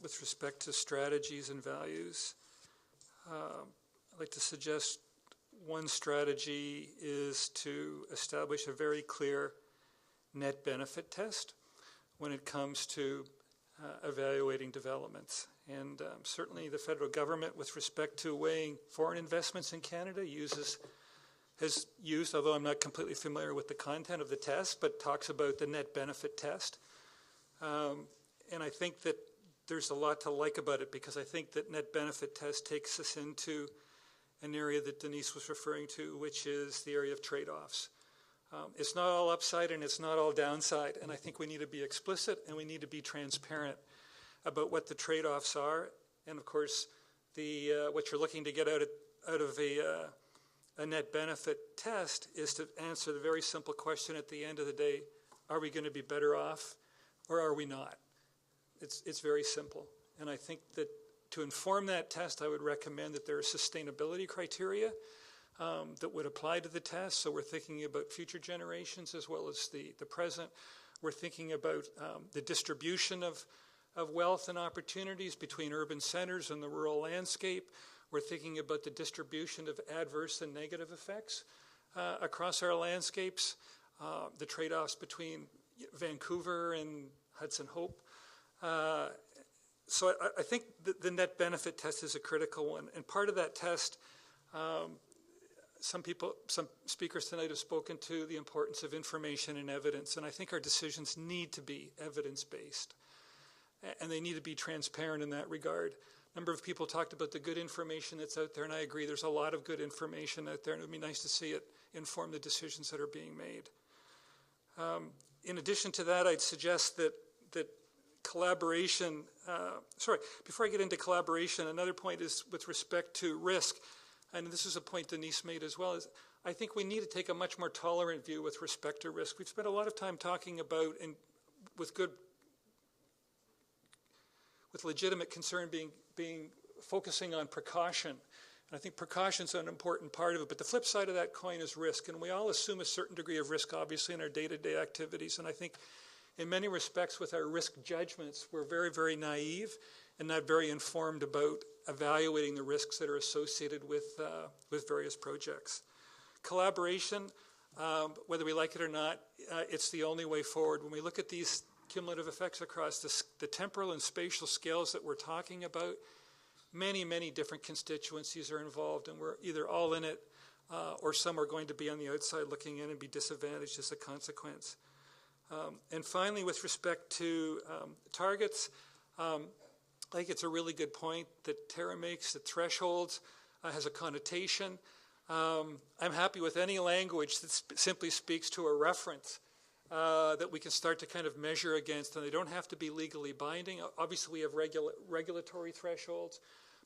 C: with respect to strategies and values, I'd like to suggest one strategy is to establish a very clear net benefit test when it comes to evaluating developments. And certainly the federal government, with respect to weighing foreign investments in Canada, has used, although I'm not completely familiar with the content of the test, but talks about the net benefit test. And I think that there's a lot to like about it, because I think that net benefit test takes us into an area that Denise was referring to, which is the area of trade-offs. It's not all upside and it's not all downside, and I think we need to be explicit and we need to be transparent about what the trade-offs are. And of course, what you're looking to get out of a net benefit test is to answer the very simple question at the end of the day: are we going to be better off or are we not? It's very simple. And I think that to inform that test, I would recommend that there are sustainability criteria that would apply to the test. So we're thinking about future generations as well as the present. We're thinking about the distribution of wealth and opportunities between urban centers and the rural landscape. We're thinking about the distribution of adverse and negative effects across our landscapes, the trade-offs between Vancouver and Hudson Hope. So I think the net benefit test is a critical one. And part of that test, some speakers tonight have spoken to the importance of information and evidence. And I think our decisions need to be evidence-based. And they need to be transparent in that regard. A number of people talked about the good information that's out there, and I agree there's a lot of good information out there, and it would be nice to see it inform the decisions that are being made. In addition to that, I'd suggest that collaboration, before I get into collaboration, another point is with respect to risk, and this is a point Denise made as well, is I think we need to take a much more tolerant view with respect to risk. We've spent a lot of time talking about, and with legitimate concern being focusing on precaution. And I think precaution is an important part of it, but the flip side of that coin is risk, and we all assume a certain degree of risk, obviously, in our day-to-day activities, and I think in many respects with our risk judgments, we're very, very naive and not very informed about evaluating the risks that are associated with various projects. Collaboration, whether we like it or not, it's the only way forward. When we look at these cumulative effects across the temporal and spatial scales that we're talking about, many, many different constituencies are involved, and we're either all in it or some are going to be on the outside looking in and be disadvantaged as a consequence. And finally, with respect to targets, I think it's a really good point that Tara makes, that thresholds has a connotation. I'm happy with any language that simply speaks to a reference that we can start to kind of measure against, and they don't have to be legally binding. Obviously, we have regulatory thresholds,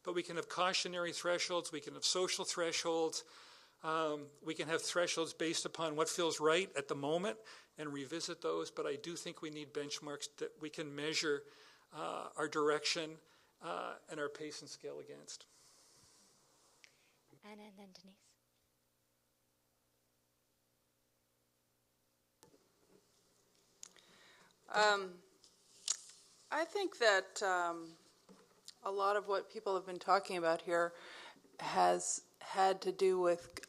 C: but we can have cautionary thresholds, we can have social thresholds, we can have thresholds based upon what feels right at the moment and revisit those, but I do think we need benchmarks that we can measure our direction and our pace and scale against.
A: Anna and then Denise.
G: I think that a lot of what people have been talking about here has had to do with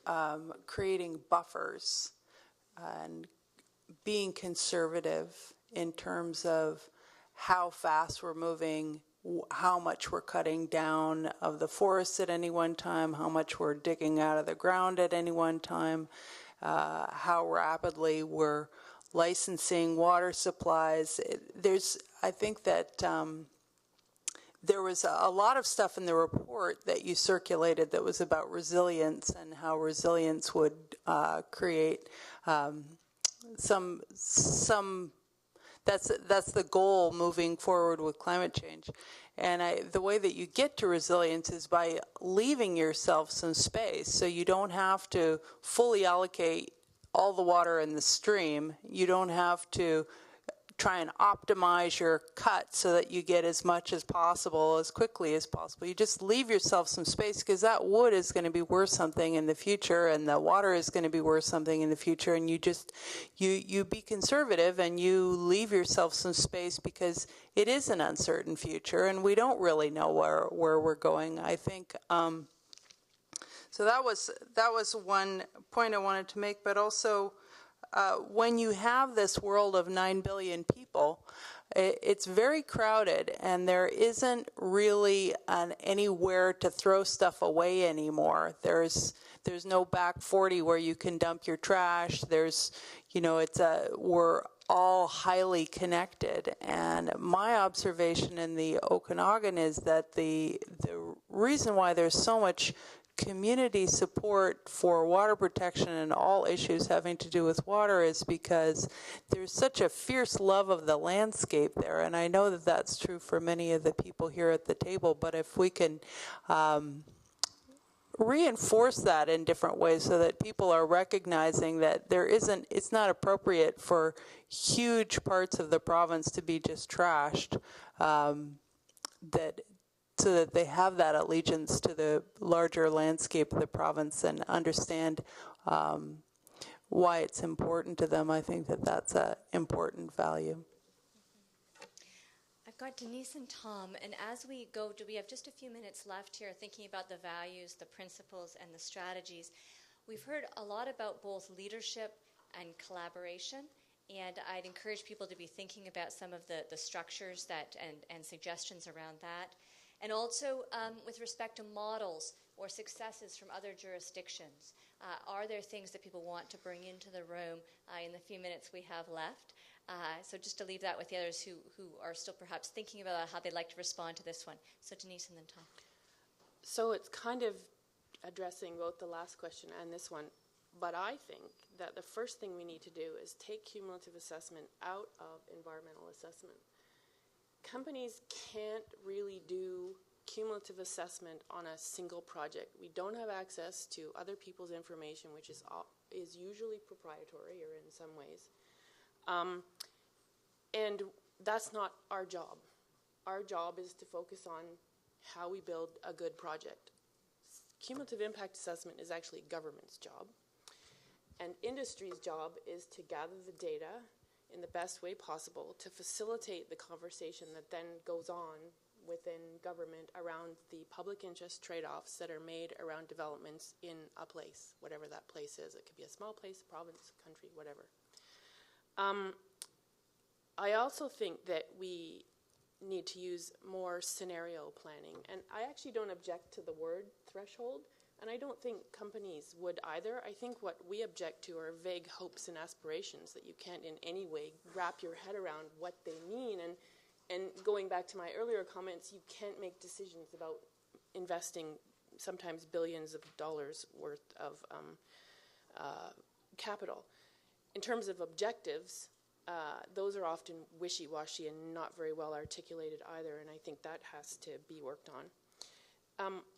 G: creating buffers and being conservative in terms of how fast we're moving, how much we're cutting down of the forests at any one time, how much we're digging out of the ground at any one time, how rapidly we're licensing water supplies. I think that there was a lot of stuff in the report that you circulated that was about resilience and how resilience would create some. That's the goal moving forward with climate change. And the way that you get to resilience is by leaving yourself some space, so you don't have to fully allocate all the water in the stream. You don't have to try and optimize your cut so that you get as much as possible as quickly as possible. You just leave yourself some space, because that wood is going to be worth something in the future, and the water is going to be worth something in the future, and you be conservative and you leave yourself some space, because it is an uncertain future and we don't really know where we're going. I think so that was one point I wanted to make, but also when you have this world of 9 billion people, it's very crowded, and there isn't really anywhere to throw stuff away anymore. There's no back 40 where you can dump your trash. We're all highly connected, and my observation in the Okanagan is that the reason why there's so much community support for water protection and all issues having to do with water is because there's such a fierce love of the landscape there. And I know that that's true for many of the people here at the table, but if we can reinforce that in different ways so that people are recognizing that it's not appropriate for huge parts of the province to be just trashed, so that they have that allegiance to the larger landscape of the province and understand why it's important to them. I think that that's an important value.
A: I've got Denise and Tom, and as we go, we have just a few minutes left here thinking about the values, the principles, and the strategies. We've heard a lot about both leadership and collaboration, and I'd encourage people to be thinking about some of the structures and suggestions around that. And also with respect to models or successes from other jurisdictions. Are there things that people want to bring into the room in the few minutes we have left? So just to leave that with the others who are still perhaps thinking about how they'd like to respond to this one. So Denise and then Tom.
D: So it's kind of addressing both the last question and this one. But I think that the first thing we need to do is take cumulative assessment out of environmental assessment. Companies can't really do cumulative assessment on a single project. We don't have access to other people's information, which is usually proprietary or in some ways. And that's not our job. Our job is to focus on how we build a good project. Cumulative impact assessment is actually government's job, and industry's job is to gather the data in the best way possible to facilitate the conversation that then goes on within government around the public interest trade-offs that are made around developments in a place, whatever that place is. It could be a small place, a province, a country, whatever. I also think that we need to use more scenario planning, and I actually don't object to the word threshold, and I don't think companies would either. I think what we object to are vague hopes and aspirations that you can't in any way wrap your head around what they mean. And going back to my earlier comments, you can't make decisions about investing sometimes billions of dollars worth of capital. In terms of objectives, those are often wishy-washy and not very well articulated either, and I think that has to be worked on.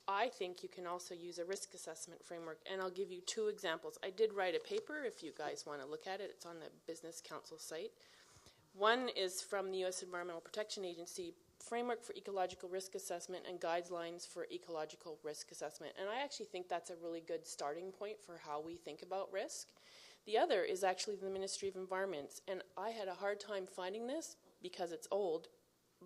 D: I think you can also use a risk assessment framework, and I'll give you two examples. I did write a paper, if you guys want to look at it. It's on the Business Council site. One is from the U.S. Environmental Protection Agency, Framework for Ecological Risk Assessment and Guidelines for Ecological Risk Assessment. And I actually think that's a really good starting point for how we think about risk. The other is actually the Ministry of Environment, and I had a hard time finding this because it's old,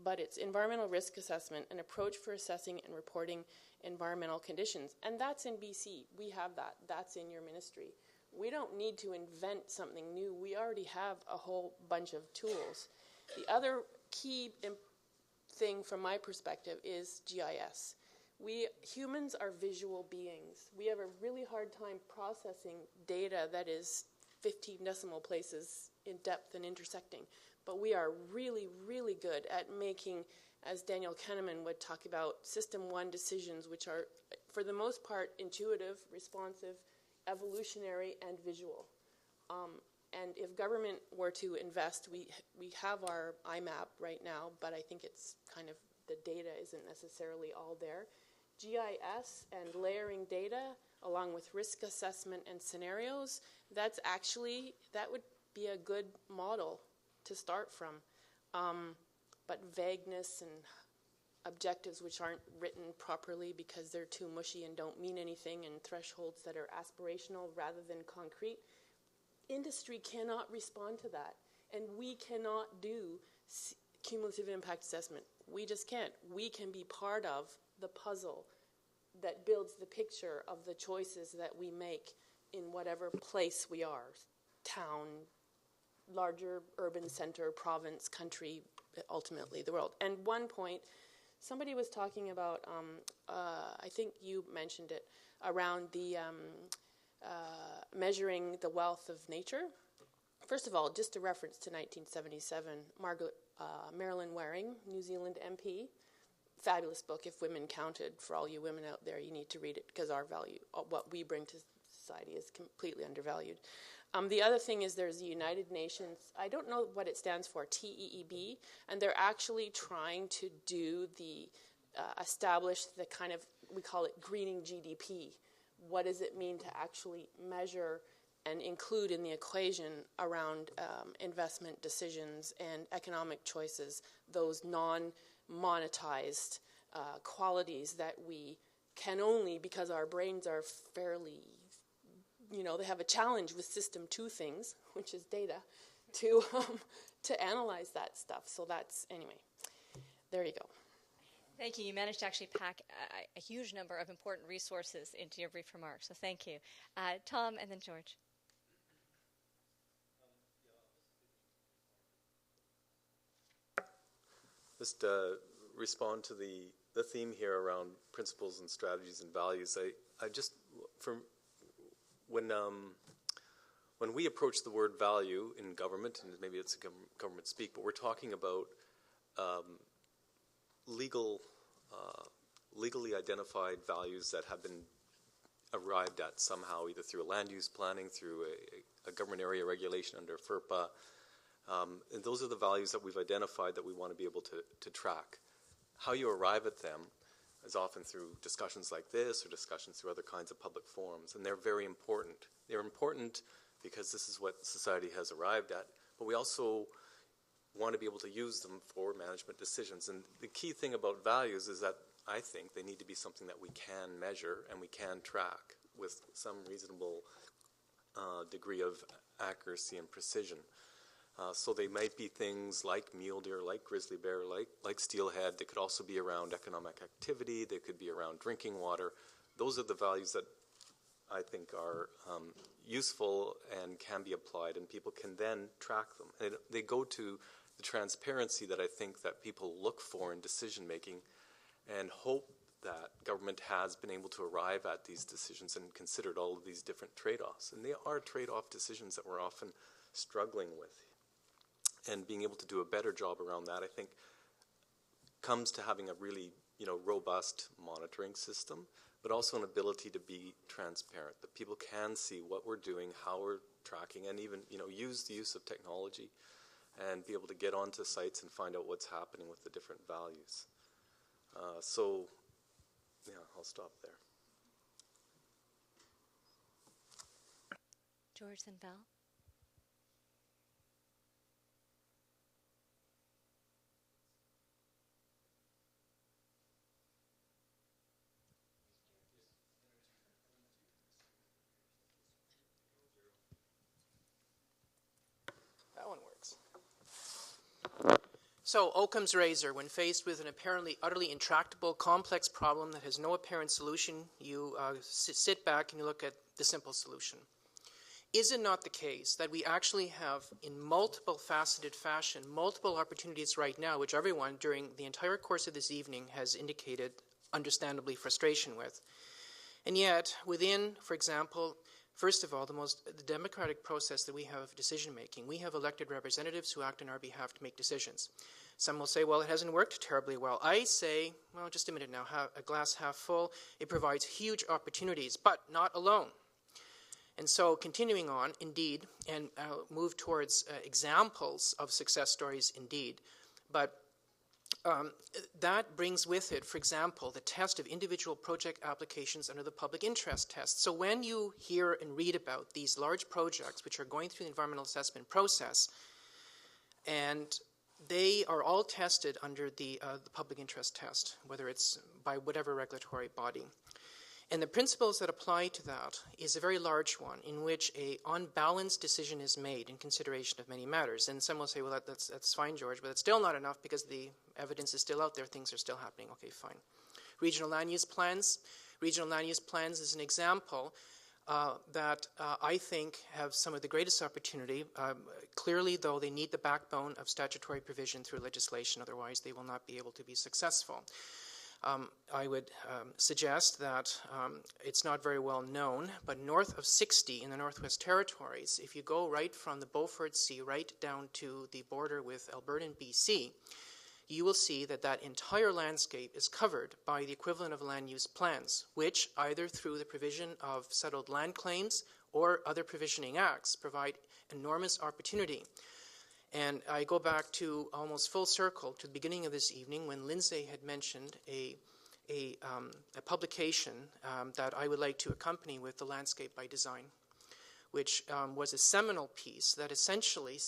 D: but it's Environmental Risk Assessment, an approach for assessing and reporting environmental conditions. And that's in BC. We have that. That's in your ministry. We don't need to invent something new. We already have a whole bunch of tools. The other key thing from my perspective is GIS. We humans are visual beings. We have a really hard time processing data that is 15 decimal places in depth and intersecting. But we are really, really good at making, as Daniel Kahneman would talk about, System 1 decisions, which are, for the most part, intuitive, responsive, evolutionary, and visual. And if government were to invest, we have our IMAP right now, but I think it's kind of, the data isn't necessarily all there. GIS and layering data along with risk assessment and scenarios, that would be a good model to start from. But vagueness and objectives which aren't written properly because they're too mushy and don't mean anything, and thresholds that are aspirational rather than concrete, industry cannot respond to that. And we cannot do cumulative impact assessment. We just can't. We can be part of the puzzle that builds the picture of the choices that we make in whatever place we are, town, larger urban center, province, country, ultimately the world. And one point, somebody was talking about, I think you mentioned it, around the measuring the wealth of nature. First of all, just a reference to 1977, Marilyn Waring, New Zealand MP, fabulous book, If Women Counted. For all you women out there, you need to read it because our value, what we bring to society, is completely undervalued. The other thing is there's the United Nations, I don't know what it stands for, TEEB, and they're actually trying to do establish the kind of, we call it greening GDP. What does it mean to actually measure and include in the equation around investment decisions and economic choices, those non-monetized qualities that we can only, because our brains are fairly, they have a challenge with System 2 things, which is data, to analyze that stuff. So that's, anyway, there you go.
A: Thank you. You managed to actually pack a huge number of important resources into your brief remarks, so thank you. Tom, and then George.
M: Just respond to the theme here around principles and strategies and values. I just, when we approach the word value in government, and maybe it's a government speak, but we're talking about legally identified values that have been arrived at somehow, either through a land use planning, through a government area regulation under FERPA. And those are the values that we've identified that we want to be able to track. How you arrive at them is often through discussions like this or discussions through other kinds of public forums, and they're very important. They're important because this is what society has arrived at, but we also want to be able to use them for management decisions. And the key thing about values is that I think they need to be something that we can measure and we can track with some reasonable degree of accuracy and precision. So they might be things like mule deer, like grizzly bear, like steelhead. They could also be around economic activity. They could be around drinking water. Those are the values that I think are useful and can be applied, and people can then track them. And they go to the transparency that I think that people look for in decision making, and hope that government has been able to arrive at these decisions and considered all of these different trade-offs. And they are trade-off decisions that we're often struggling with. And being able to do a better job around that, I think, comes to having a really, robust monitoring system, but also an ability to be transparent, that people can see what we're doing, how we're tracking, and even, use the use of technology and be able to get onto sites and find out what's happening with the different values. So, I'll stop there.
A: George and Val?
I: That one works. So, Occam's razor, when faced with an apparently utterly intractable, complex problem that has no apparent solution, you sit back and you look at the simple solution. Is it not the case that we actually have, in multiple faceted fashion, multiple opportunities right now, which everyone during the entire course of this evening has indicated, understandably, frustration with? And yet, within, for example, first of all, the democratic process that we have of decision-making, we have elected representatives who act on our behalf to make decisions. Some will say, well, it hasn't worked terribly well. I say, well, just a minute now, a glass half full. It provides huge opportunities, but not alone. And so, continuing on, indeed, and I'll move towards examples of success stories, indeed, but that brings with it, for example, the test of individual project applications under the public interest test. So when you hear and read about these large projects which are going through the environmental assessment process, and they are all tested under the public interest test, whether it's by whatever regulatory body. And the principles that apply to that is a very large one, in which a unbalanced decision is made in consideration of many matters. And some will say, well, that's fine, George, but it's still not enough because the evidence is still out there, things are still happening. Okay, fine. Regional land use plans. Regional land use plans is an example that I think have some of the greatest opportunity. Clearly, though, they need the backbone of statutory provision through legislation, otherwise they will not be able to be successful. I would suggest that it's not very well known, but north of 60 in the Northwest Territories, if you go right from the Beaufort Sea right down to the border with Alberta and BC, you will see that that entire landscape is covered by the equivalent of land use plans, which either through the provision of settled land claims or other provisioning acts provide enormous opportunity. And I go back to almost full circle to the beginning of this evening when Lindsay had mentioned a publication that I would like to accompany with The Landscape by Design, which was a seminal piece that essentially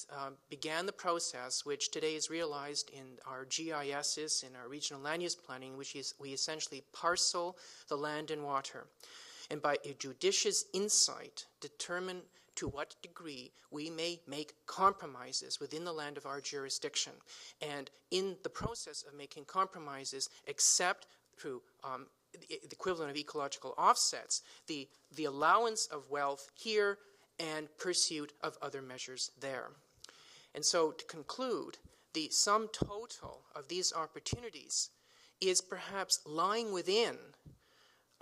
I: began the process which today is realized in our GISs, in our regional land use planning, which is we essentially parcel the land and water. And by a judicious insight, determine to what degree we may make compromises within the land of our jurisdiction. And in the process of making compromises, accept through the equivalent of ecological offsets, the allowance of wealth here and pursuit of other measures there. And so to conclude, the sum total of these opportunities is perhaps lying within,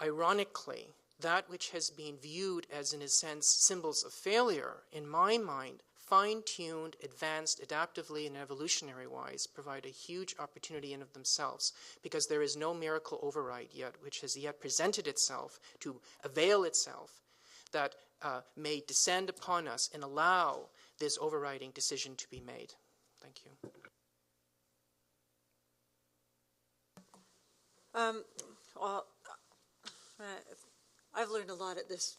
I: ironically, that which has been viewed as, in a sense, symbols of failure, in my mind, fine-tuned, advanced, adaptively and evolutionary-wise, provide a huge opportunity in of themselves, because there is no miracle override yet, which has yet presented itself to avail itself, that may descend upon us and allow this overriding decision to be made. Thank you.
E: I've learned a lot at this,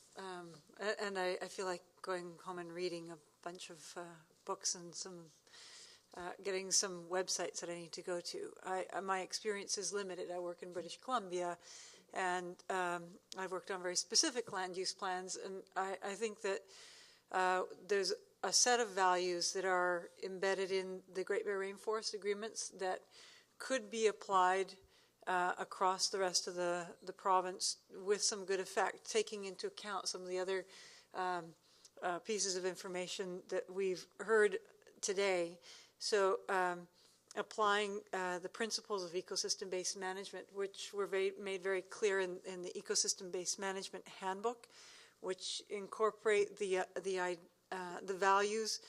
E: and I feel like going home and reading a bunch of books and some getting some websites that I need to go to. My experience is limited. I work in British Columbia, and I've worked on very specific land use plans, and I think that there's a set of values that are embedded in the Great Barrier Rainforest agreements that could be applied across the rest of the province with some good effect, taking into account some of the other pieces of information that we've heard today. So applying the principles of ecosystem-based management, which were made very clear in the ecosystem-based management handbook, which incorporate the values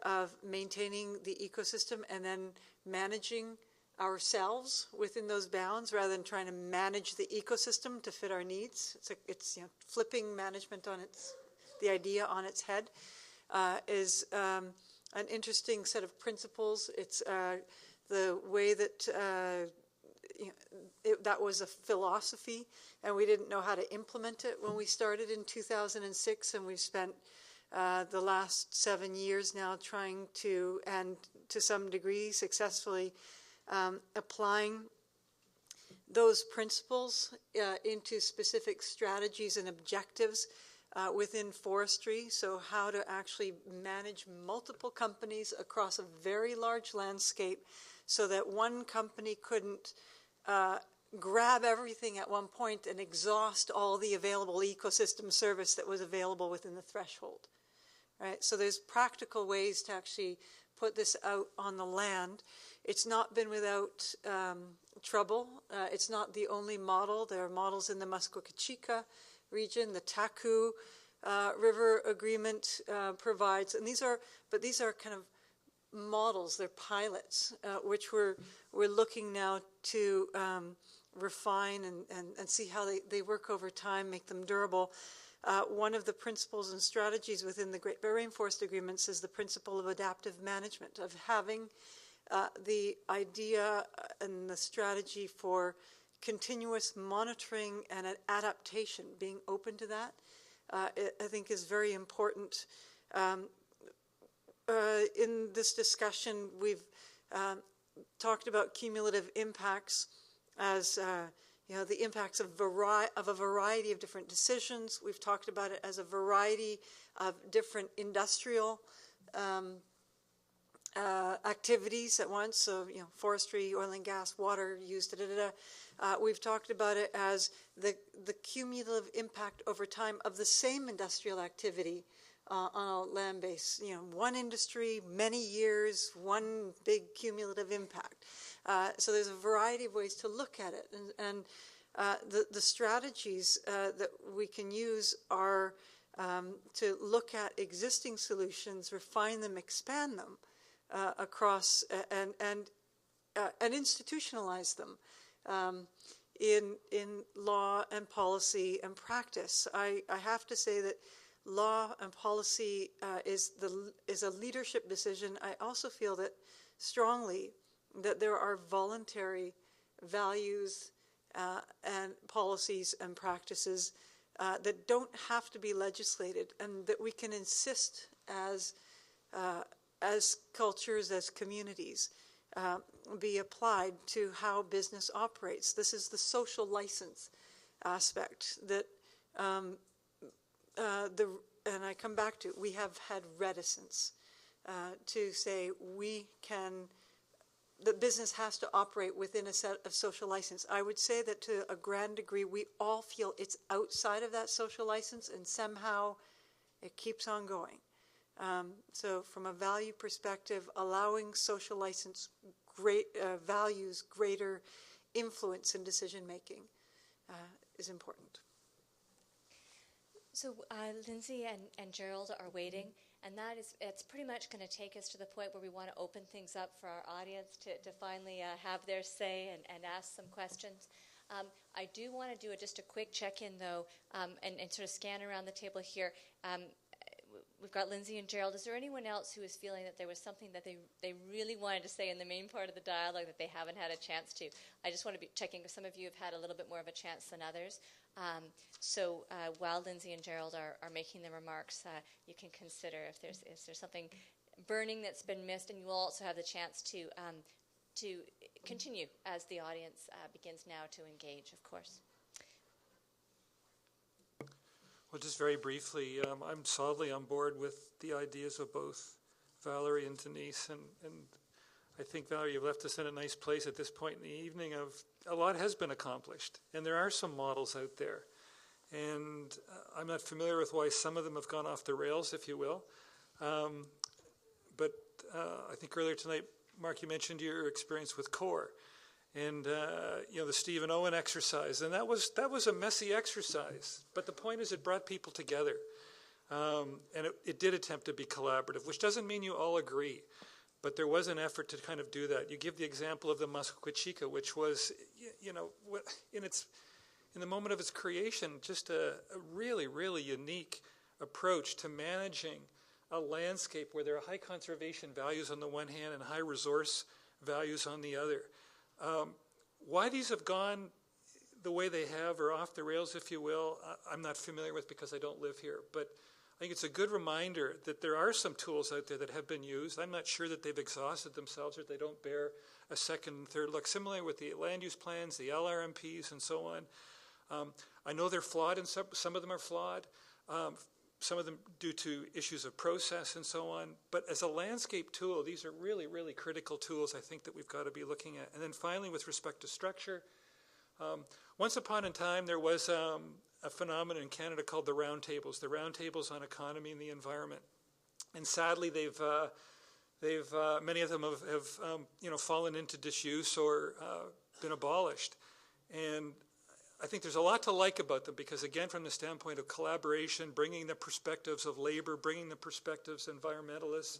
E: of maintaining the ecosystem and then managing ourselves within those bounds rather than trying to manage the ecosystem to fit our needs. It's flipping management on the idea on its head is an interesting set of principles. It's the way that that was a philosophy, and we didn't know how to implement it when we started in 2006, and we've spent the last 7 years now trying to, and to some degree successfully, applying those principles into specific strategies and objectives within forestry. So how to actually manage multiple companies across a very large landscape so that one company couldn't grab everything at one point and exhaust all the available ecosystem service that was available within the threshold. Right? So there's practical ways to actually put this out on the land. It's not been without trouble. It's not the only model. There are models in the Muskoka region. The Taku River Agreement provides, and these are kind of models. They're pilots, which we're looking now to refine and see how they work over time, make them durable. One of the principles and strategies within the Great Barrier Rainforest Agreements is the principle of adaptive management, of having the idea and the strategy for continuous monitoring and adaptation, being open to that, I think is very important. In this discussion, we've talked about cumulative impacts as the impacts of a variety of different decisions. We've talked about it as a variety of different industrial activities at once. So, forestry, oil and gas, water use, we've talked about it as the cumulative impact over time of the same industrial activity on a land base. One industry, many years, one big cumulative impact. So there's a variety of ways to look at it. And the strategies that we can use are to look at existing solutions, refine them, expand them across, and institutionalize them in law and policy and practice. I have to say that law and policy is a leadership decision. I also feel that strongly that there are voluntary values and policies and practices that don't have to be legislated, and that we can insist as cultures, as communities, be applied to how business operates. This is the social license aspect that and I come back to, we have had reticence to say that business has to operate within a set of social license. I would say that to a grand degree, we all feel it's outside of that social license, and somehow it keeps on going. So from a value perspective, allowing social license values greater influence in decision making is important.
A: So Lindsay and Gerald are waiting, and it's pretty much going to take us to the point where we want to open things up for our audience to finally have their say and ask some questions. I do want to do just a quick check-in, though, and sort of scan around the table here. We've got Lindsay and Gerald. Is there anyone else who is feeling that there was something that they really wanted to say in the main part of the dialogue that they haven't had a chance to? I just want to be checking, because some of you have had a little bit more of a chance than others. So while Lindsay and Gerald are making the remarks, you can consider if there's something burning that's been missed, and you will also have the chance to continue as the audience begins now to engage, of course.
C: Well, just very briefly, I'm solidly on board with the ideas of both Valerie and Denise, and I think, Valerie, you've left us in a nice place at this point in the evening of a lot has been accomplished, and there are some models out there. And I'm not familiar with why some of them have gone off the rails, if you will. But I think earlier tonight, Mark, you mentioned your experience with CORE and the Stephen Owen exercise, and that was a messy exercise. But the point is, it brought people together, and it did attempt to be collaborative, which doesn't mean you all agree, but there was an effort to kind of do that. You give the example of the Massachusetts, which was, in the moment of its creation, just a really, really unique approach to managing a landscape where there are high conservation values on the one hand and high resource values on the other. Why these have gone the way they have, or off the rails, if you will, I'm not familiar with because I don't live here. But I think it's a good reminder that there are some tools out there that have been used. I'm not sure that they've exhausted themselves or they don't bear a second and third look. Similarly with the land use plans, the LRMPs, and so on. I know they're flawed, and some of them are flawed. Some of them due to issues of process and so on. But as a landscape tool, these are really, really critical tools, I think, that we've got to be looking at. And then finally, with respect to structure, once upon a time, there was a phenomenon in Canada called the roundtables on economy and the environment. And sadly, many of them have fallen into disuse or been abolished. And I think there's a lot to like about them because, again, from the standpoint of collaboration, bringing the perspectives of labor, bringing the perspectives of environmentalists,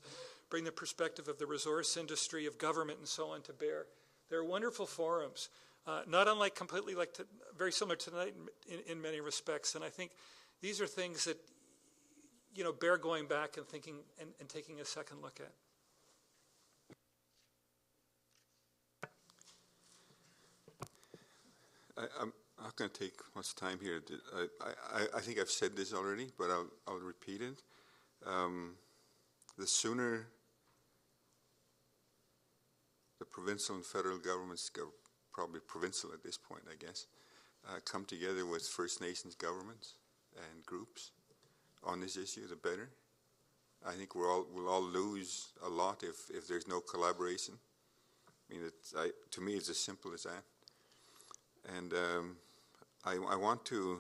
C: bringing the perspective of the resource industry, of government, and so on to bear. They're wonderful forums, not unlike completely very similar to tonight in many respects. And I think these are things that, bear going back and thinking and taking a second look at.
H: I'm not going to take much time here. I think I've said this already, but I'll repeat it. The sooner the provincial and federal governments, probably provincial at this point, I guess, come together with First Nations governments and groups on this issue, the better. I think we'll all lose a lot if there's no collaboration. I mean, to me, it's as simple as that. And I want to,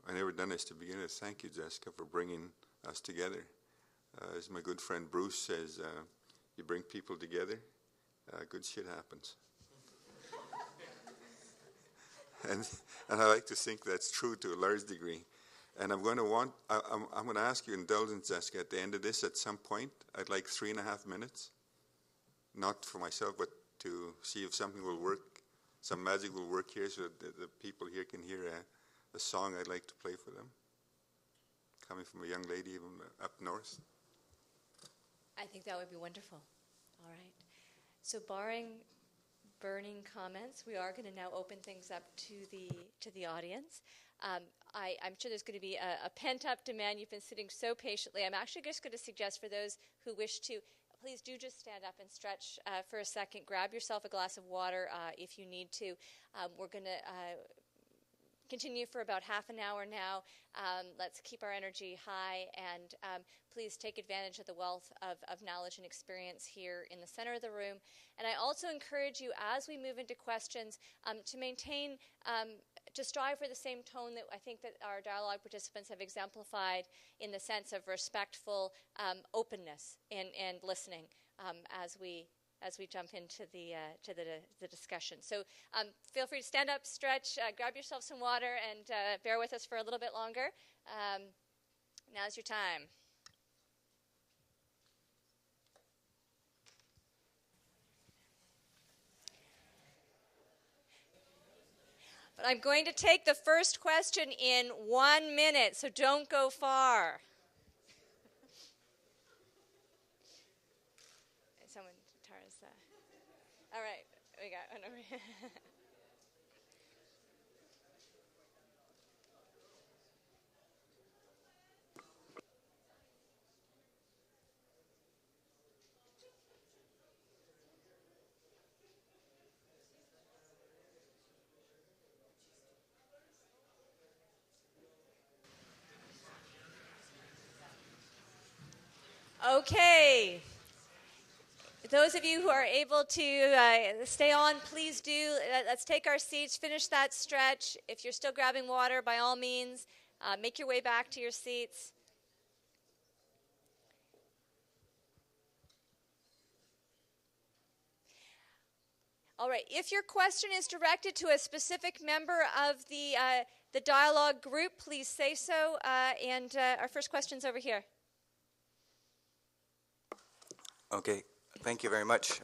H: I never done this to begin with, thank you, Jessica, for bringing us together. As my good friend Bruce says, you bring people together, good shit happens. and I like to think that's true to a large degree. And I'm going to ask you indulgence, Jessica, at the end of this, at some point, I'd like 3.5 minutes, not for myself, but to see if something will work. Some magic will work here so that the people here can hear a song I'd like to play for them, coming from a young lady even up north.
A: I think that would be wonderful. All right. So barring burning comments, we are going to now open things up to the audience. I'm sure there's going to be a pent-up demand. You've been sitting so patiently. I'm actually just going to suggest for those who wish to, please do just stand up and stretch for a second. Grab yourself a glass of water if you need to. We're going to continue for about half an hour now. Let's keep our energy high, and please take advantage of the wealth of knowledge and experience here in the center of the room. And I also encourage you, as we move into questions, to maintain, to strive for the same tone that I think that our dialogue participants have exemplified, in the sense of respectful openness and listening as we jump into the discussion. So feel free to stand up, stretch, grab yourself some water, and bear with us for a little bit longer. Now's your time. But I'm going to take the first question in 1 minute, so don't go far. Someone, Tara's, all right, we got one over here. Okay. Those of you who are able to stay on, please do. Let's take our seats, finish that stretch. If you're still grabbing water, by all means, make your way back to your seats. All right, if your question is directed to a specific member of the dialogue group, please say so. And our first question's over here.
N: Okay, thank you very much.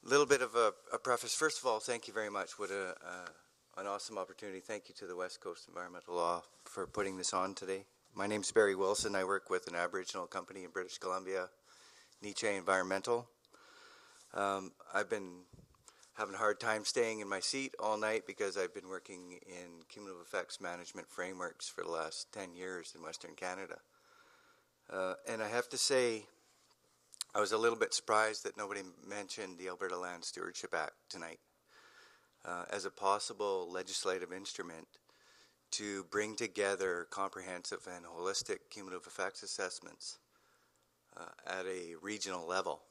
N: Little bit of a preface. First of all, thank you very much. What an awesome opportunity. Thank you to the West Coast Environmental Law for putting this on today. My name's Barry Wilson. I work with an Aboriginal company in British Columbia, Nietzsche Environmental. I've been having a hard time staying in my seat all night because I've been working in cumulative effects management frameworks for the last 10 years in Western Canada. And I have to say, I was a little bit surprised that nobody mentioned the Alberta Land Stewardship Act tonight as a possible legislative instrument to bring together comprehensive and holistic cumulative effects assessments at a regional level.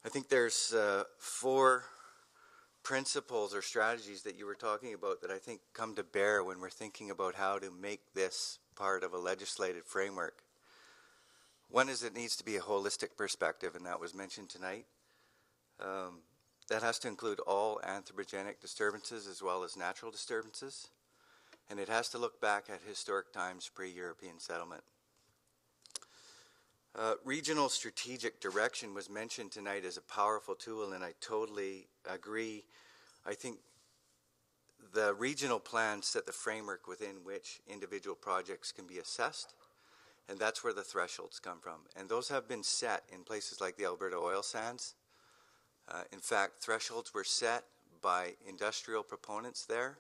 N: I think there's 4 principles or strategies that you were talking about that I think come to bear when we're thinking about how to make this part of a legislative framework. One is it needs to be a holistic perspective, and that was mentioned tonight. That has to include all anthropogenic disturbances as well as natural disturbances, and it has to look back at historic times pre-European settlement. Regional strategic direction was mentioned tonight as a powerful tool, and I totally agree. I think the regional plans set the framework within which individual projects can be assessed, and that's where the thresholds come from. And those have been set in places like the Alberta oil sands. In fact, thresholds were set by industrial proponents there.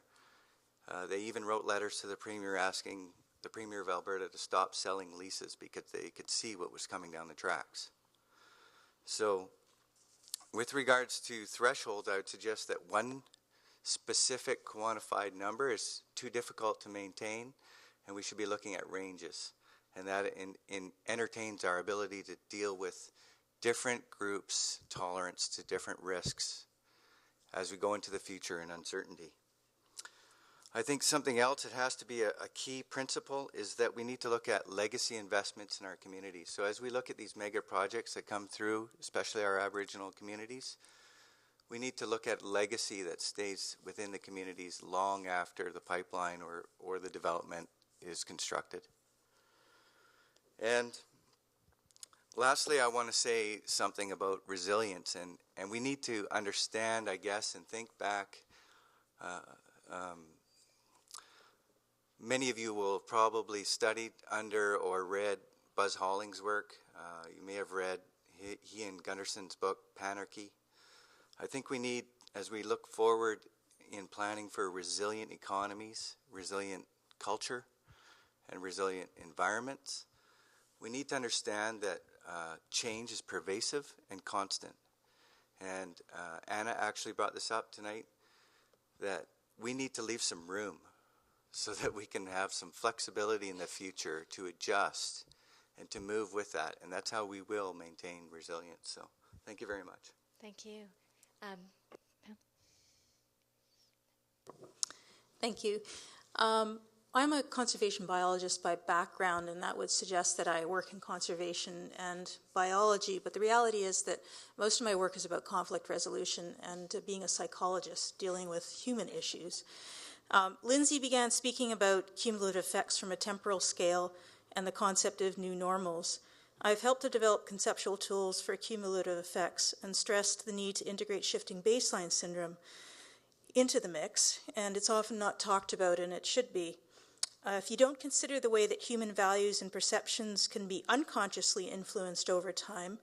N: They even wrote letters to the Premier asking the Premier of Alberta to stop selling leases because they could see what was coming down the tracks. So with regards to thresholds, I would suggest that one specific quantified number is too difficult to maintain, and we should be looking at ranges. And that entertains our ability to deal with different groups' tolerance to different risks as we go into the future in uncertainty. I think something else that has to be a key principle is that we need to look at legacy investments in our communities. So as we look at these mega projects that come through, especially our Aboriginal communities, we need to look at legacy that stays within the communities long after the pipeline or the development is constructed. And lastly, I want to say something about resilience, and we need to understand, I guess, and think back. Many of you will have probably studied under or read Buzz Holling's work. You may have read he and Gunderson's book, Panarchy. I think we need, as we look forward in planning for resilient economies, resilient culture, and resilient environments, we need to understand that change is pervasive and constant. And Anna actually brought this up tonight, that we need to leave some room so that we can have some flexibility in the future to adjust and to move with that. And that's how we will maintain resilience. So thank you very much.
A: Thank you.
O: Thank you. I'm a conservation biologist by background, and that would suggest that I work in conservation and biology, but the reality is that most of my work is about conflict resolution and being a psychologist dealing with human issues. Lindsay began speaking about cumulative effects from a temporal scale and the concept of new normals. I've helped to develop conceptual tools for cumulative effects and stressed the need to integrate shifting baseline syndrome into the mix, and it's often not talked about, and it should be. If you don't consider the way that human values and perceptions can be unconsciously influenced over time,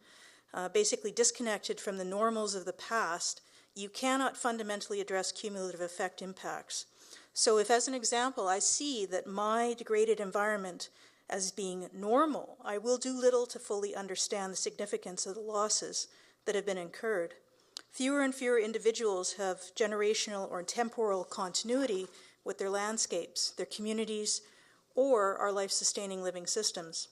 O: basically disconnected from the normals of the past, you cannot fundamentally address cumulative effect impacts. So if, as an example, I see that my degraded environment as being normal, I will do little to fully understand the significance of the losses that have been incurred. Fewer and fewer individuals have generational or temporal continuity with their landscapes, their communities, or our life-sustaining living systems.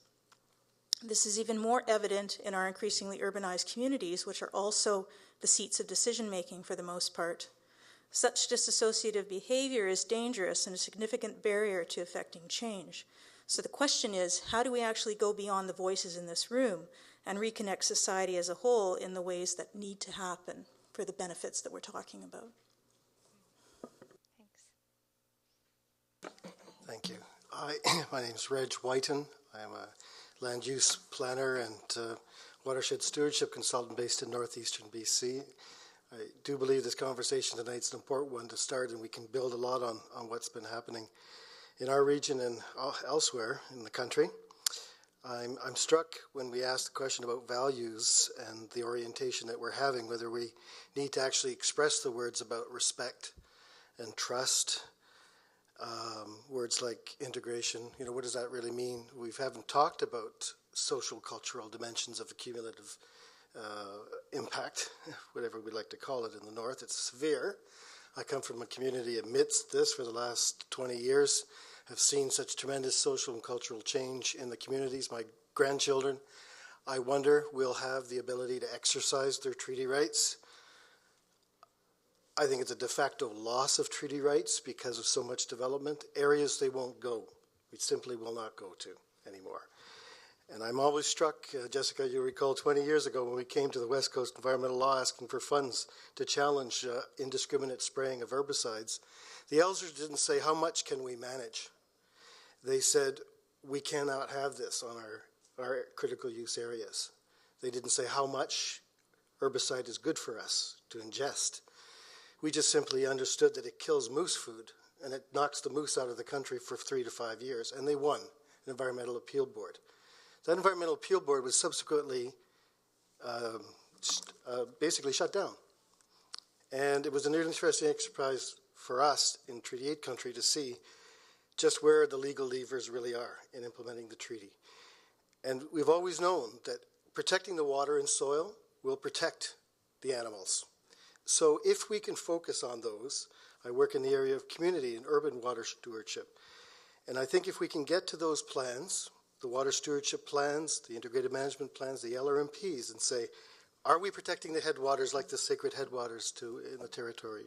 O: This is even more evident in our increasingly urbanized communities, which are also the seats of decision-making for the most part. Such disassociative behavior is dangerous and a significant barrier to effecting change. So the question is, how do we actually go beyond the voices in this room and reconnect society as a whole in the ways that need to happen for the benefits that we're talking about?
P: Thank you. My name is Reg Whiten. I'm a land use planner and watershed stewardship consultant based in northeastern BC. I do believe this conversation tonight is an important one to start, and we can build a lot on what's been happening in our region and elsewhere in the country. I'm struck when we ask the question about values and the orientation that we're having, whether we need to actually express the words about respect and trust. Words like integration, what does that really mean? We haven't talked about social cultural dimensions of a cumulative impact, whatever we like to call it in the north. It's severe. I come from a community amidst this for the last 20 years, have seen such tremendous social and cultural change in the communities. My grandchildren, I wonder, will have the ability to exercise their treaty rights. I think it's a de facto loss of treaty rights because of so much development. Areas they won't go, we simply will not go to anymore. And I'm always struck, Jessica, you recall 20 years ago when we came to the West Coast Environmental Law asking for funds to challenge indiscriminate spraying of herbicides. The elders didn't say, how much can we manage? They said, we cannot have this on our critical use areas. They didn't say how much herbicide is good for us to ingest. We just simply understood that it kills moose food and it knocks the moose out of the country for 3 to 5 years. And they won an environmental appeal board. That environmental appeal board was subsequently basically shut down. And it was an interesting exercise for us in Treaty 8 country to see just where the legal levers really are in implementing the treaty. And we've always known that protecting the water and soil will protect the animals. So if we can focus on those, I work in the area of community and urban water stewardship. And I think if we can get to those plans, the water stewardship plans, the integrated management plans, the LRMPs, and say, are we protecting the headwaters like the sacred headwaters in the territory,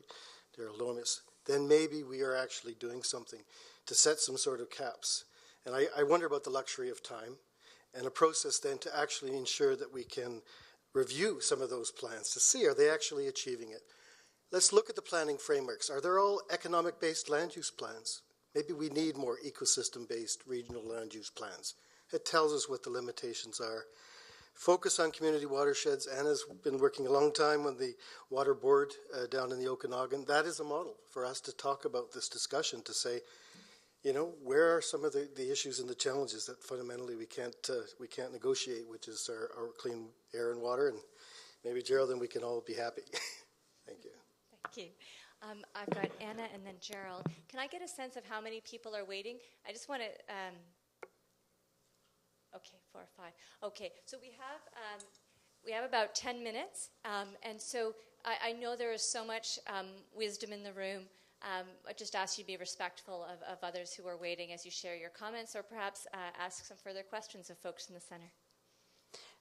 P: Gerald, Amos? Then maybe we are actually doing something to set some sort of caps. And I wonder about the luxury of time and a process then to actually ensure that we can review some of those plans to see, are they actually achieving it? Let's look at the planning frameworks. Are they all economic-based land use plans? Maybe we need more ecosystem-based regional land use plans. It tells us what the limitations are. Focus on community watersheds. Anna's been working a long time on the water board down in the Okanagan. That is a model for us to talk about this discussion, to say, where are some of the issues and the challenges that fundamentally we can't negotiate, which is our clean air and water, and maybe, Gerald, then we can all be happy. Thank you.
A: Thank you. I've got Anna and then Gerald. Can I get a sense of how many people are waiting? I just want to, okay, 4 or 5. Okay, so we have about 10 minutes, and so I know there is so much wisdom in the room. I just ask you to be respectful of others who are waiting as you share your comments, or perhaps ask some further questions of folks in the center.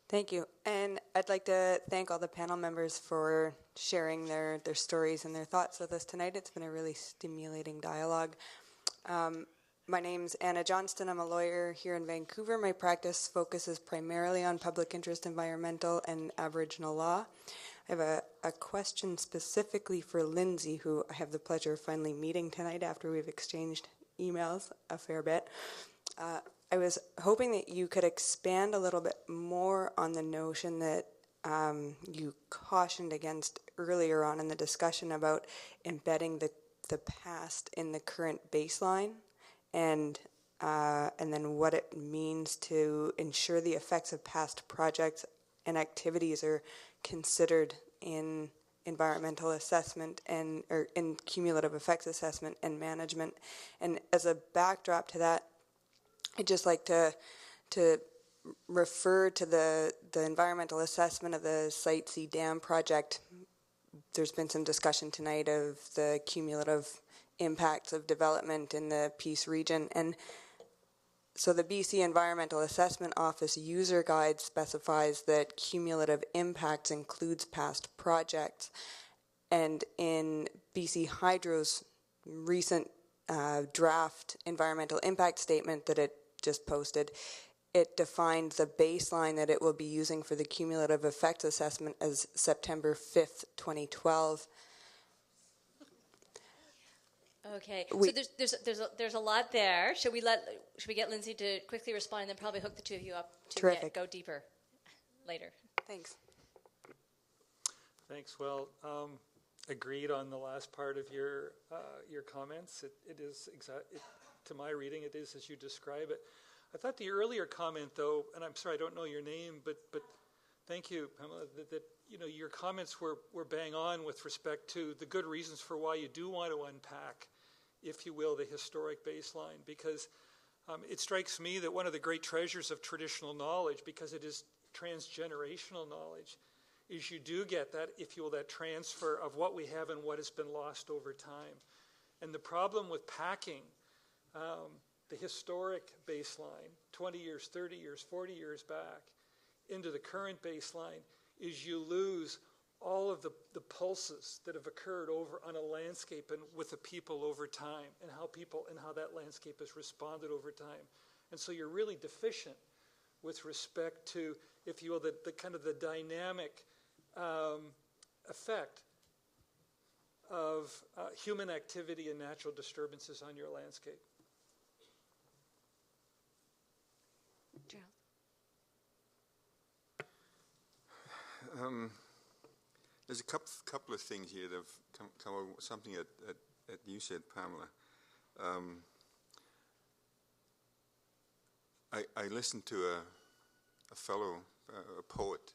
Q: Thank you. And I'd like to thank all the panel members for sharing their stories and their thoughts with us tonight. It's been a really stimulating dialogue. My name's Anna Johnston. I'm a lawyer here in Vancouver. My practice focuses primarily on public interest, environmental, and Aboriginal law. I have a question specifically for Lindsay, who I have the pleasure of finally meeting tonight after we've exchanged emails a fair bit. I was hoping that you could expand a little bit more on the notion that you cautioned against earlier on in the discussion about embedding the past in the current baseline, and then what it means to ensure the effects of past projects and activities are considered in environmental assessment or in cumulative effects assessment and management. And as a backdrop to that, I'd just like to refer to the environmental assessment of the Site C Dam project. There's been some discussion tonight of the cumulative impacts of development in the Peace region, and So the BC Environmental Assessment Office user guide specifies that cumulative impacts includes past projects. And in BC Hydro's recent draft environmental impact statement that it just posted, it defined the baseline that it will be using for the cumulative effects assessment as September 5th, 2012.
A: Okay, so there's a lot there. Should we get Lindsay to quickly respond and then probably hook the two of you up to go deeper later?
Q: Thanks.
C: Thanks. Well, agreed on the last part of your comments. It is to my reading, it is as you describe it. I thought the earlier comment, though, and I'm sorry I don't know your name, but thank you, Pamela, that your comments were bang on with respect to the good reasons for why you do want to unpack, if you will, the historic baseline, because it strikes me that one of the great treasures of traditional knowledge, because it is transgenerational knowledge, is you do get that, if you will, that transfer of what we have and what has been lost over time. And the problem with packing the historic baseline, 20 years, 30 years, 40 years back, into the current baseline, is you lose all of the pulses that have occurred over on a landscape and with the people over time, and how that landscape has responded over time. And so you're really deficient with respect to, if you will, the kind of the dynamic effect of human activity and natural disturbances on your landscape.
A: Gerald?
H: There's a couple of things here that have come over, something that you said, Pamela. I listened to a fellow, a poet,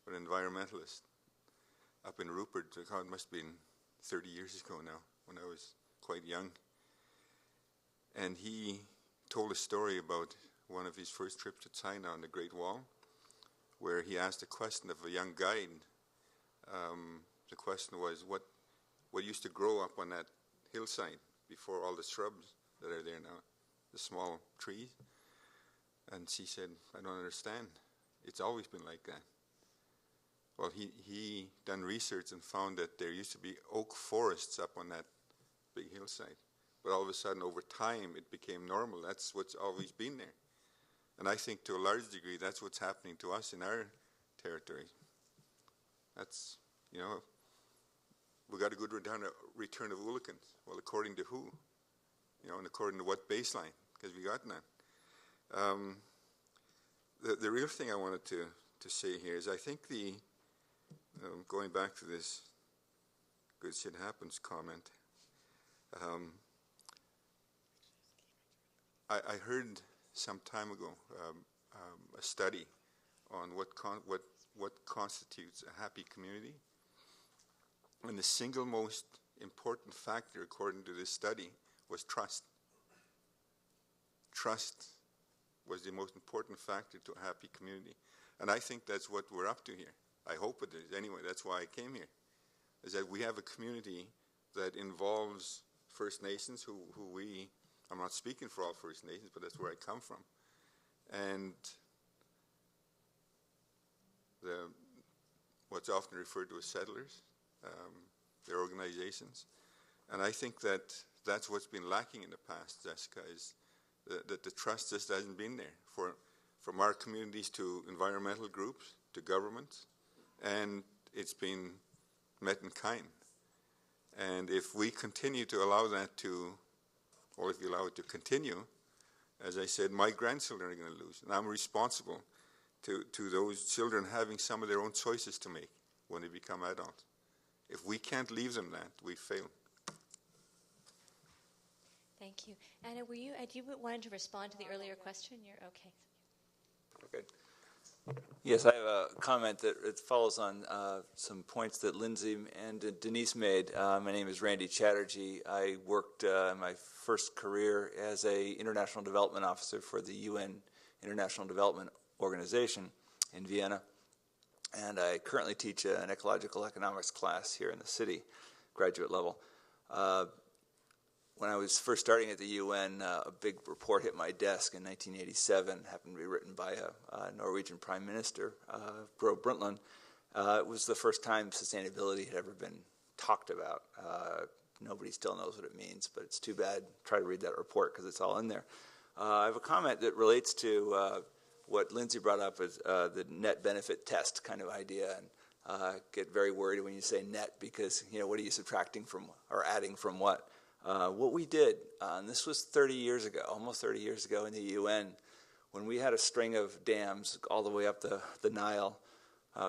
H: an environmentalist, up in Rupert. It must have been 30 years ago now, when I was quite young. And he told a story about one of his first trips to China on the Great Wall, where he asked a question of a young guide. The question was, what used to grow up on that hillside before all the shrubs that are there now, the small trees? And she said, I don't understand. It's always been like that. Well, he done research and found that there used to be oak forests up on that big hillside. But all of a sudden, over time, it became normal. That's what's always been there. And I think to a large degree, that's what's happening to us in our territory. That's, we got a good return of Oolakans. Well, according to who? And according to what baseline? Because we got none. The real thing I wanted to say here is I think going back to this good shit happens comment, I heard some time ago a study on what constitutes a happy community, and the single most important factor, according to this study, was trust. Trust was the most important factor to a happy community, and I think that's what we're up to here. I hope it is. Anyway, that's why I came here, is that we have a community that involves First Nations, who I'm not speaking for all First Nations, but that's where I come from. And what's often referred to as settlers, their organizations. And I think that's what's been lacking in the past, Jessica, is that the trust just hasn't been there from our communities to environmental groups, to governments, and it's been met in kind. And if we continue to allow that or if you allow it to continue, as I said, my grandchildren are going to lose. And I'm responsible to those children having some of their own choices to make when they become adults. If we can't leave them that, we fail.
A: Thank you. Anna, you wanted to respond to the earlier question? You're okay.
R: Okay. Yes, I have a comment that it follows on some points that Lindsay and Denise made. My name is Randy Chatterjee. I worked in my first career as an international development officer for the UN International Development Organization in Vienna, and I currently teach an ecological economics class here in the city, graduate level. when I was first starting at the UN, a big report hit my desk in 1987, happened to be written by a Norwegian Prime Minister, Gro Brundtland. It was the first time sustainability had ever been talked about. Nobody still knows what it means, but it's too bad. Try to read that report because it's all in there. I have a comment that relates to what Lindsay brought up as the net benefit test kind of idea, and get very worried when you say net because, what are you subtracting from or adding from what? What we did, and this was 30 years ago, almost 30 years ago in the UN, when we had a string of dams all the way up the Nile,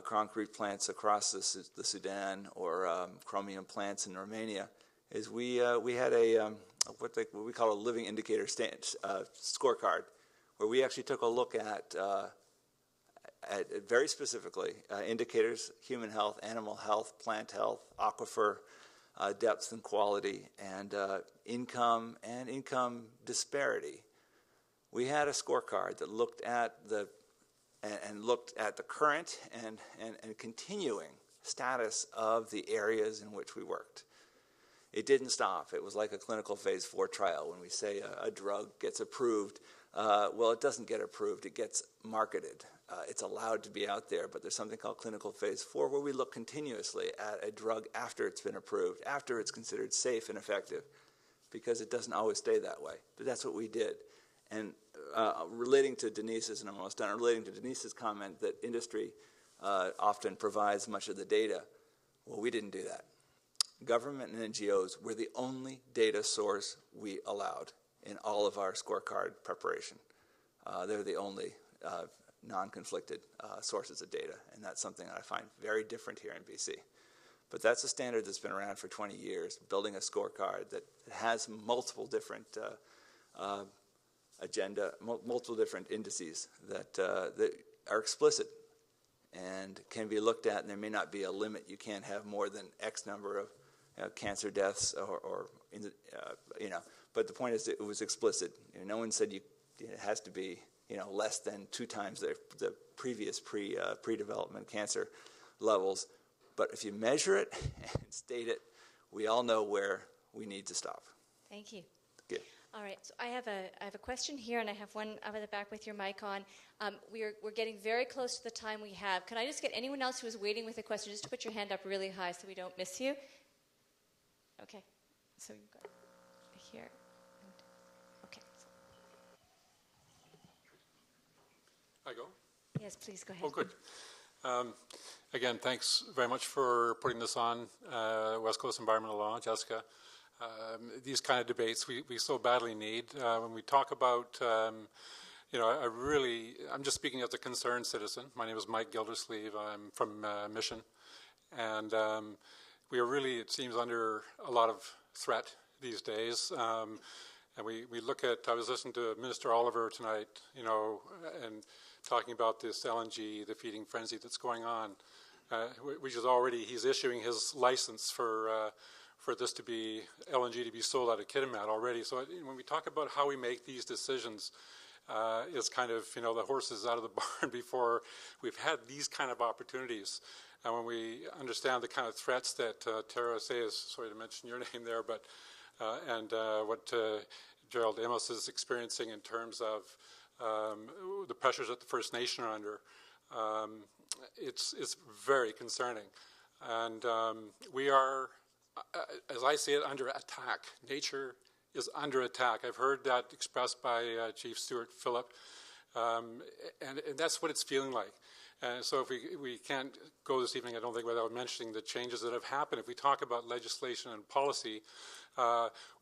R: concrete plants across the Sudan, or chromium plants in Romania, is we had what we call a living indicator scorecard, where we actually took a look at very specifically indicators: human health, animal health, plant health, aquifer depth and quality, and income and income disparity. We had a scorecard that looked at the current and continuing status of the areas in which we worked. It didn't stop. It was like a clinical phase 4 trial. When we say a drug gets approved, well, it doesn't get approved. It gets marketed. It's allowed to be out there, but there's something called clinical phase 4 where we look continuously at a drug after it's been approved, after it's considered safe and effective, because it doesn't always stay that way. But that's what we did. And relating to Denise's, and I'm almost done, relating to Denise's comment that industry often provides much of the data, well, we didn't do that. Government and NGOs were the only data source we allowed in all of our scorecard preparation. They're the only non-conflicted sources of data, and that's something that I find very different here in BC. But that's a standard that's been around for 20 years, building a scorecard that has multiple different multiple different indices that are explicit and can be looked at, and there may not be a limit. You can't have more than X number of cancer deaths, but the point is that it was explicit. No one said it has to be less than 2 times the previous pre-development cancer levels. But if you measure it and state it, we all know where we need to stop.
A: Thank you.
R: Good.
A: All right, so I have a question here, and I have one up at the back with your mic on. We're getting very close to the time we have. Can I just get anyone else who is waiting with a question just to put your hand up really high so we don't miss you? Okay, so you've got here. Okay.
S: I go?
A: Yes, please go ahead.
S: Oh, good. Again, thanks very much for putting this on, West Coast Environmental Law, Jessica. These kind of debates we so badly need. When we talk about, I'm just speaking as a concerned citizen. My name is Mike Gildersleeve. I'm from Mission. And we are really, it seems, under a lot of threat these days. And we look at, I was listening to Minister Oliver tonight, and talking about this LNG, the feeding frenzy that's going on, which is already, he's issuing his license for this to be, LNG to be sold out of Kitimat already. So when we talk about how we make these decisions, it's kind of, the horse is out of the barn before we've had these kind of opportunities. And when we understand the kind of threats that Tara says, sorry to mention your name there, but and what Gerald Amos is experiencing in terms of the pressures that the First Nation are under, it's very concerning. And we are, as I see it, under attack. Nature is under attack. I've heard that expressed by Chief Stewart Phillip, and that's what it's feeling like. And so if we can't go this evening, I don't think, without mentioning the changes that have happened. If we talk about legislation and policy,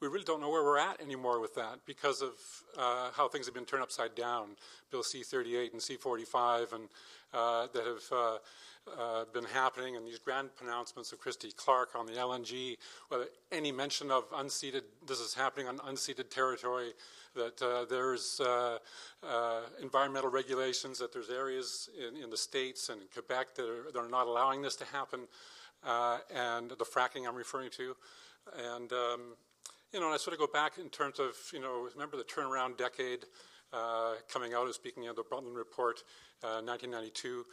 S: we really don't know where we're at anymore with that because of how things have been turned upside down. Bill C-38 and C-45 and that have been happening, and these grand pronouncements of Christy Clark on the LNG, whether any mention of unceded, this is happening on unceded territory, that there's environmental regulations, that there's areas in the States and in Quebec that are not allowing this to happen, and the fracking I'm referring to. And, and I sort of go back in terms of, remember the turnaround decade coming out of, speaking of the Brundtland Report, 1992,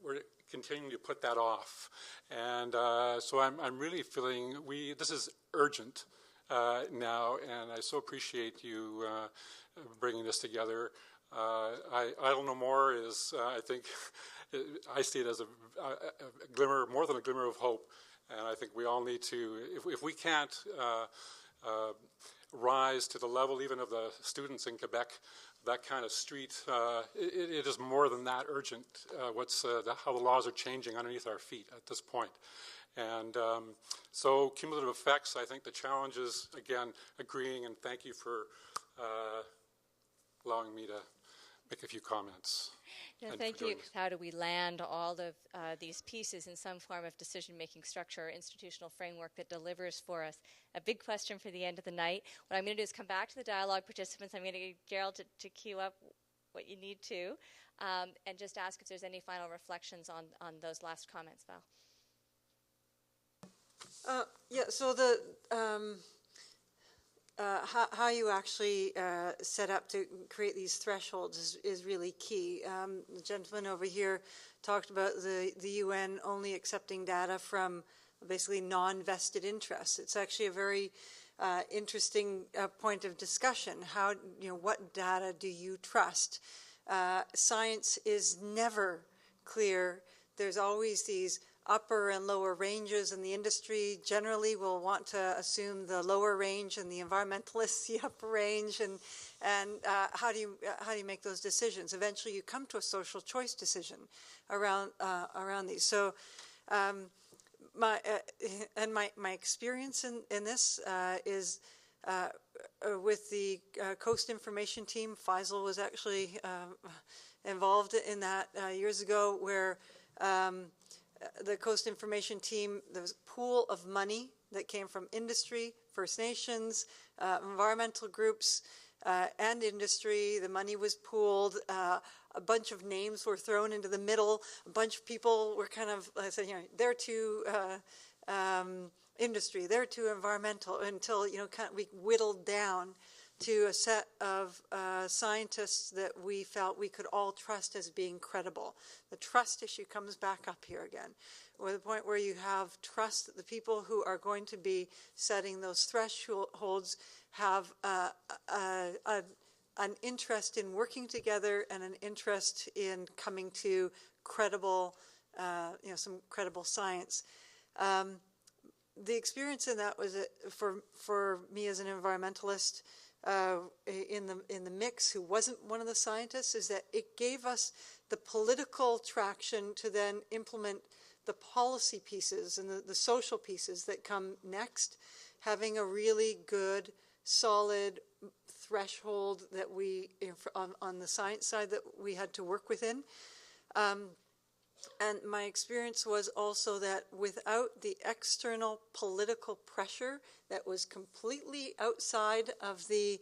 S: we're continuing to put that off. And so I'm really feeling this is urgent. now, and I so appreciate you bringing this together. Idle No More is, I think, I see it as a glimmer, more than a glimmer of hope, and I think we all need to, if we can't rise to the level even of the students in Quebec, that kind of street, it is more than that urgent, how the laws are changing underneath our feet at this point. And so cumulative effects, I think the challenge is, again, agreeing, and thank you for allowing me to make a few comments.
A: No, thank you. How do we land all of these pieces in some form of decision-making structure or institutional framework that delivers for us? A big question for the end of the night. What I'm going to do is come back to the dialogue participants. I'm going to get Gerald to queue up what you need to, and just ask if there's any final reflections on those last comments, Val.
E: Yeah, so how you actually set up to create these thresholds is really key. The gentleman over here talked about the UN only accepting data from basically non-vested interests. It's actually a very interesting point of discussion. How, what data do you trust? Science is never clear. There's always these upper and lower ranges, and the industry generally will want to assume the lower range, and the environmentalists the upper range, and how do you make those decisions? Eventually, you come to a social choice decision around these. So, my experience in this is with the Coast Information Team. Faisal was actually involved in that years ago, where the Coast Information Team, there was a pool of money that came from industry, First Nations, environmental groups, and industry. The money was pooled. A bunch of names were thrown into the middle. A bunch of people were kind of, I said, they're too industry, they're too environmental, until, we whittled down to a set of scientists that we felt we could all trust as being credible. The trust issue comes back up here again, or the point where you have trust that the people who are going to be setting those thresholds have an interest in working together and an interest in coming to credible, some credible science. The experience in that was for me as an environmentalist, in the mix, who wasn't one of the scientists, is that it gave us the political traction to then implement the policy pieces and the social pieces that come next, having a really good, solid threshold that we, on the science side, that we had to work within. And my experience was also that without the external political pressure that was completely outside of the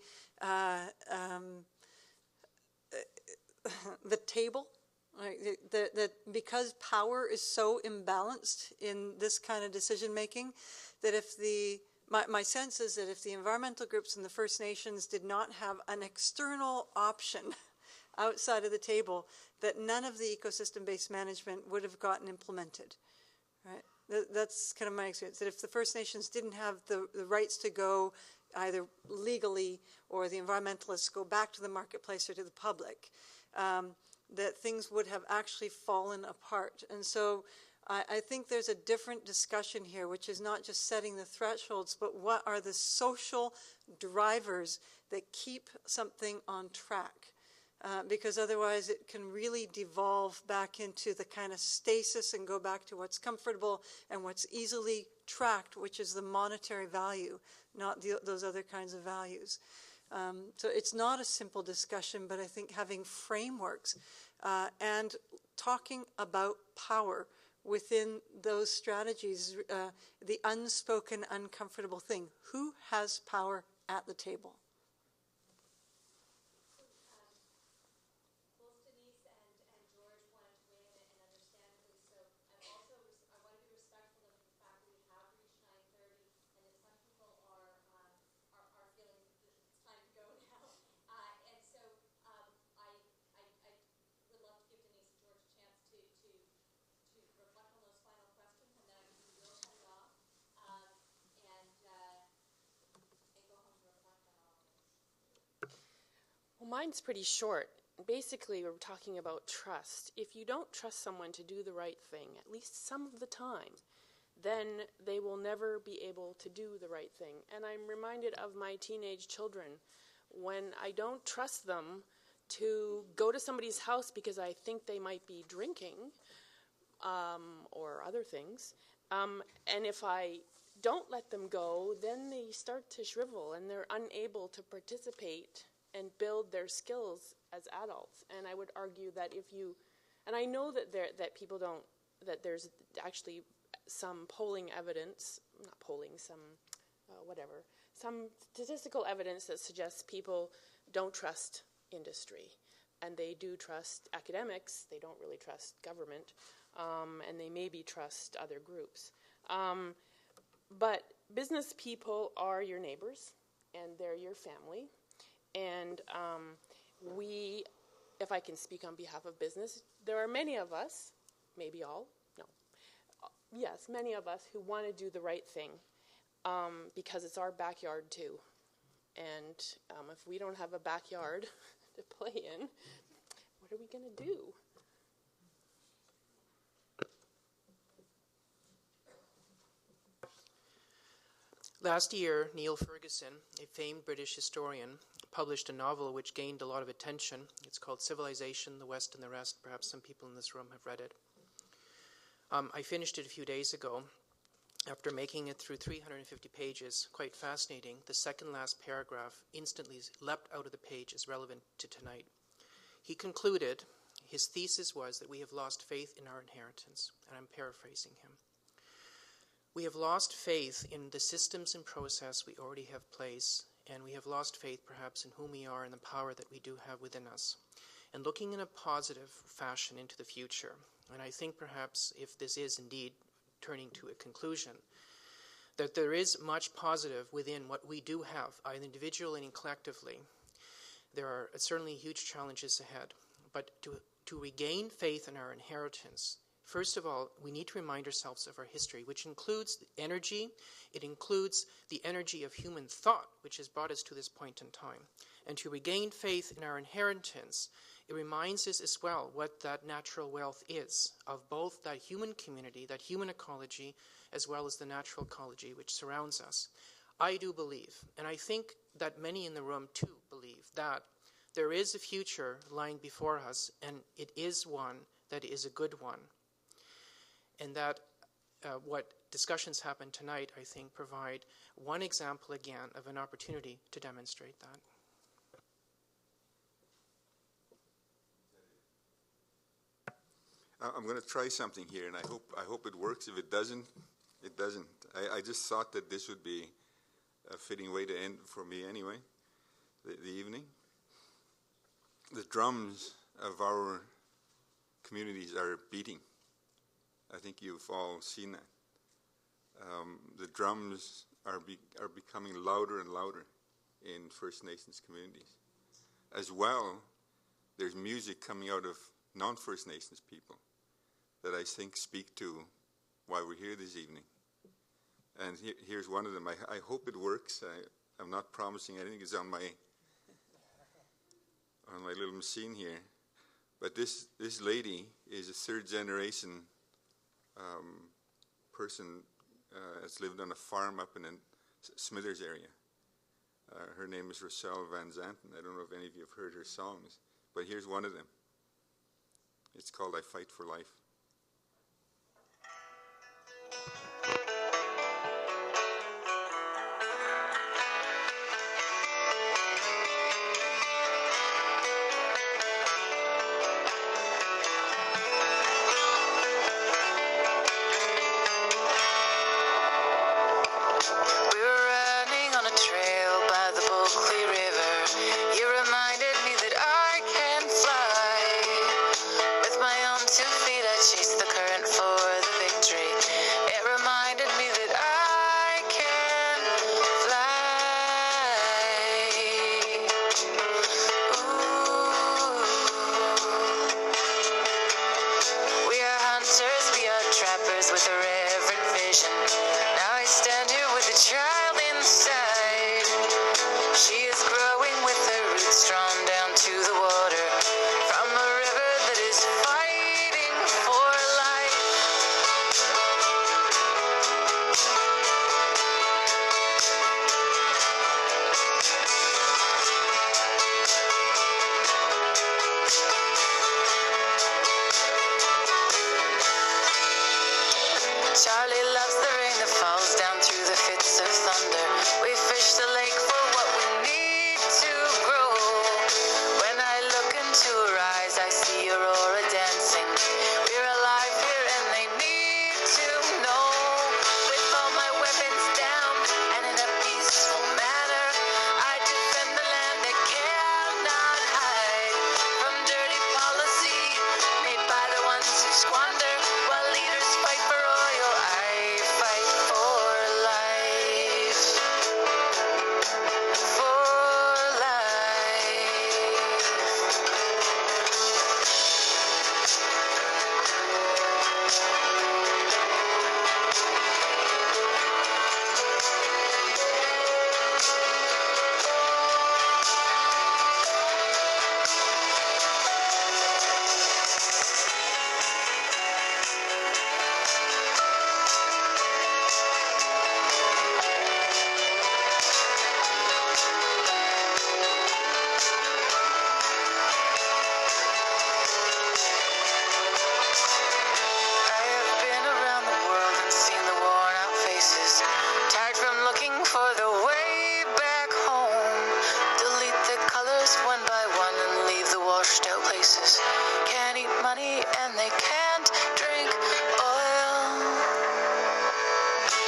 E: table, right? That because power is so imbalanced in this kind of decision making, that if my sense is that if the environmental groups and the First Nations did not have an external option outside of the table, that none of the ecosystem-based management would have gotten implemented, right? That's kind of my experience, that if the First Nations didn't have the rights to go either legally, or the environmentalists go back to the marketplace or to the public, that things would have actually fallen apart. And so I think there's a different discussion here, which is not just setting the thresholds, but what are the social drivers that keep something on track? Because otherwise it can really devolve back into the kind of stasis and go back to what's comfortable and what's easily tracked, which is the monetary value, not those other kinds of values. So it's not a simple discussion, but I think having frameworks and talking about power within those strategies, the unspoken, uncomfortable thing. Who has power at the table?
D: Mine's pretty short. Basically, we're talking about trust. If you don't trust someone to do the right thing, at least some of the time, then they will never be able to do the right thing. And I'm reminded of my teenage children when I don't trust them to go to somebody's house because I think they might be drinking or other things. And if I don't let them go, then they start to shrivel and they're unable to participate and build their skills as adults. And I would argue that if you, and I know that people don't, that there's actually some polling evidence, not polling, some some statistical evidence that suggests people don't trust industry. And they do trust academics, they don't really trust government, and they maybe trust other groups. But business people are your neighbors, and they're your family. And we, if I can speak on behalf of business, there are many of us, maybe all, no, yes, many of us who want to do the right thing because it's our backyard too. And if we don't have a backyard to play in, what are we going to do?
I: Last year, Neil Ferguson, a famed British historian, published a novel which gained a lot of attention. It's called Civilization, the West and the Rest. Perhaps some people in this room have read it. I finished it a few days ago. After making it through 350 pages, quite fascinating, the second last paragraph instantly leapt out of the page as relevant to tonight. He concluded, his thesis was that we have lost faith in our inheritance, and I'm paraphrasing him. We have lost faith in the systems and process we already have place, and we have lost faith perhaps in whom we are and the power that we do have within us, and looking in a positive fashion into the future. And I think perhaps if this is indeed turning to a conclusion, that there is much positive within what we do have, either individually and collectively. There are certainly huge challenges ahead, but to regain faith in our inheritance, first of all, we need to remind ourselves of our history, which includes energy. It includes the energy of human thought, which has brought us to this point in time. And to regain faith in our inheritance, it reminds us as well what that natural wealth is, of both that human community, that human ecology, as well as the natural ecology which surrounds us. I do believe, and I think that many in the room too believe, that there is a future lying before us, and it is one that is a good one. And that what discussions happen tonight, I think, provide one example again of an opportunity to demonstrate that.
H: I'm going to try something here, and I hope it works. If it doesn't, it doesn't. I just thought that this would be a fitting way to end for me anyway, the evening. The drums of our communities are beating. I think you've all seen that. The drums are becoming louder and louder in First Nations communities. As well, there's music coming out of non-First Nations people that I think speak to why we're here this evening. And here's one of them. I hope it works. I'm not promising anything. It's on my little machine here. But this lady is a third generation person that's lived on a farm up in the Smithers area. Her name is Rochelle Van Zanten. I don't know if any of you have heard her songs, but here's one of them. It's called I Fight for Life.
T: places can't eat money and they can't drink oil.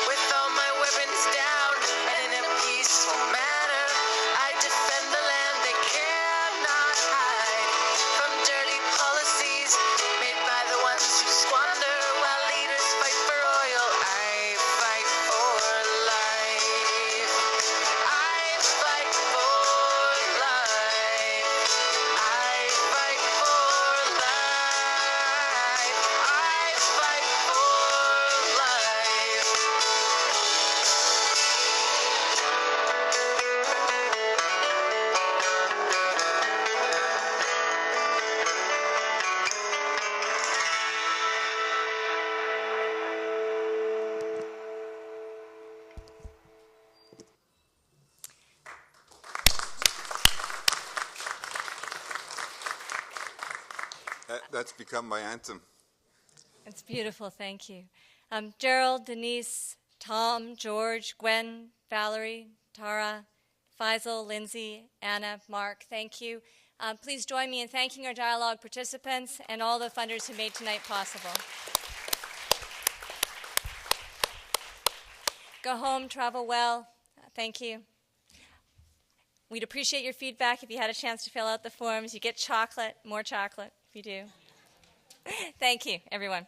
T: With all my weapons down and in a peaceful manner, I defend the land they cannot hide from dirty policies made by the ones who squander while leaders fight for oil. I fight for life. I fight for life. I fight for life. I fight for life.
H: That's become my anthem.
A: It's beautiful, thank you. Gerald, Denise, Tom, George, Gwen, Valerie, Tara, Faisal, Lindsay, Anna, Mark, thank you. Please join me in thanking our dialogue participants and all the funders who made tonight possible. Go home, travel well. Thank you. We'd appreciate your feedback if you had a chance to fill out the forms. You get chocolate, more chocolate if you do. Thank you, everyone.